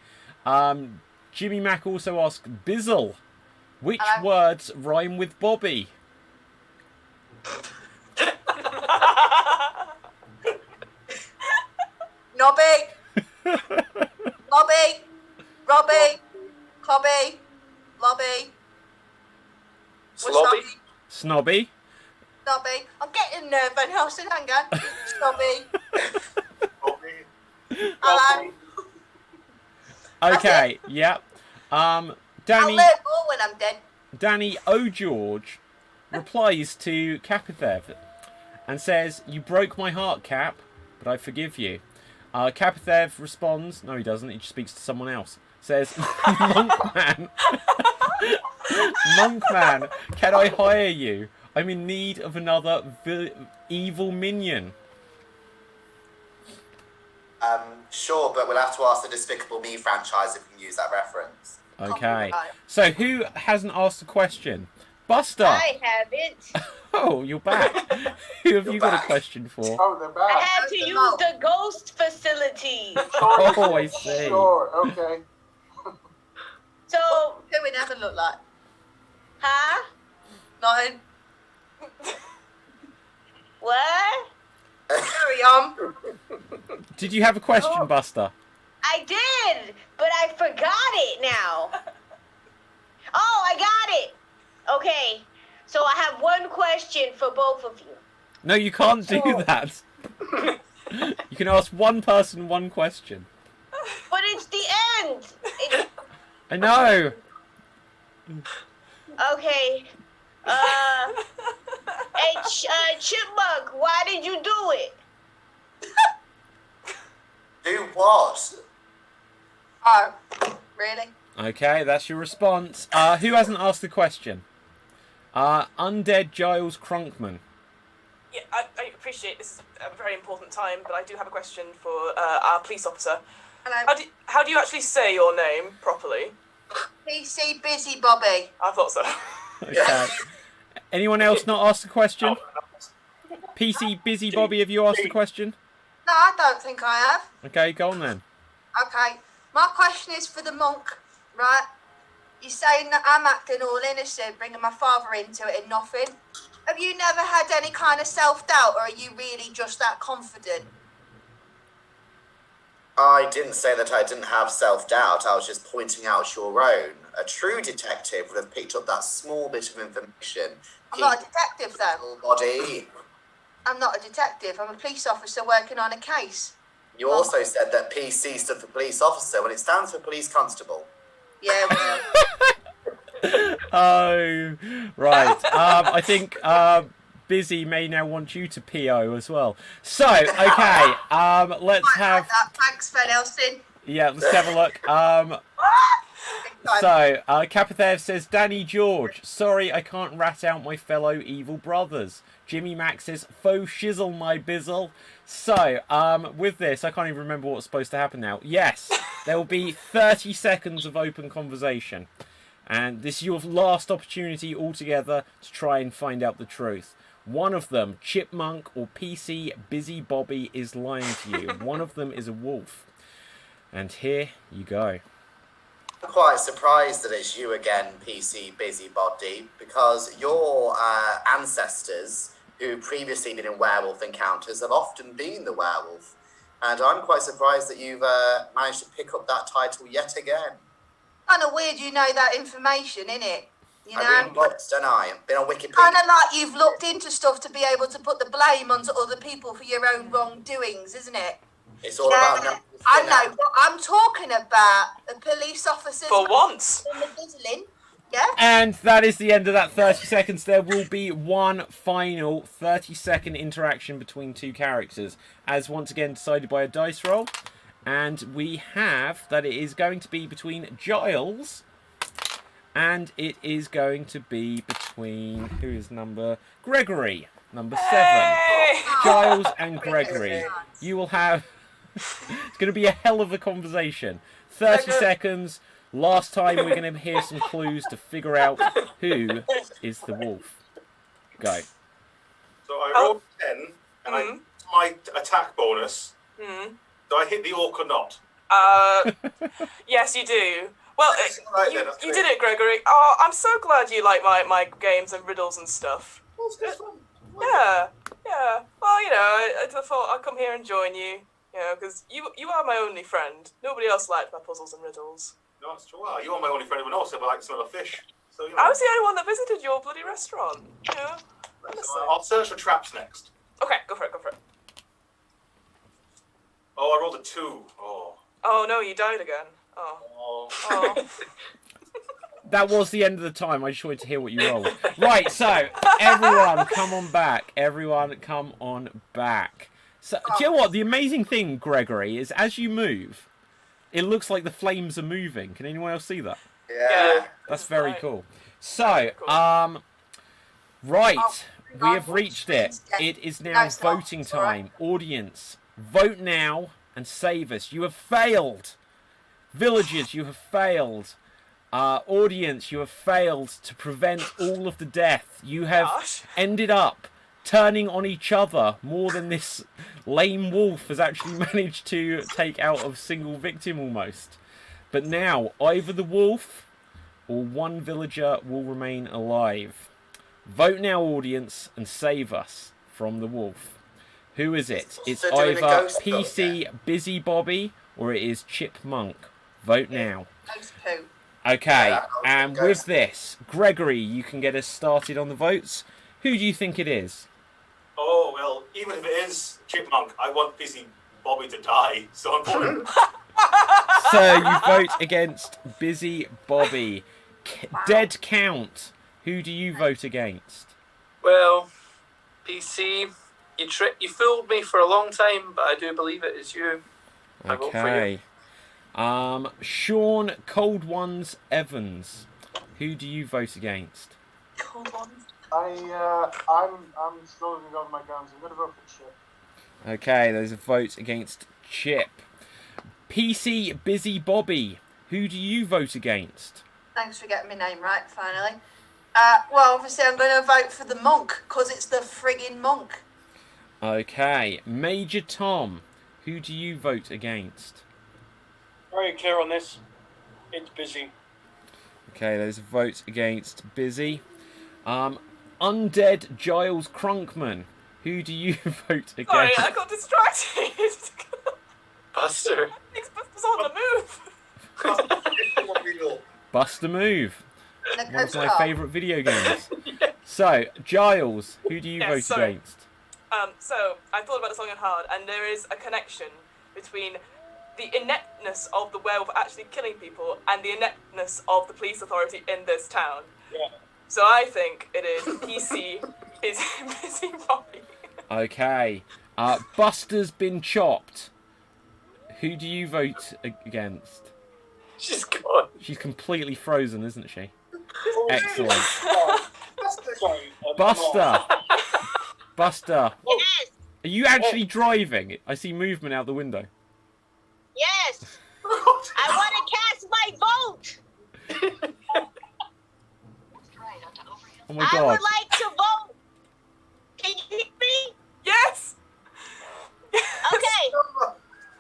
Jimmy Mack also asks, Bizzle, which words rhyme with Bobby? Nobby. Lobby. Robbie. Clobby. Lobby. Slobby? Snobby. Snobby. I'm getting Van Helsing, hang on. Snobby. Hello. Okay, yep. I'll Danny learn more when I'm dead. Danny O'George replies to Kapithev and says, you broke my heart, Cap, but I forgive you. Kapithev responds, no he doesn't, he just speaks to someone else. Says, Monkman, Monkman, can I hire you? I'm in need of another evil minion. Sure, but we'll have to ask the Despicable Me franchise if we can use that reference. Okay, so who hasn't asked a question? Buster! I haven't. Oh, you're back. Who have you got a question for? Oh, they're back. I had to use the ghost facility. Oh, I see. Sure, okay. So, Who do we never look like? huh? Nothing. What? Carry on. Did you have a question, Buster? I did, but I forgot it now. Oh, I got it. Okay, so I have one question for both of you. No, you can't do that. You can ask one person one question. But it's the end. I know. Okay. Hey, Chipmunk, why did you do it? Do what? Oh, really? Okay, that's your response. Who hasn't asked the question? Undead Giles Crunkman. Yeah, I appreciate this is a very important time, but I do have a question for our police officer. Hello. How do you actually say your name properly? PC Busy Bobby. I thought so. Okay. Anyone else not asked a question? PC Busy Bobby, have you asked a question? No, I don't think I have. Okay, go on then. Okay. My question is for the monk, right? You're saying that I'm acting all innocent, bringing my father into it and nothing. Have you never had any kind of self-doubt, or are you really just that confident? I didn't say that I didn't have self-doubt. I was just pointing out your own. A true detective would have picked up that small bit of information. I'm not a detective, though. Body. I'm not a detective. I'm a police officer working on a case. You also said that PC stood for police officer when it stands for police constable. Yeah, well. Oh, right. I think Busy may now want you to PO as well. So, okay. Let's have. Thanks, Van Helsing. Yeah, let's have a look. So, Kapathev says, Danny George, sorry I can't rat out my fellow evil brothers. Jimmy Max says, faux shizzle my bizzle. So, with this, I can't even remember what's supposed to happen now. Yes, there will be 30 seconds of open conversation. And this is your last opportunity altogether to try and find out the truth. One of them, Chipmunk or PC Busy Bobby, is lying to you. One of them is a wolf. And here you go. I'm quite surprised that it's you again, PC Busybody, because your ancestors, who previously been in werewolf encounters, have often been the werewolf. And I'm quite surprised that you've managed to pick up that title yet again. Kind of weird you know that information, innit? You know? I read books, don't I? Been on Wikipedia. Kind of like you've looked into stuff to be able to put the blame onto other people for your own wrongdoings, isn't it? It's all about... I know, but I'm talking about a police officer. For once. Yeah? And that is the end of that 30 seconds. There will be one final 30-second interaction between two characters, as once again decided by a dice roll. And we have that it is going to be between Giles, and it is going to be between, who is Gregory, number 7. Hey! Giles and Gregory. You will have, it's going to be a hell of a conversation. 30 seconds. Last time we're going to hear some clues to figure out who is the wolf. Go. So I rolled 10, and my attack bonus. Do I hit the orc or not? Yes, you do. Well, Right, you did it, Gregory. Oh, I'm so glad you like my games and riddles and stuff. Yeah. Well, you know, I thought I'd come here and join you. You know, because you are my only friend. Nobody else liked my puzzles and riddles. No, it's true. Well, you are my only friend who also like some of the fish. So, you know. I was the only one that visited your bloody restaurant. You know, So I'll search for traps next. Okay, go for it. Oh, I rolled a 2. Oh no, you died again. Oh. That was the end of the time. I just wanted to hear what you rolled. Right, so everyone come on back. So, do you know what? The amazing thing, Gregory, is as you move, it looks like the flames are moving. Can anyone else see that? Yeah. That's very cool. So, right, we have reached it. It is now voting time. Audience, vote now and save us. You have failed. Villagers, you have failed. Audience, you have failed to prevent all of the death. You have ended up turning on each other more than this lame wolf has actually managed to take out a single victim almost. But now, either the wolf or one villager will remain alive. Vote now, audience, and save us from the wolf. Who is it? It's either PC Busy Bobby or it is Chipmunk. Vote now. Okay, and with this, Gregory, you can get us started on the votes. Who do you think it is? Oh, well, even if it is Chipmunk, I want Busy Bobby to die, so I'm voting. So you vote against Busy Bobby. Dead count. Who do you vote against? Well, PC, you fooled me for a long time, but I do believe it is you. I vote for you. Sean Cold Ones Evans. Who do you vote against? Cold Ones. I'm still going to go with my guns. I'm going to vote for Chip. Okay, there's a vote against Chip. PC Busy Bobby. who do you vote against? Thanks for getting my name right, finally. Well, obviously I'm going to vote for the monk, because it's the friggin' monk. Okay, Major Tom, who do you vote against? Very clear on this. It's busy. Okay, there's a vote against Busy. Undead Giles Crunkman, who do you vote against? Sorry, I got distracted. Buster. Buster's on the move. Bust a Move. And a One of my car. favourite video games. So, Giles, who do you Yes, vote sorry. against? So I thought about this long and hard, and there is a connection between the ineptness of the werewolf actually killing people and the ineptness of the police authority in this town. Yeah. So I think it is PC is Busy Bobby. Okay. Buster's been chopped. Who do you vote against? She's gone. She's completely frozen, isn't she? Excellent. Sorry, Buster! Buster, Yes, are you actually driving? I see movement out the window. yes. I want to cast my vote. Oh my I god. would like to vote. Can you hear me? Yes. Okay.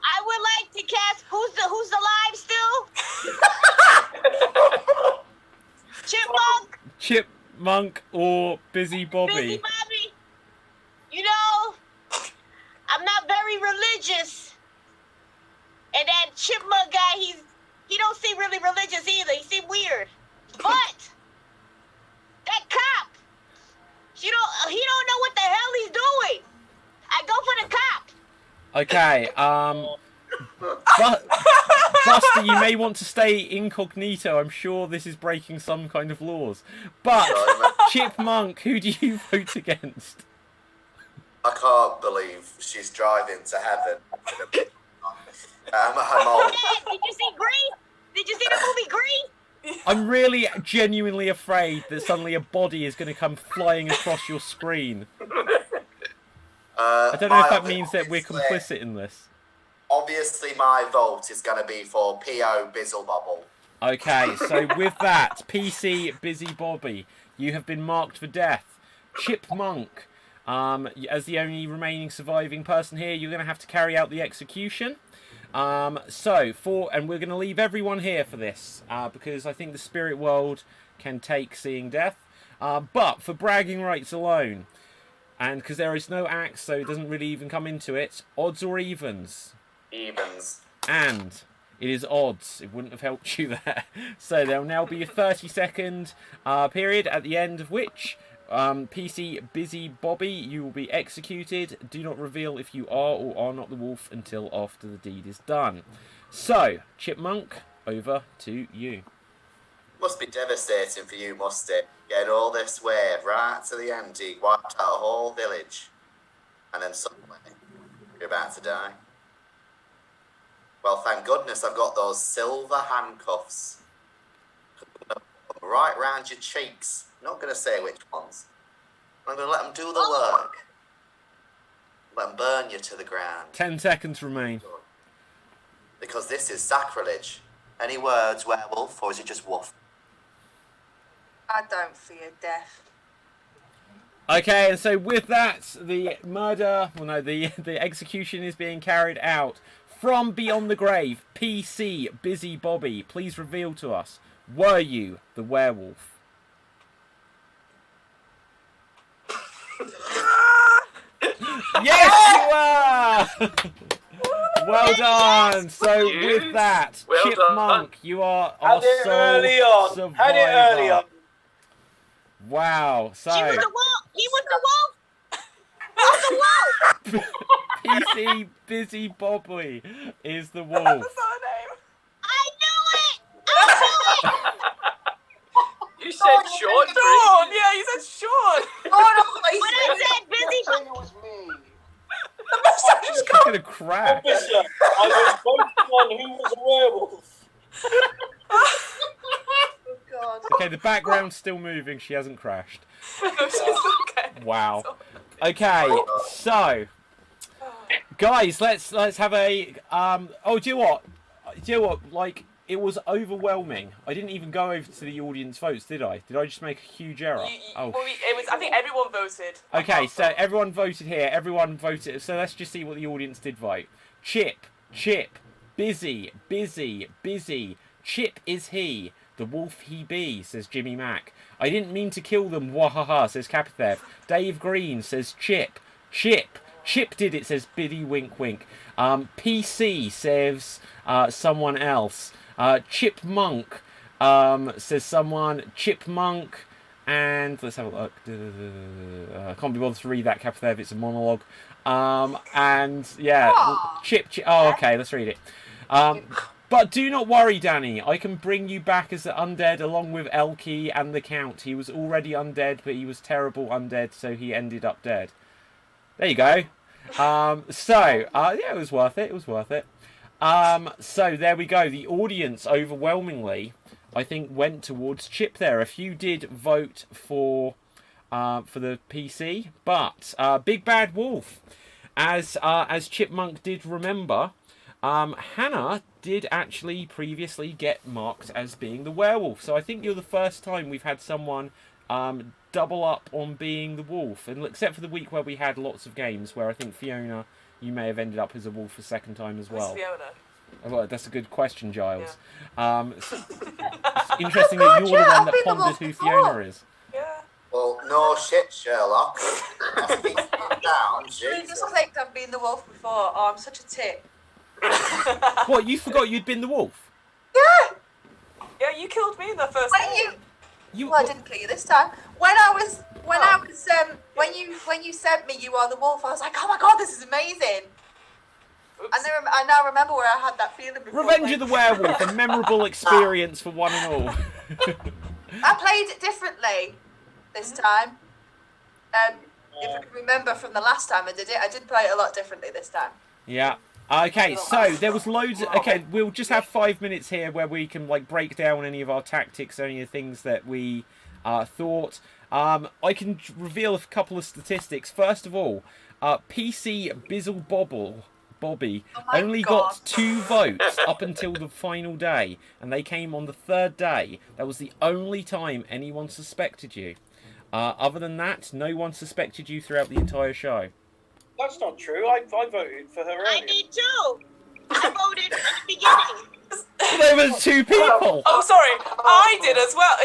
I would like to cast. Who's alive still? Chipmunk. Chipmunk or Busy Bobby? Busy Bobby. You know, I'm not very religious. And that chipmunk guy, he don't seem really religious either. He seemed weird. But that cop, he don't know what the hell he's doing. I go for the cop. Okay, Buster, you may want to stay incognito. I'm sure this is breaking some kind of laws. But, Chipmunk, who do you vote against? I can't believe she's driving to heaven. I'm old. Did you see Green? Did you see the movie Green? I'm really genuinely afraid that suddenly a body is going to come flying across your screen. I don't know if that means that we're complicit in this. Obviously, my vote is going to be for P.O. Bizzlebobble. Okay, so with that, PC Busy Bobby, you have been marked for death. Chipmunk, as the only remaining surviving person here, you're going to have to carry out the execution. And we're going to leave everyone here for this, because I think the spirit world can take seeing death. But for bragging rights alone, and because there is no axe, so it doesn't really even come into it, odds or evens? Evens. And it is odds. It wouldn't have helped you there. So there'll now be a 30-second period, at the end of which PC Busy Bobby, you will be executed. Do not reveal if you are or are not the wolf until after the deed is done. So, Chipmunk, over to you. Must be devastating for you, must it? Getting all this way, right to the end, you wiped out a whole village. And then suddenly, you're about to die. Well, thank goodness I've got those silver handcuffs. Right round your cheeks. Not going to say which ones. I'm going to let them do the work. Let them burn you to the ground. 10 seconds remain. Because this is sacrilege. Any words, werewolf, or is it just woof? I don't fear death. Okay, and so with that, the execution is being carried out. From beyond the grave, PC Busy Bobby, please reveal to us, were you the werewolf? Yes, you are! Well done. So with that, Well Chipmunk, done. you are Had our it sole early on. survivor. Had it early on. Wow. So She was the wolf. He was the wolf. PC Busy Bobby is the wolf. That's not her name. I knew it. I knew it. You said short. Sean, yeah, you said Sean. When I said busy, Saying it was me. She's gonna crash. Officer, I was voting on who was a werewolf. Oh, God. Okay, the background's still moving. She hasn't crashed. She's okay. Wow. Okay, so guys, let's have a do you know what? Like It was overwhelming. I didn't even go over to the audience votes, did I? Did I just make a huge error? Well, it was. I think everyone voted. Okay, so everyone voted here. Everyone voted. So let's just see what the audience did vote. Chip, busy. Chip is he. The wolf he be, says Jimmy Mack. I didn't mean to kill them, wahaha, says Capitheth. Dave Green says Chip did it, says Biddy wink wink. PC says someone else. Chipmunk says someone. Chipmunk. And let's have a look. I can't be bothered to read that, Capitheth. It's a monologue. And yeah, Chip. Oh, okay. Let's read it. But do not worry, Danny. I can bring you back as the undead along with Elkie and the Count. He was already undead, but he was terrible undead, so he ended up dead. There you go. Yeah, it was worth it. It was worth it. So there we go. The audience overwhelmingly, I think, went towards Chip there. A few did vote for the PC, but Big Bad Wolf, as Chipmunk did remember, Hannah did actually previously get marked as being the werewolf. So I think you're the first time we've had someone double up on being the wolf, and except for the week where we had lots of games where I think Fiona, you may have ended up as a wolf a second time as well. Who's Fiona? Well, that's a good question, Giles. Yeah. It's interesting that you're the one that pondered who Fiona is. Yeah. Well, no shit, Sherlock. Down, I just clicked I've been the wolf before. Oh, I'm such a tit. What, you forgot you'd been the wolf? Yeah. Yeah, you killed me in the first Well, I didn't kill you this time. When you sent me you are the wolf, I was like, oh my god, this is amazing. I now remember where I had that feeling before. Revenge of the Werewolf, a memorable experience for one and all. I played it differently this time. If I can remember from the last time I did play it a lot differently this time. Yeah. Okay, so there was loads. Okay, we'll just have 5 minutes here where we can break down any of our tactics, any of the things that we thought. I can reveal a couple of statistics. First of all, PC Bizzle Bobby only got 2 votes up until the final day, and they came on the 3rd day. That was the only time anyone suspected you. Other than that, no one suspected you throughout the entire show. That's not true. I voted for her earlier. I did too. I voted at the beginning. There was 2 people. Oh, sorry. I did as well.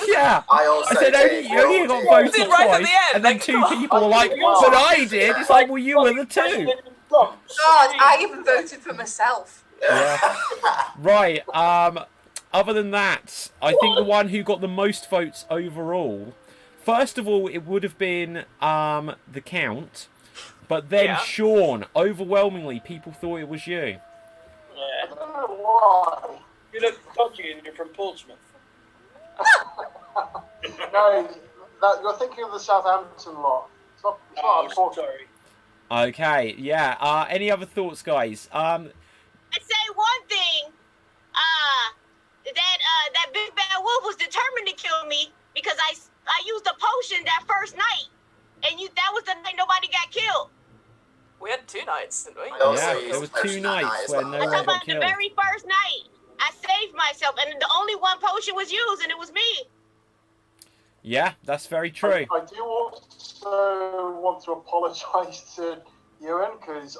Yeah. I also said did. only got voted did right at twice, the end, and then like, 2 people were like, but I did. It's like, well, you were the 2. God, I even voted for myself. Yeah. Right. Other than that, I think the one who got the most votes overall, first of all, it would have been the Count, but then Sean. Overwhelmingly, people thought it was you. Yeah. Why? You look dodgy and you're from Portsmouth. No, you're thinking of the Southampton lot. It's not important. Sorry. Okay. Yeah. Any other thoughts, guys? I'd say one thing. That big bad wolf was determined to kill me because I used a potion that first night, and that was the night nobody got killed. We had 2 nights, didn't we? Yeah, there was 2 nights where no I'm one talking got about the killed. very first night. I saved myself, and the only one potion was used, and it was me. Yeah, that's very true. I do also want to apologise to Ewan because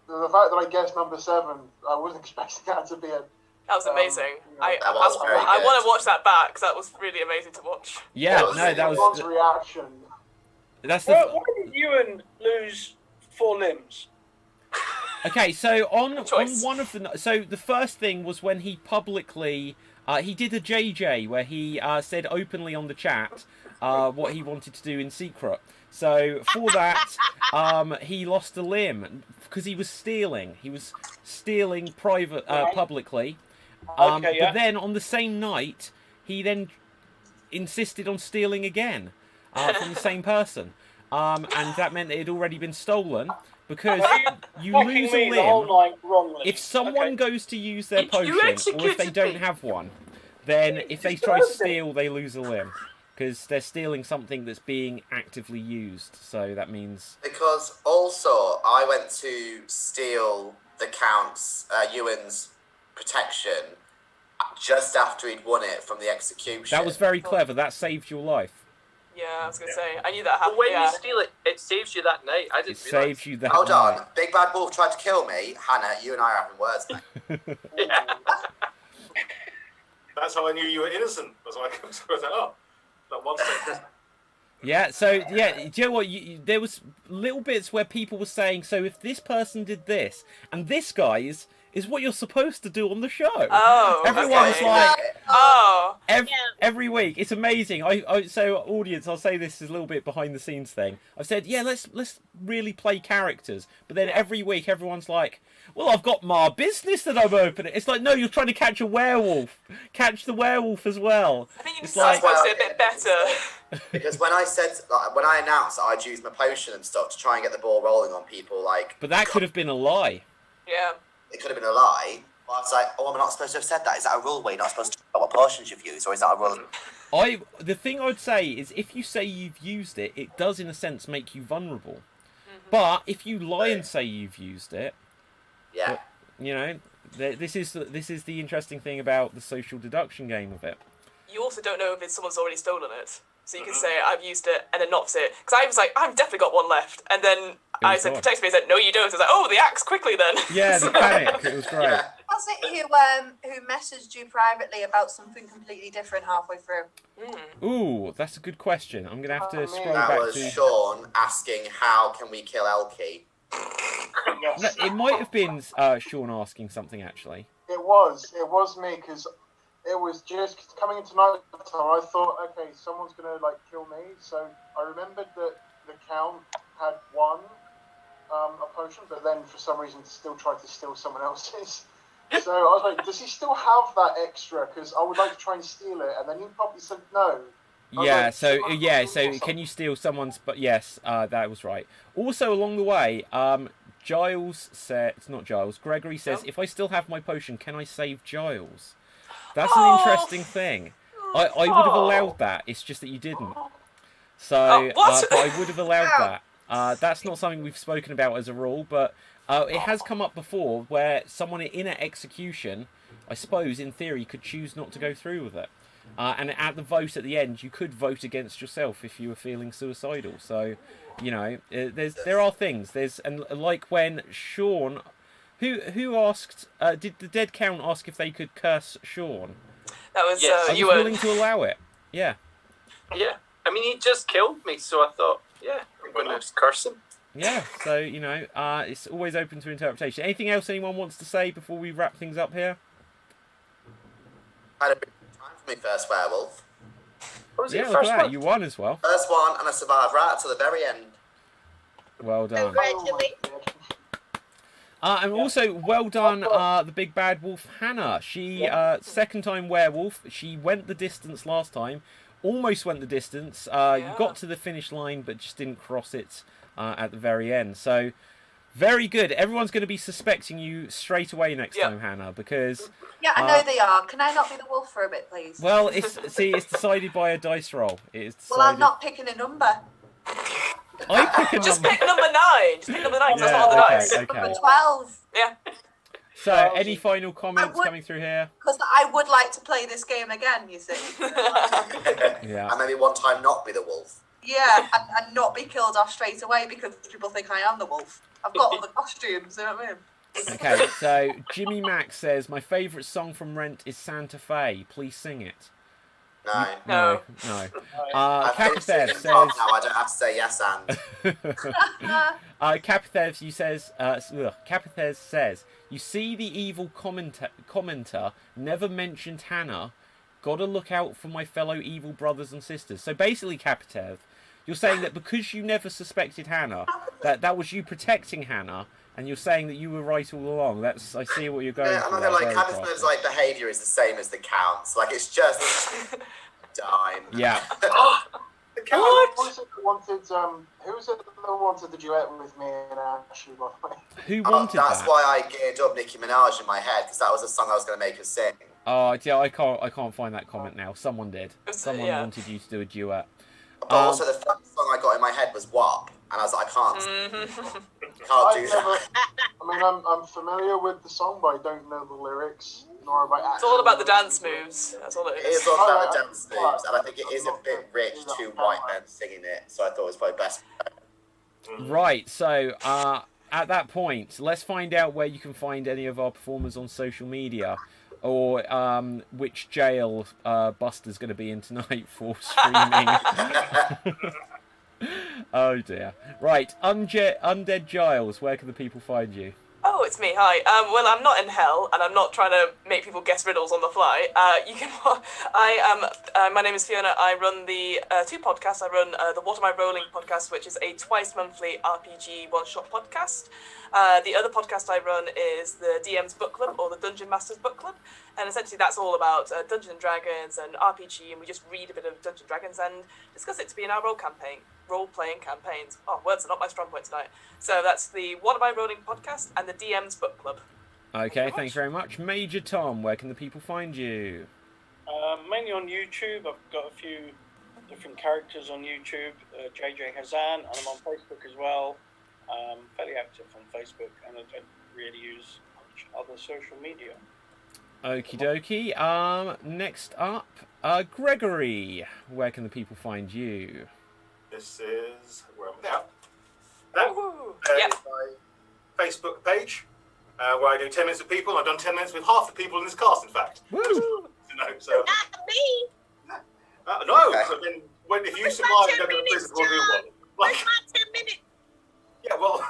the fact that I guessed number 7, I wasn't expecting that to be a. That was amazing. That was very I good. want to watch that back because that was really amazing to watch. Yeah, no, that Everyone's was. reaction. That's Why the. did Ewan lose 4 limbs? Okay, so on Choice. one of the the first thing was when he publicly he did a JJ where he said openly on the chat what he wanted to do in secret. So for that he lost a limb because he was stealing. He was stealing publicly. Okay, yeah. But then on the same night he then insisted on stealing again from the same person, and that meant it had already been stolen. Because you lose a limb, if someone goes to use their potion, or if they don't have one, then if they try to steal, they lose a limb. Because they're stealing something that's being actively used. So that means... Because also, I went to steal the Count's, Ewan's protection, just after he'd won it from the execution. That was very clever. That saved your life. Yeah, I was gonna say. I knew that happened. But when yeah. you steal it, it saves you that night. I It didn't realise. saved you that Hold night. on, Big Bad Wolf tried to kill me. Hannah, you and I are having words now. Yeah. That's how I knew you were innocent. That's why I was like, oh, that one second. Yeah, so, yeah, do you know what? There was little bits where people were saying, so if this person did this, and this, guys, is what you're supposed to do on the show. Oh, Everyone's okay. like, Oh. every week. It's amazing. So, audience, I'll say this is a little bit behind the scenes thing. I've said, yeah, let's really play characters. But then every week, everyone's like, well, I've got my business that I'm opening. It's like, no, you're trying to catch a werewolf. Catch the werewolf as well. I think you It's can like- supposed to be a bit better. Because when I said, like, when I announced that I'd use my potion and stuff to try and get the ball rolling on people, like, But that could have been a lie. Yeah. it could have been a lie. But I was like, oh, I'm not supposed to have said that. Is that a rule where you're not supposed to talk about what potions you've used, or is that a rule? The thing I would say is, if you say you've used it, it does in a sense make you vulnerable. But if you lie and say you've used it, Yeah. you know, this is the interesting thing about the social deduction game of it. You also don't know if someone's already stolen it. So you can say, I've used it, and then not say it. Because I was like, I've definitely got one left. And then I said, gone. protect me. I said, no, you don't. I was like, oh, the axe, quickly then. Yeah, the panic. It was great. Yeah. Was it who messaged you privately about something completely different halfway through? Ooh, that's a good question. I'm going to have to scroll That back was to... Sean asking, how can we kill Elkie? No, it might have been Sean asking something, actually. It was me, because it was just coming into night time. I thought, okay, someone's gonna like kill me. So I remembered that the Count had won a potion, but then for some reason still tried to steal someone else's. So I was like, does he still have that extra? Because I would like to try and steal it. And then you probably said no. Yeah, so can you steal someone's... But yes, that was right. Also, along the way, Giles said... It's not Giles. Gregory says, if I still have my potion, can I save Giles? That's an interesting thing. I would have allowed that. It's just that you didn't. So, but I would have allowed that. That's not something we've spoken about as a rule, but it has come up before where someone in an execution, I suppose, in theory, could choose not to go through with it. And at the vote at the end, you could vote against yourself if you were feeling suicidal. So, you know, there are things. And like when Sean... Who asked? Did the dead count ask if they could curse Sean? That was Yes. I was you were willing to allow it. Yeah. Yeah. I mean, he just killed me, so I thought, yeah, I'm going to curse him. Yeah. So you know, it's always open to interpretation. Anything else anyone wants to say before we wrap things up here? Had a bit of time for me first werewolf. What was Yeah, it, look at first that. one? You won as well. First one, and I survived right to the very end. Well done. Congratulations. And also, well done, the big bad wolf, Hannah. She, second time werewolf. She went the distance last time. Almost went the distance. You got to the finish line, but just didn't cross it at the very end. So, very good. Everyone's going to be suspecting you straight away next time, Hannah, because... Yeah, I know they are. Can I not be the wolf for a bit, please? Well, it's decided by a dice roll. It is decided... Well, I'm not picking a number. I pick a number. Just pick number 9. Just pick number 9. That's not on the dice. Okay. Number 12. Yeah. So, any final comments coming through here? Because I would like to play this game again, you see. Yeah. And maybe one time not be the wolf. Yeah, and not be killed off straight away because people think I am the wolf. I've got all the costumes, you know what I mean? Okay, so Jimmy Max says, my favourite song from Rent is Santa Fe. Please sing it. No. No. I've finished Capithev it says... now, I don't have to say yes and. Capithev says, you see the evil commenter never mentioned Hannah. Gotta look out for my fellow evil brothers and sisters. So basically, Capithev, you're saying that because you never suspected Hannah, that was you protecting Hannah, and you're saying that you were right all along. I see what you're going Yeah, for. I'm not gonna Capithev's like behaviour is the same as the Count's. Like it's just dime. Yeah. The Count, who was it that wanted the duet with me and Ashley, by the way? Who wanted That's that? why I geared up Nicki Minaj in my head, because that was a song I was going to make her sing. Oh, yeah, I can't find that comment now. Someone did. Someone yeah. wanted you to do a duet. But also the first song I got in my head was WAP, and I was like, I can't do that. I mean, I'm familiar with the song, but I don't know the lyrics. nor have I It's all about the actually- dance moves. That's all it It is is. all about the I- dance moves, and I think it is a bit rich, two white men singing it, so I thought it was probably best. Right, so at that point, let's find out where you can find any of our performers on social media, or which jail Buster's going to be in tonight for streaming. Oh dear. Right, Undead Giles, where can the people find you? Oh, it's me. Hi. Well, I'm not in hell, and I'm not trying to make people guess riddles on the fly. You can. My name is Fiona. I run the two podcasts. I run the What Am I Rolling podcast, which is a twice monthly RPG one-shot podcast. The other podcast I run is the DM's Book Club, or the Dungeon Masters Book Club, and essentially that's all about Dungeons and Dragons and RPG, and we just read a bit of Dungeons and Dragons and discuss it to be in our role-playing campaigns. Oh, words are not my strong point tonight. So that's the What Am I Rolling podcast and the DM's Book Club. Okay, thanks very much. Major Tom, where can the people find you? Mainly on YouTube. I've got a few different characters on YouTube. JJ Hazan, and I'm on Facebook as well. Fairly active on Facebook, and I don't really use much other social media. Okie dokie. Next up, Gregory, where can the people find you? This is where I'm now. That Yep. is my Facebook page, where I do 10 minutes with people. I've done 10 minutes with half the people in this cast, in fact. Woo! So, Not me. no. Okay. So then, if you Where's survive my and go to 10 prison, we'll do minutes, one. Where's Like, my 10 minutes? yeah, well,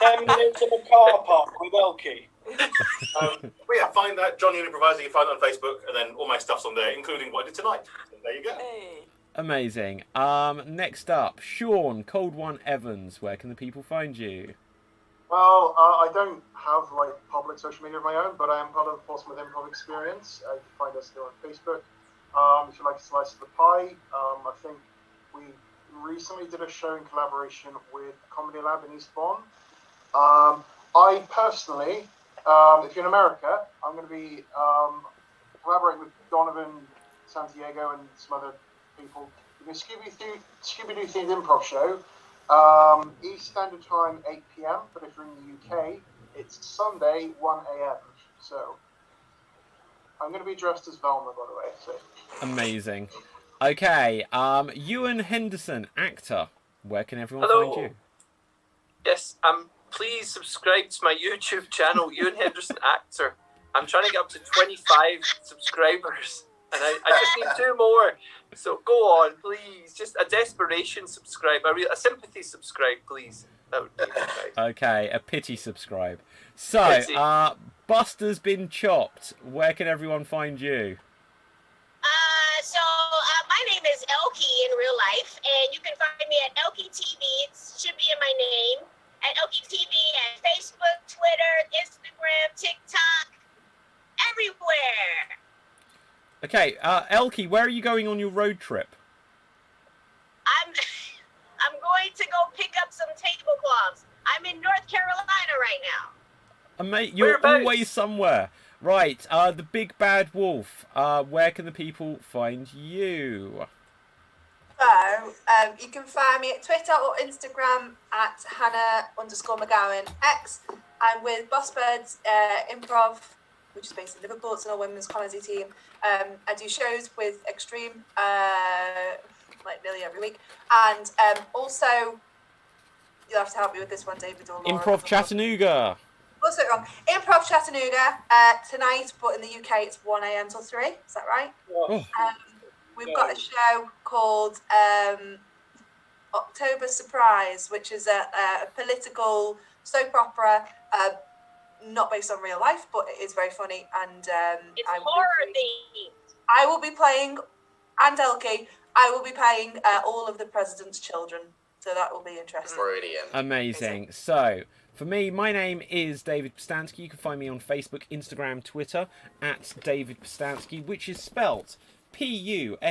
10 minutes in a car park with Elkie. but yeah, find that Johnny and Improviser. You find it on Facebook, and then all my stuff's on there, including what I did tonight. So there you go. Hey. Amazing. Next up, Sean, Cold One Evans, where can the people find you? Well, I don't have like public social media of my own, but I am part of the Portsmouth Improv Experience. You can find us there on Facebook. If you like a slice of the pie, I think we recently did a show in collaboration with Comedy Lab in Eastbourne. I personally, if you're in America, I'm going to be collaborating with Donovan Santiago and some other people in a Scooby-Doo themed improv show. East Standard Time, 8 p.m. But if you're in the UK, it's Sunday, 1 a.m. So I'm going to be dressed as Velma, by the way. So. Amazing. Okay, Ewan Henderson, actor. Where can everyone Hello. find you? Yes, please subscribe to my YouTube channel, Ewan Henderson Actor. I'm trying to get up to 25 subscribers, and I just need 2 more. So go on, please. Just a desperation subscribe, a sympathy subscribe, please. That would be nice. Okay, a pity subscribe. So, Pity. Buster's Been Chopped. Where can everyone find you? My name is Elkie in real life, and you can find me at Elkie TV. It should be in my name. At Elkie TV at Facebook, Twitter, Instagram, TikTok, everywhere. Okay, Elkie, where are you going on your road trip? I'm going to go pick up some tablecloths. I'm in North Carolina right now. Mate, you're Whereabouts? always somewhere. Right, the Big Bad Wolf. Where can the people find you? So, you can find me at Twitter or Instagram at Hannah_McGowan X. I'm with Bossbirds Improv, which is based in Liverpool. It's an all-women's comedy team. I do shows with Extreme, like nearly every week. And also, you'll have to help me with this one, David or Laura. Improv Chattanooga. What's it wrong? Improv Chattanooga tonight, but in the UK it's 1 a.m. till 3. Is that right? Oh. We've got a show called October Surprise, which is a political soap opera, not based on real life, but it is very funny. And It's horror themed. I will be playing, and Elkie, I will be playing all of the president's children. So that will be interesting. Brilliant. Amazing. So, for me, my name is David Pustansky. You can find me on Facebook, Instagram, Twitter, at David Pustansky, which is spelt Pustansky.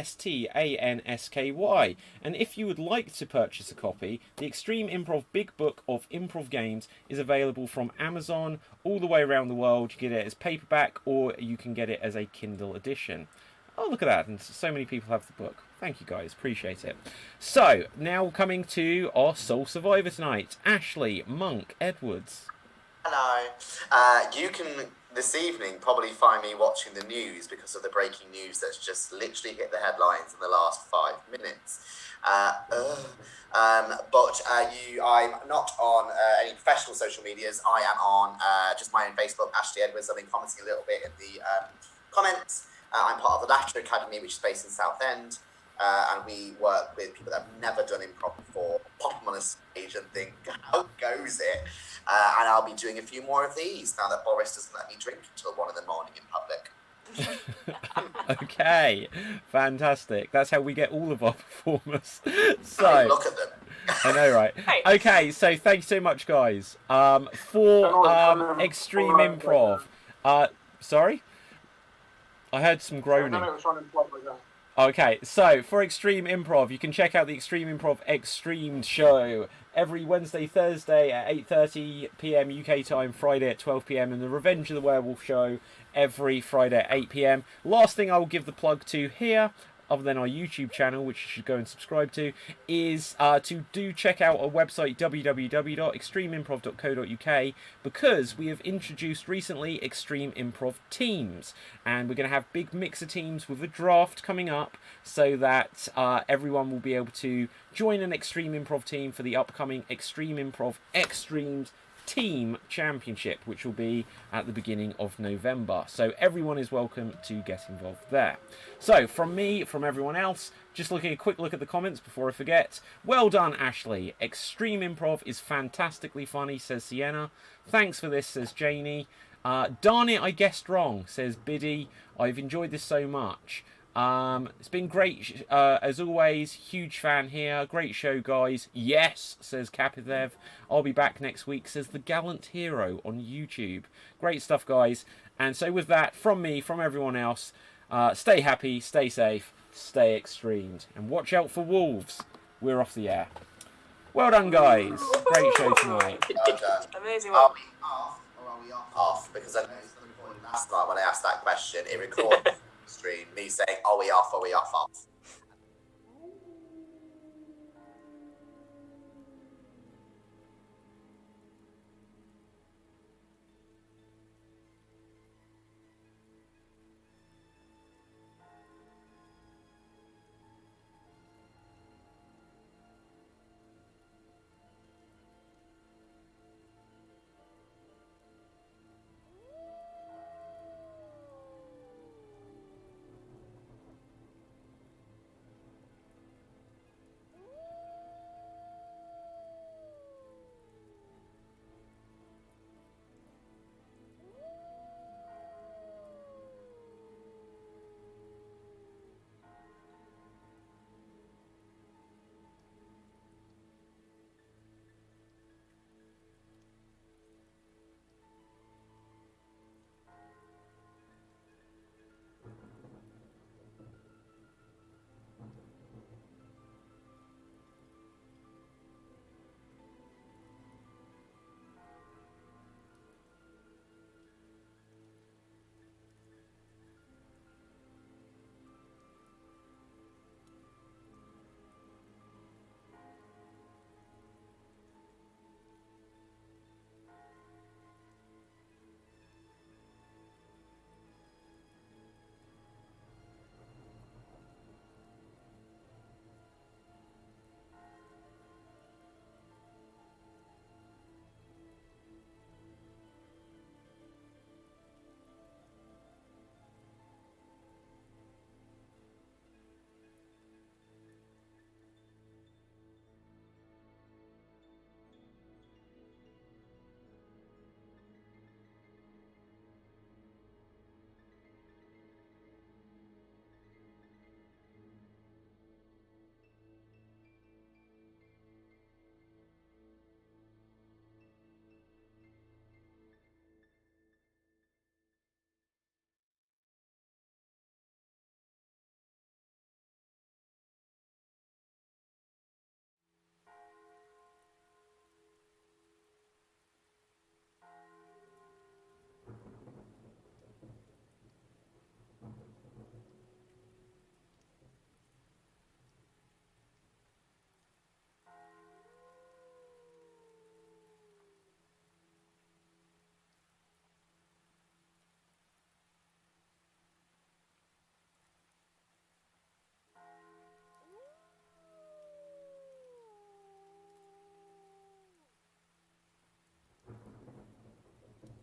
And if you would like to purchase a copy, the Extreme Improv Big Book of Improv Games is available from Amazon all the way around the world. You can get it as paperback, or you can get it as a Kindle edition. Oh, look at that. And so many people have the book. Thank you, guys. Appreciate it. So, now coming to our sole survivor tonight, Ashley Monk Edwards. Hello. You can this evening probably find me watching the news because of the breaking news that's just literally hit the headlines in the last 5 minutes. I'm not on any professional social medias. I am on just my own Facebook, Ashley Edwards. I've been commenting a little bit in the comments. I'm part of the Laughter Academy, which is based in Southend, and we work with people that have never done improv before, pop them on a stage and think, how goes it? And I'll be doing a few more of these now that Boris doesn't let me drink until 1 in the morning in public. Okay, fantastic. That's how we get all of our performers. So look at them. I know, right? Okay, so thank you so much, guys. For Extreme Improv. Sorry? I heard some groaning. Okay, so for Extreme Improv, you can check out the Extreme Improv XStreamed show every Wednesday, Thursday at 8:30 p.m. UK time, Friday at 12 p.m, and the Revenge of the Werewolf show every Friday at 8 p.m. Last thing I will give the plug to here, other than our YouTube channel, which you should go and subscribe to, is to do check out our website www.extremeimprov.co.uk, because we have introduced recently Extreme Improv teams, and we're going to have big mixer teams with a draft coming up, so that everyone will be able to join an Extreme Improv team for the upcoming Extreme Improv XStreamed Team Championship, which will be at the beginning of November. So everyone is welcome to get involved there. So from me, from everyone else, just looking a quick look at the comments before I forget. Well done, Ashley. Extreme Improv is fantastically funny, says Sienna. Thanks for this, says Janie. Darn it, I guessed wrong, says Biddy. I've enjoyed this so much. It's been great, as always. Huge fan here. Great show, guys. Yes, says Kapithev. I'll be back next week, says the Gallant Hero on YouTube. Great stuff, guys. And so with that, from me, from everyone else, stay happy, stay safe, stay extremed, and watch out for wolves. We're off the air. Well done, guys. Great show tonight. Amazing. Are we off or are we off? Because I know last night when I asked that question, it recorded stream me saying, are we off, off?